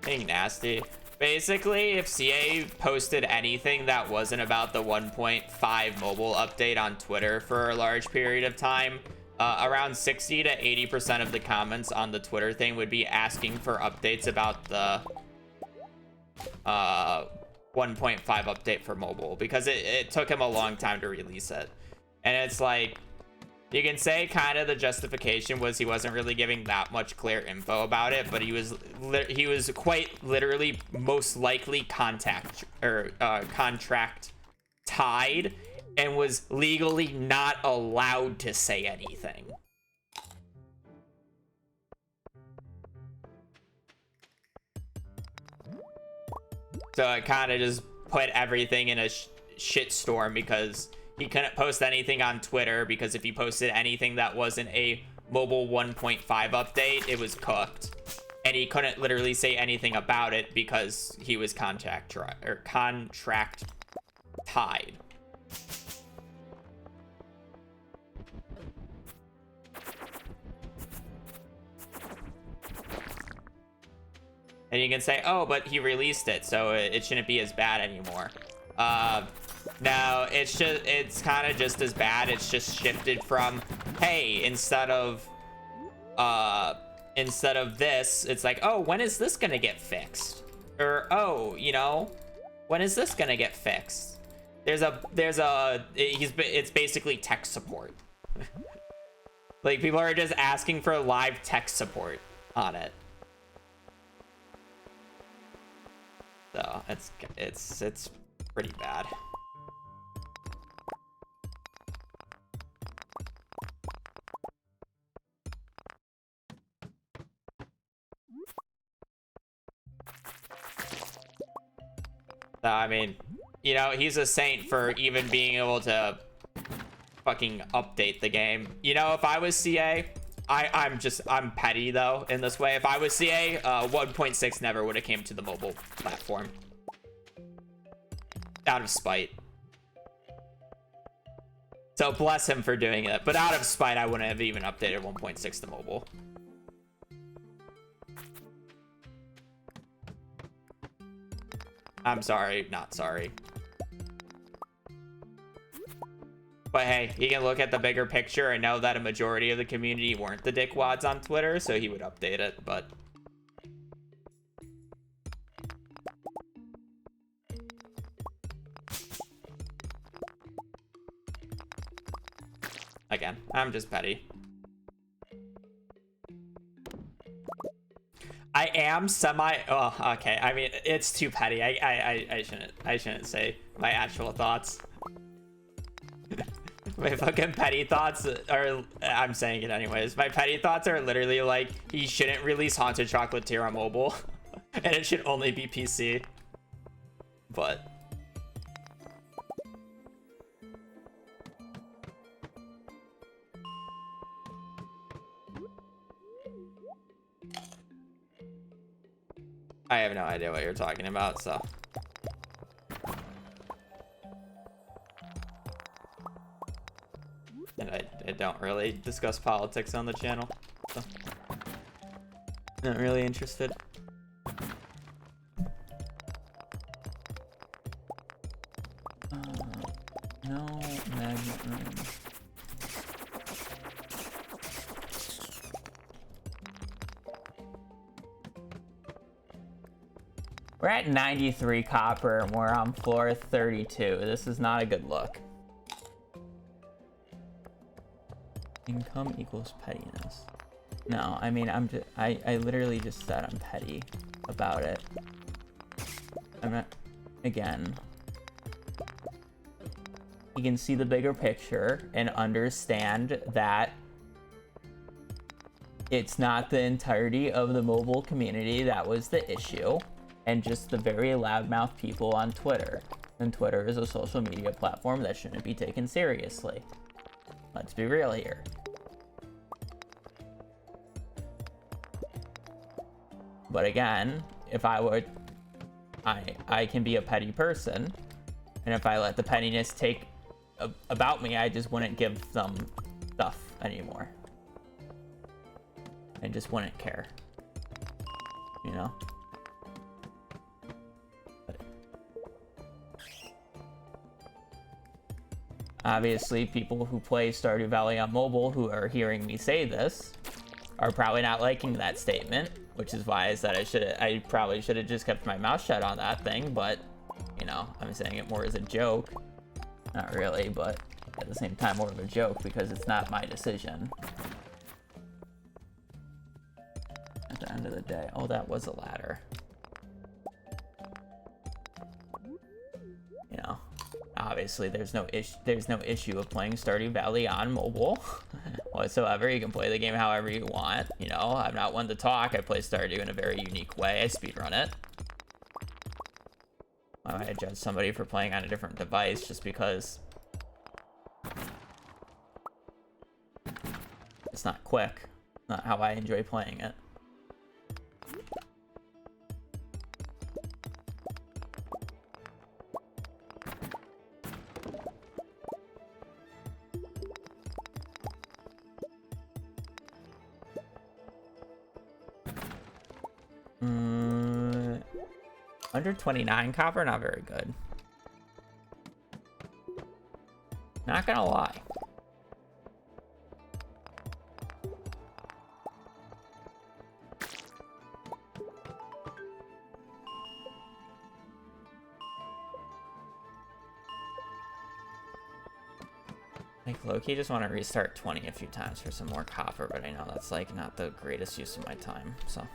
Being nasty. Basically, if CA posted anything that wasn't about the 1.5 mobile update on Twitter for a large period of time, around 60 to 80% of the comments on the Twitter thing would be asking for updates about the 1.5 update for mobile, because it took him a long time to release it. And it's like, you can say kind of the justification was he wasn't really giving that much clear info about it, but he was quite literally most likely contract tied and was legally not allowed to say anything. So it kind of just put everything in a shitstorm, because he couldn't post anything on Twitter, because if he posted anything that wasn't a mobile 1.5 update, it was cooked. And he couldn't literally say anything about it because he was contract tied. And you can say, oh, but he released it, so it shouldn't be as bad anymore. No, it's kind of just as bad. It's just shifted from, hey, instead of this, it's like, oh, when is this gonna get fixed? Or, oh, you know, when is this gonna get fixed? It's basically tech support. Like, people are just asking for live tech support on it. So it's pretty bad. So, I mean, you know, he's a saint for even being able to fucking update the game. You know, if I was CA, I'm petty though in this way. If I was CA, 1.6 never would have came to the mobile platform. Out of spite. So bless him for doing it, but out of spite, I wouldn't have even updated 1.6 to mobile. I'm sorry, not sorry. But hey, he can look at the bigger picture and know that a majority of the community weren't the dickwads on Twitter, so he would update it, but... Again, I'm just petty. I am semi... Oh, okay. I mean, it's too petty. I shouldn't say my actual thoughts. My fucking petty thoughts are... I'm saying it anyways. My petty thoughts are literally like, he shouldn't release Haunted Chocolatier on mobile. And it should only be PC. But... I have no idea what you're talking about, so... And I don't really discuss politics on the channel, so... Not really interested. No magnet room. We're at 93 copper and we're on floor 32. This is not a good look. Income equals pettiness. No, I mean, I literally just said I'm petty about it. I'm not, again. You can see the bigger picture and understand that it's not the entirety of the mobile community that was the issue, and just the very loudmouth people on Twitter. And Twitter is a social media platform that shouldn't be taken seriously. Let's be real here. But again, if I would, I can be a petty person, and if I let the pettiness take about me, I just wouldn't give them stuff anymore. And just wouldn't care. You know? Obviously, people who play Stardew Valley on mobile who are hearing me say this are probably not liking that statement, which is why I said I probably should have just kept my mouth shut on that thing, but, you know, I'm saying it more as a joke. Not really, but at the same time more of a joke because it's not my decision. At the end of the day, oh, that was a ladder. You know. Obviously, there's no issue of playing Stardew Valley on mobile whatsoever. You can play the game however you want. You know, I'm not one to talk. I play Stardew in a very unique way. I speedrun it. Why would I judge somebody for playing on a different device just because it's not quick? Not how I enjoy playing it. Under 29 copper, not very good. Not gonna lie. Like, low-key just want to restart 20 a few times for some more copper, but I know that's, like, not the greatest use of my time, so...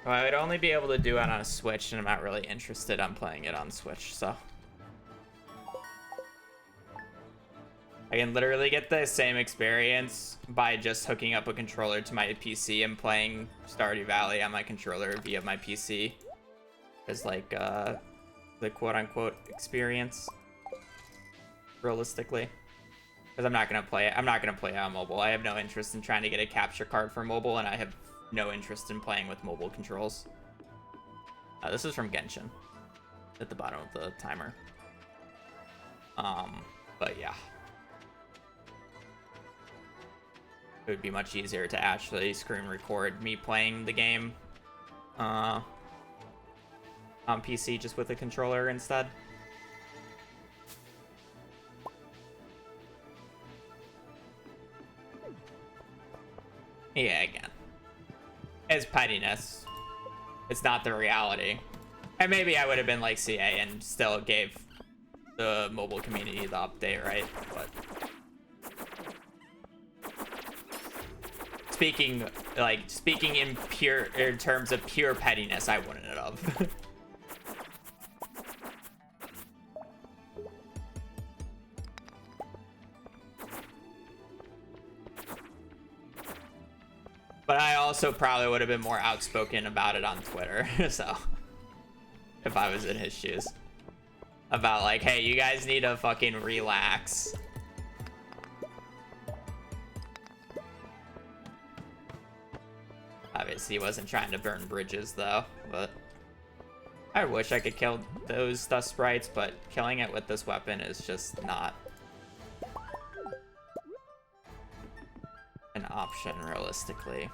Well, I would only be able to do it on a Switch, and I'm not really interested in playing it on Switch, so... I can literally get the same experience by just hooking up a controller to my PC and playing Stardew Valley on my controller via my PC. As, like, the quote-unquote experience. Realistically. Because I'm not gonna play it. I'm not gonna play it on mobile. I have no interest in trying to get a capture card for mobile, and I have no interest in playing with mobile controls. This is from Genshin. At the bottom of the timer. But yeah. It would be much easier to actually screen record me playing the game. on PC just with a controller instead. Yeah, again, it's pettiness. It's not the reality. And maybe I would have been like CA and still gave the mobile community the update, right? But speaking in terms of pure pettiness, I wouldn't have. But I also probably would have been more outspoken about it on Twitter. So if I was in his shoes, about like, hey, you guys need to fucking relax. Obviously, he wasn't trying to burn bridges though, but I wish I could kill those dust sprites, but killing it with this weapon is just not an option realistically.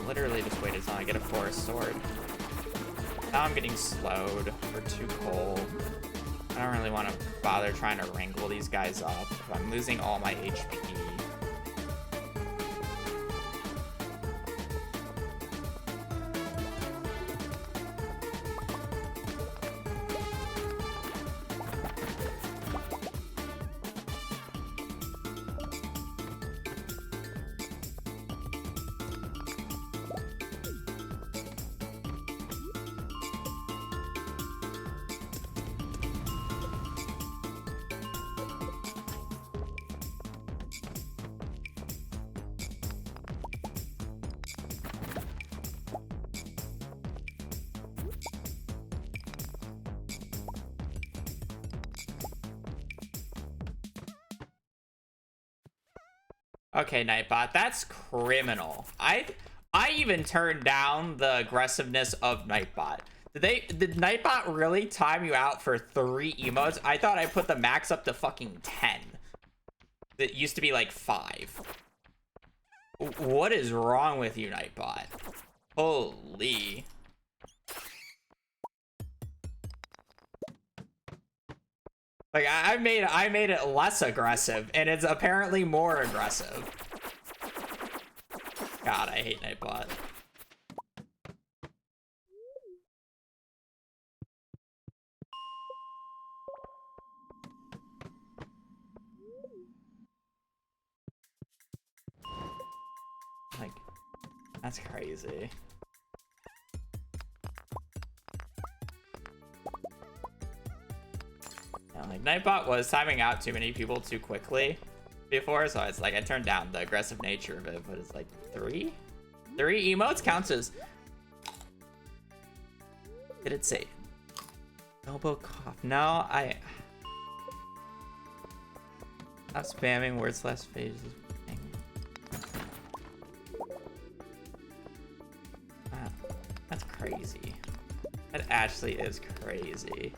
Literally just waited until I get a forest sword. Now I'm getting slowed for 2 coal. I don't really want to bother trying to wrangle these guys up. I'm losing all my HP. Okay, Nightbot, that's criminal. I even turned down the aggressiveness of Nightbot. Did Nightbot really time you out for 3 emotes? I thought I put the max up to fucking 10. It used to be like 5. What is wrong with you, Nightbot? Holy. Like, I made it less aggressive, and it's apparently more aggressive. God, I hate Nightbot. Like, that's crazy. Like, Nightbot was timing out too many people too quickly before, so it's like I turned down the aggressive nature of it, but it's like 3 emotes counts as... Did it say elbow cough? No, Stop spamming words less phases. Wow, that's crazy. That actually is crazy.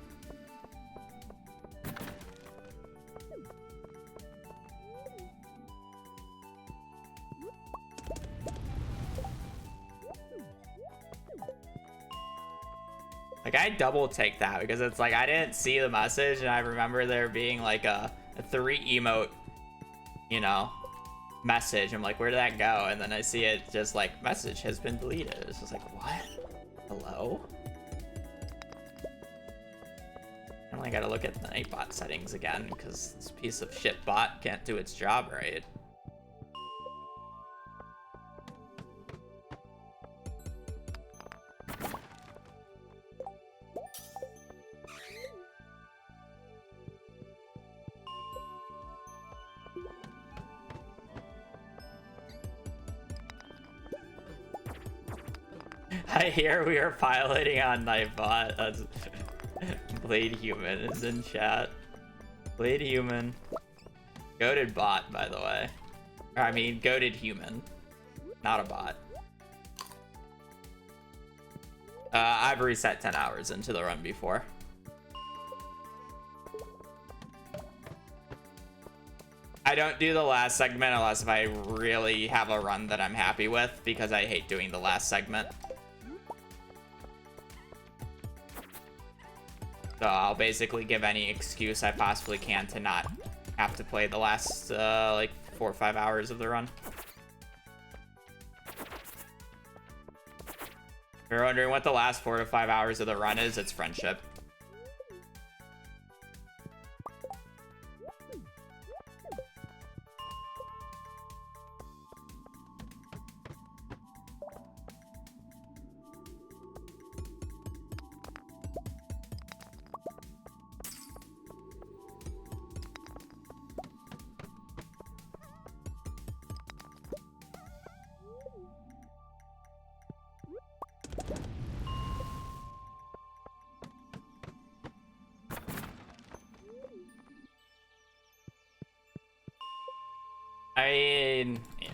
Like, I double take that because it's like I didn't see the message, and I remember there being like a 3 emote, you know, message. I'm like, where did that go? And then I see it just like, message has been deleted. It's just like, what? Hello? I only gotta look at the Nightbot settings again because this piece of shit bot can't do its job right. I hear we are piloting on Nightbot. That's Blade Human is in chat. Blade Human. Goated bot, by the way. I mean, goated human. Not a bot. I've reset 10 hours into the run before. I don't do the last segment unless if I really have a run that I'm happy with, because I hate doing the last segment. So I'll basically give any excuse I possibly can to not have to play the last like 4 or 5 hours of the run. If you're wondering what the last 4 to 5 hours of the run is, it's friendship. I mean, yeah.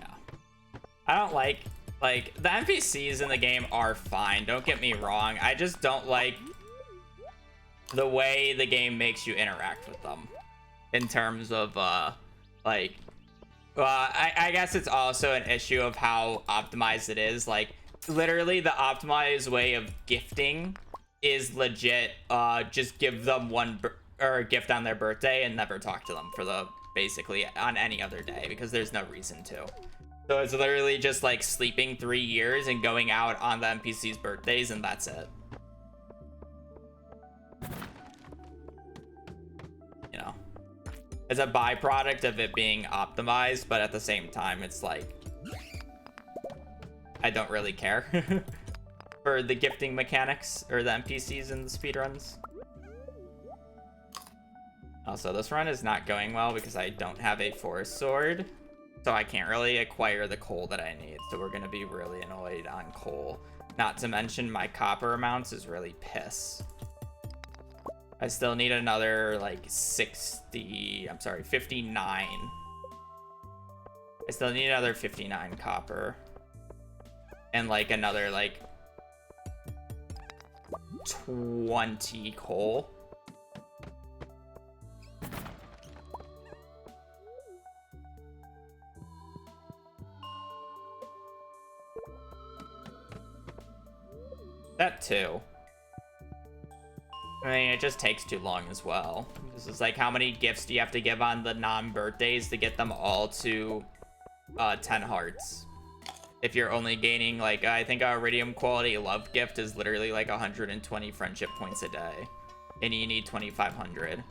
I don't like the NPCs in the game are fine, don't get me wrong. I just don't like the way the game makes you interact with them. In terms of, I guess it's also an issue of how optimized it is. Like, literally the optimized way of gifting is legit, just give them a gift on their birthday and never talk to them for the basically on any other day, because there's no reason to. So it's literally just like sleeping 3 years and going out on the NPC's birthdays, and that's it. You know, as a byproduct of it being optimized, but at the same time, it's like I don't really care for the gifting mechanics or the NPCs in the speedruns. Also, this run is not going well because I don't have a forest sword, so I can't really acquire the coal that I need. So we're gonna be really annoyed on coal. Not to mention my copper amounts is really piss. I still need another like 59. I still need another 59 copper. And like another like 20 coal. That too. I mean, it just takes too long as well. This is like, how many gifts do you have to give on the non-birthdays to get them all to 10 hearts? If you're only gaining, like, I think our Iridium quality love gift is literally like 120 friendship points a day. And you need 2,500.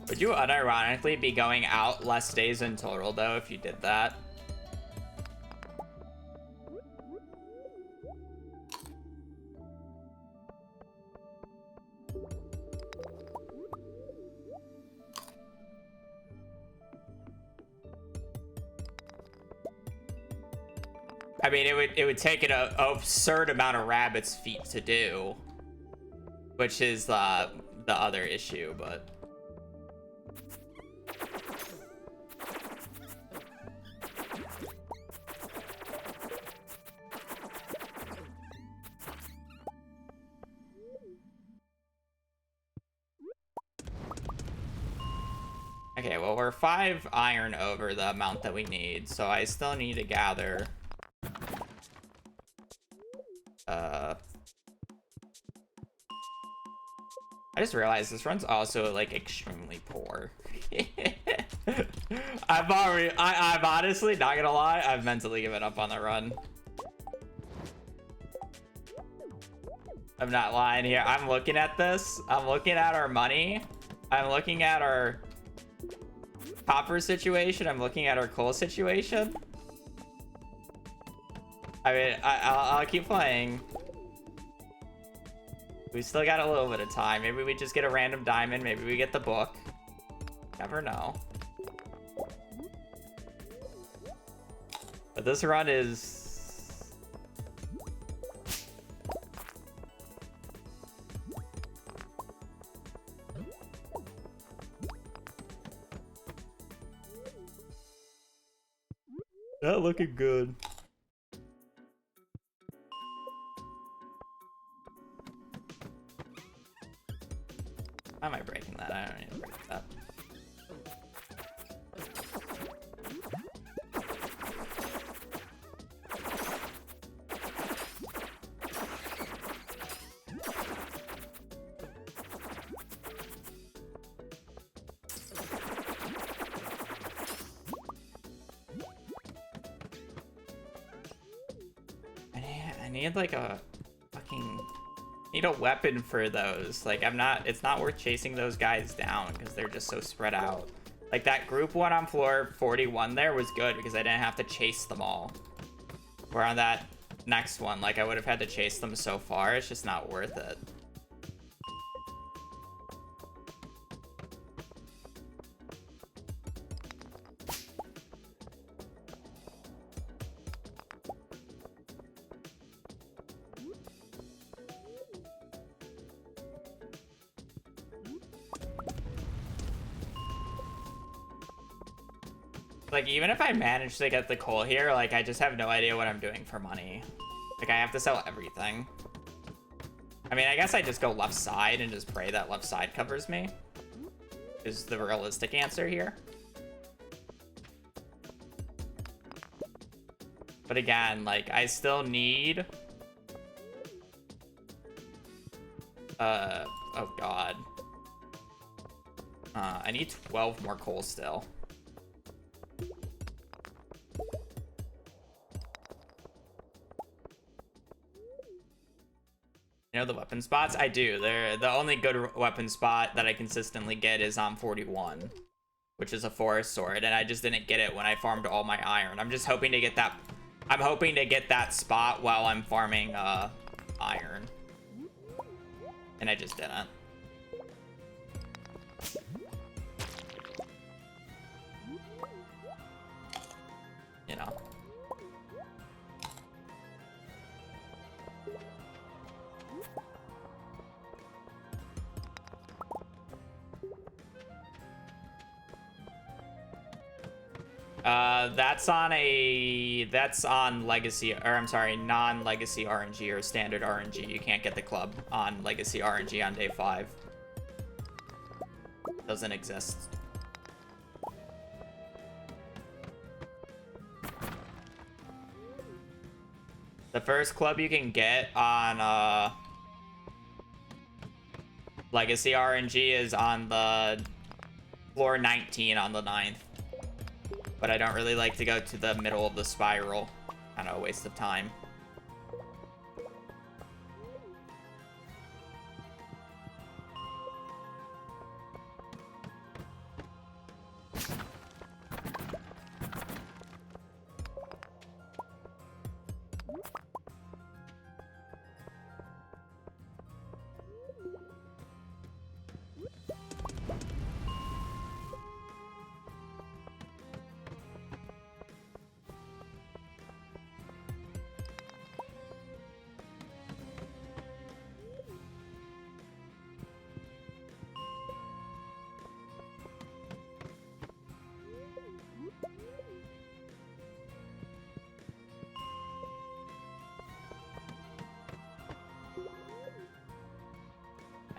Would you unironically be going out less days in total, though, if you did that? I mean, it would take an absurd amount of rabbit's feet to do, which is the other issue, but... Okay, well, we're 5 iron over the amount that we need, so I still need to gather... I just realized this run's also, like, extremely poor. I'm honestly, not gonna lie, I've mentally given up on the run. I'm not lying here. I'm looking at this. I'm looking at our money. I'm looking at our copper situation, I'm looking at our coal situation. I mean, I'll keep playing. We still got a little bit of time. Maybe we just get a random diamond. Maybe we get the book. Never know. But this run is... not looking good. Why am I breaking that? I don't need to break that. I need like a fucking... need a weapon for those. Like, it's not worth chasing those guys down because they're just so spread out. Like, that group one on floor 41 there was good because I didn't have to chase them all. Where on that next one, like, I would have had to chase them so far, it's just not worth it. Like, even if I manage to get the coal here, like, I just have no idea what I'm doing for money. Like, I have to sell everything. I mean, I guess I just go left side and just pray that left side covers me. Is the realistic answer here. But again, like, I still need... oh god. I need 12 more coal still. You know the weapon spots? I do. They're the only good weapon spot that I consistently get is on 41, which is a forest sword, and I just didn't get it when I farmed all my iron. I'm just hoping to get that. I'm hoping to get that spot while I'm farming iron, and I just didn't. You know. That's on legacy, or I'm sorry, non-legacy RNG or standard RNG. You can't get the club on legacy RNG on day 5. Doesn't exist. The first club you can get on legacy RNG is on the floor 19 on the 9th. But I don't really like to go to the middle of the spiral. Kind of a waste of time.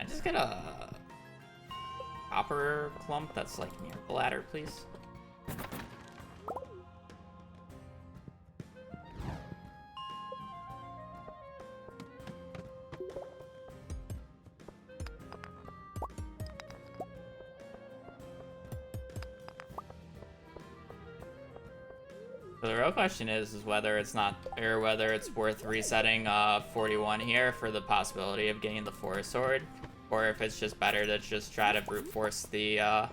Just get a copper clump that's like near the ladder, please. So the real question is whether it's not, or whether it's worth resetting 41 here for the possibility of getting the forest sword. Or if it's just better to just try to brute force the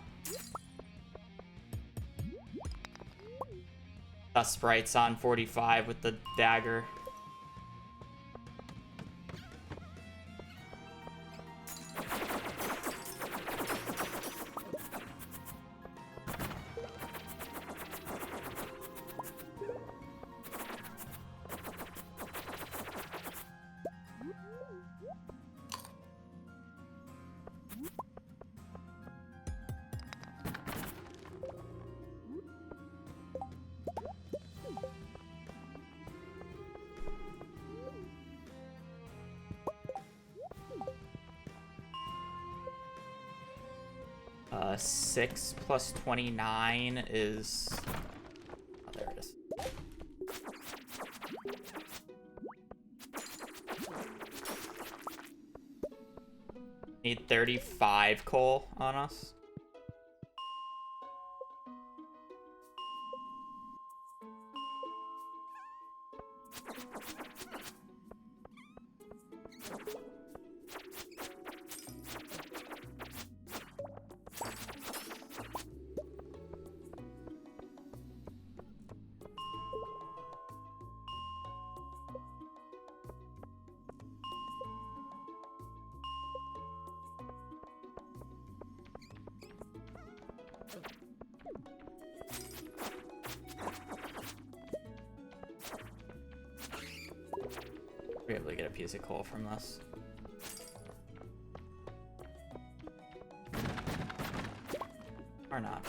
Dust sprites on 45 with the dagger. Uh, 6 plus 29 is... Oh, there it is. Need 35 coal on us. Be able to get a piece of coal from this. Or not.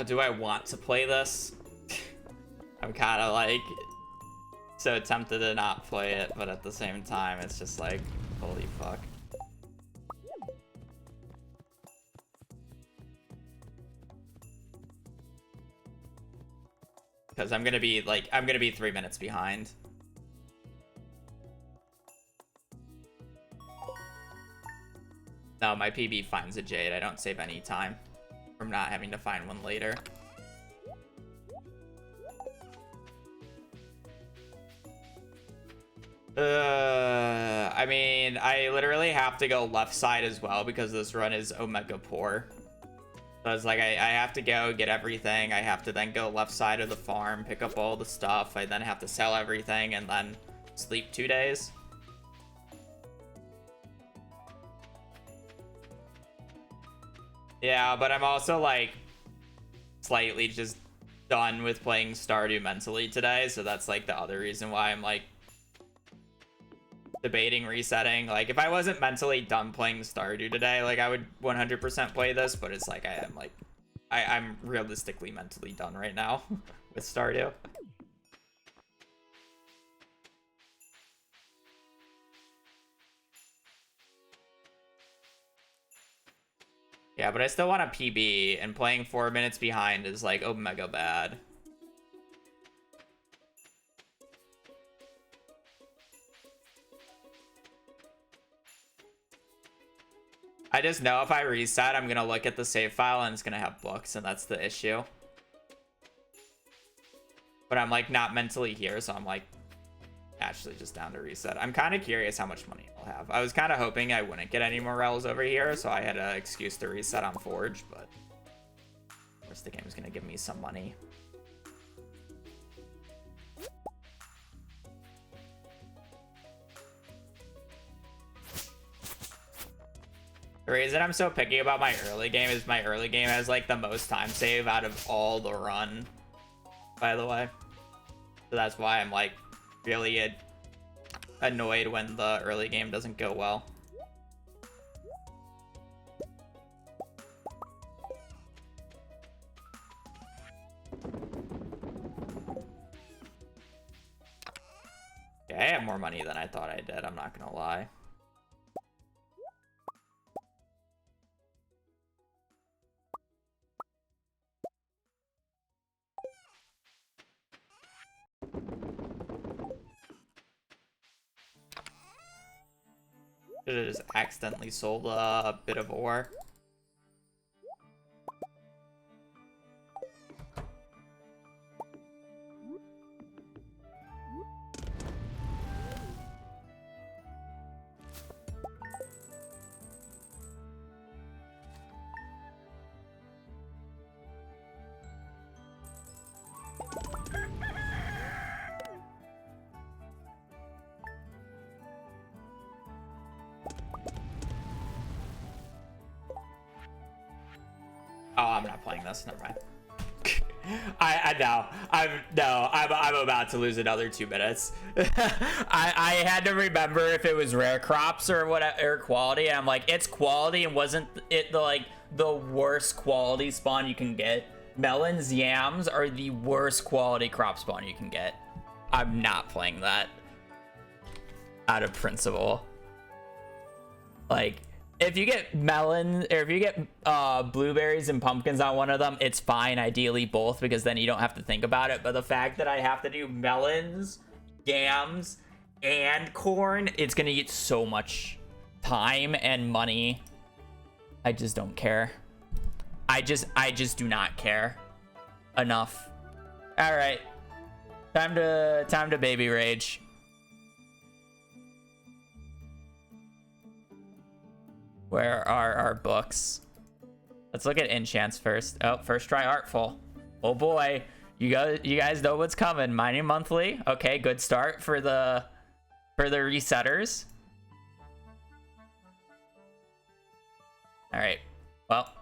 Do I want to play this? I'm kind of like so tempted to not play it, but at the same time, it's just like, holy fuck. Because I'm gonna be 3 minutes behind. No, my PB finds a jade. I don't save any time from not having to find one later. I mean, I literally have to go left side as well because this run is Omega poor. So it's like I have to go get everything. I have to then go left side of the farm, pick up all the stuff. I then have to sell everything and then sleep 2 days. Yeah, but I'm also like slightly just done with playing Stardew mentally today. So that's like the other reason why I'm like debating resetting. Like if I wasn't mentally done playing Stardew today, like I would 100% play this, but it's like I am like I'm realistically mentally done right now with Stardew. Yeah, but I still want a PB, and playing 4 minutes behind is like Omega bad. I just know if I reset, I'm gonna look at the save file and it's gonna have books, and that's the issue. But I'm like not mentally here, so I'm like actually just down to reset. I'm kind of curious how much money I'll have. I was kind of hoping I wouldn't get any morels over here, so I had an excuse to reset on Forge, but of course the game's gonna give me some money. The reason I'm so picky about my early game is my early game has like the most time save out of all the run, by the way. So that's why I'm like really annoyed when the early game doesn't go well. Yeah, I have more money than I thought I did, I'm not gonna lie. Should have just accidentally sold a bit of ore. not playing this. Never mind. I know. I'm about to lose another 2 minutes. I had to remember if it was rare crops or what, or quality. And I'm like, it's quality, and wasn't it the worst quality spawn you can get? Melons, yams are the worst quality crop spawn you can get. I'm not playing that out of principle. Like, if you get melon, or if you get blueberries and pumpkins on one of them, it's fine, ideally both, because then you don't have to think about it. But the fact that I have to do melons, yams, and corn, it's gonna get so much time and money. I just don't care. I just do not care enough. All right, time to baby rage. Where are our books? Let's look at enchants first. Oh, first try artful. Oh boy, you guys know what's coming. Mining monthly. Okay, good start for the resetters. All right. Well.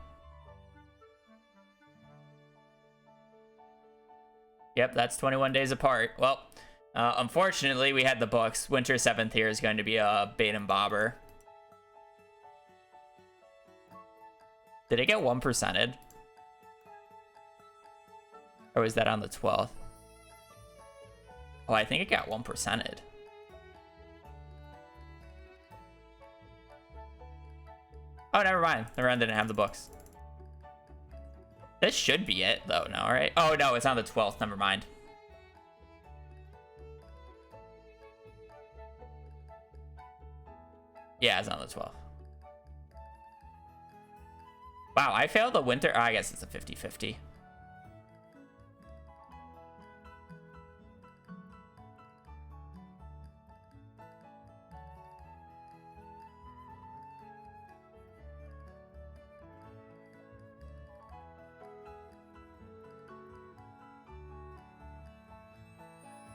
Yep, that's 21 days apart. Well, unfortunately, we had the books. Winter 7th here is going to be a bait and bobber. Did it get 1%'d? Or was that on the 12th? Oh, I think it got 1%'d. Oh, never mind. The run didn't have the books. This should be it, though, no, right? Oh, no, it's on the 12th. Never mind. Yeah, it's on the 12th. Wow, I failed the winter. Oh, I guess it's a 50-50.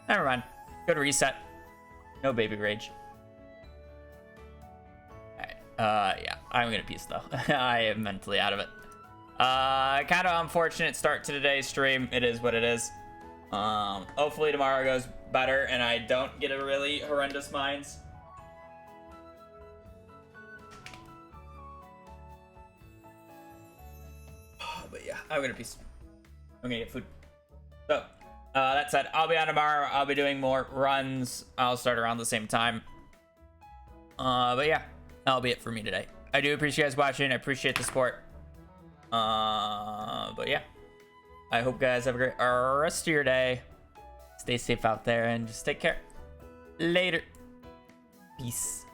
Never mind. Good reset. No baby rage. Yeah, I'm gonna peace though. I am mentally out of it. Kind of unfortunate start to today's stream. It is what it is. Hopefully tomorrow goes better and I don't get a really horrendous mines. But yeah, I'm gonna peace. I'm gonna get food. So, that said, I'll be on tomorrow. I'll be doing more runs. I'll start around the same time. But yeah. That'll be it for me today. I do appreciate you guys watching. I appreciate the support. But yeah. I hope you guys have a great rest of your day. Stay safe out there and just take care. Later. Peace.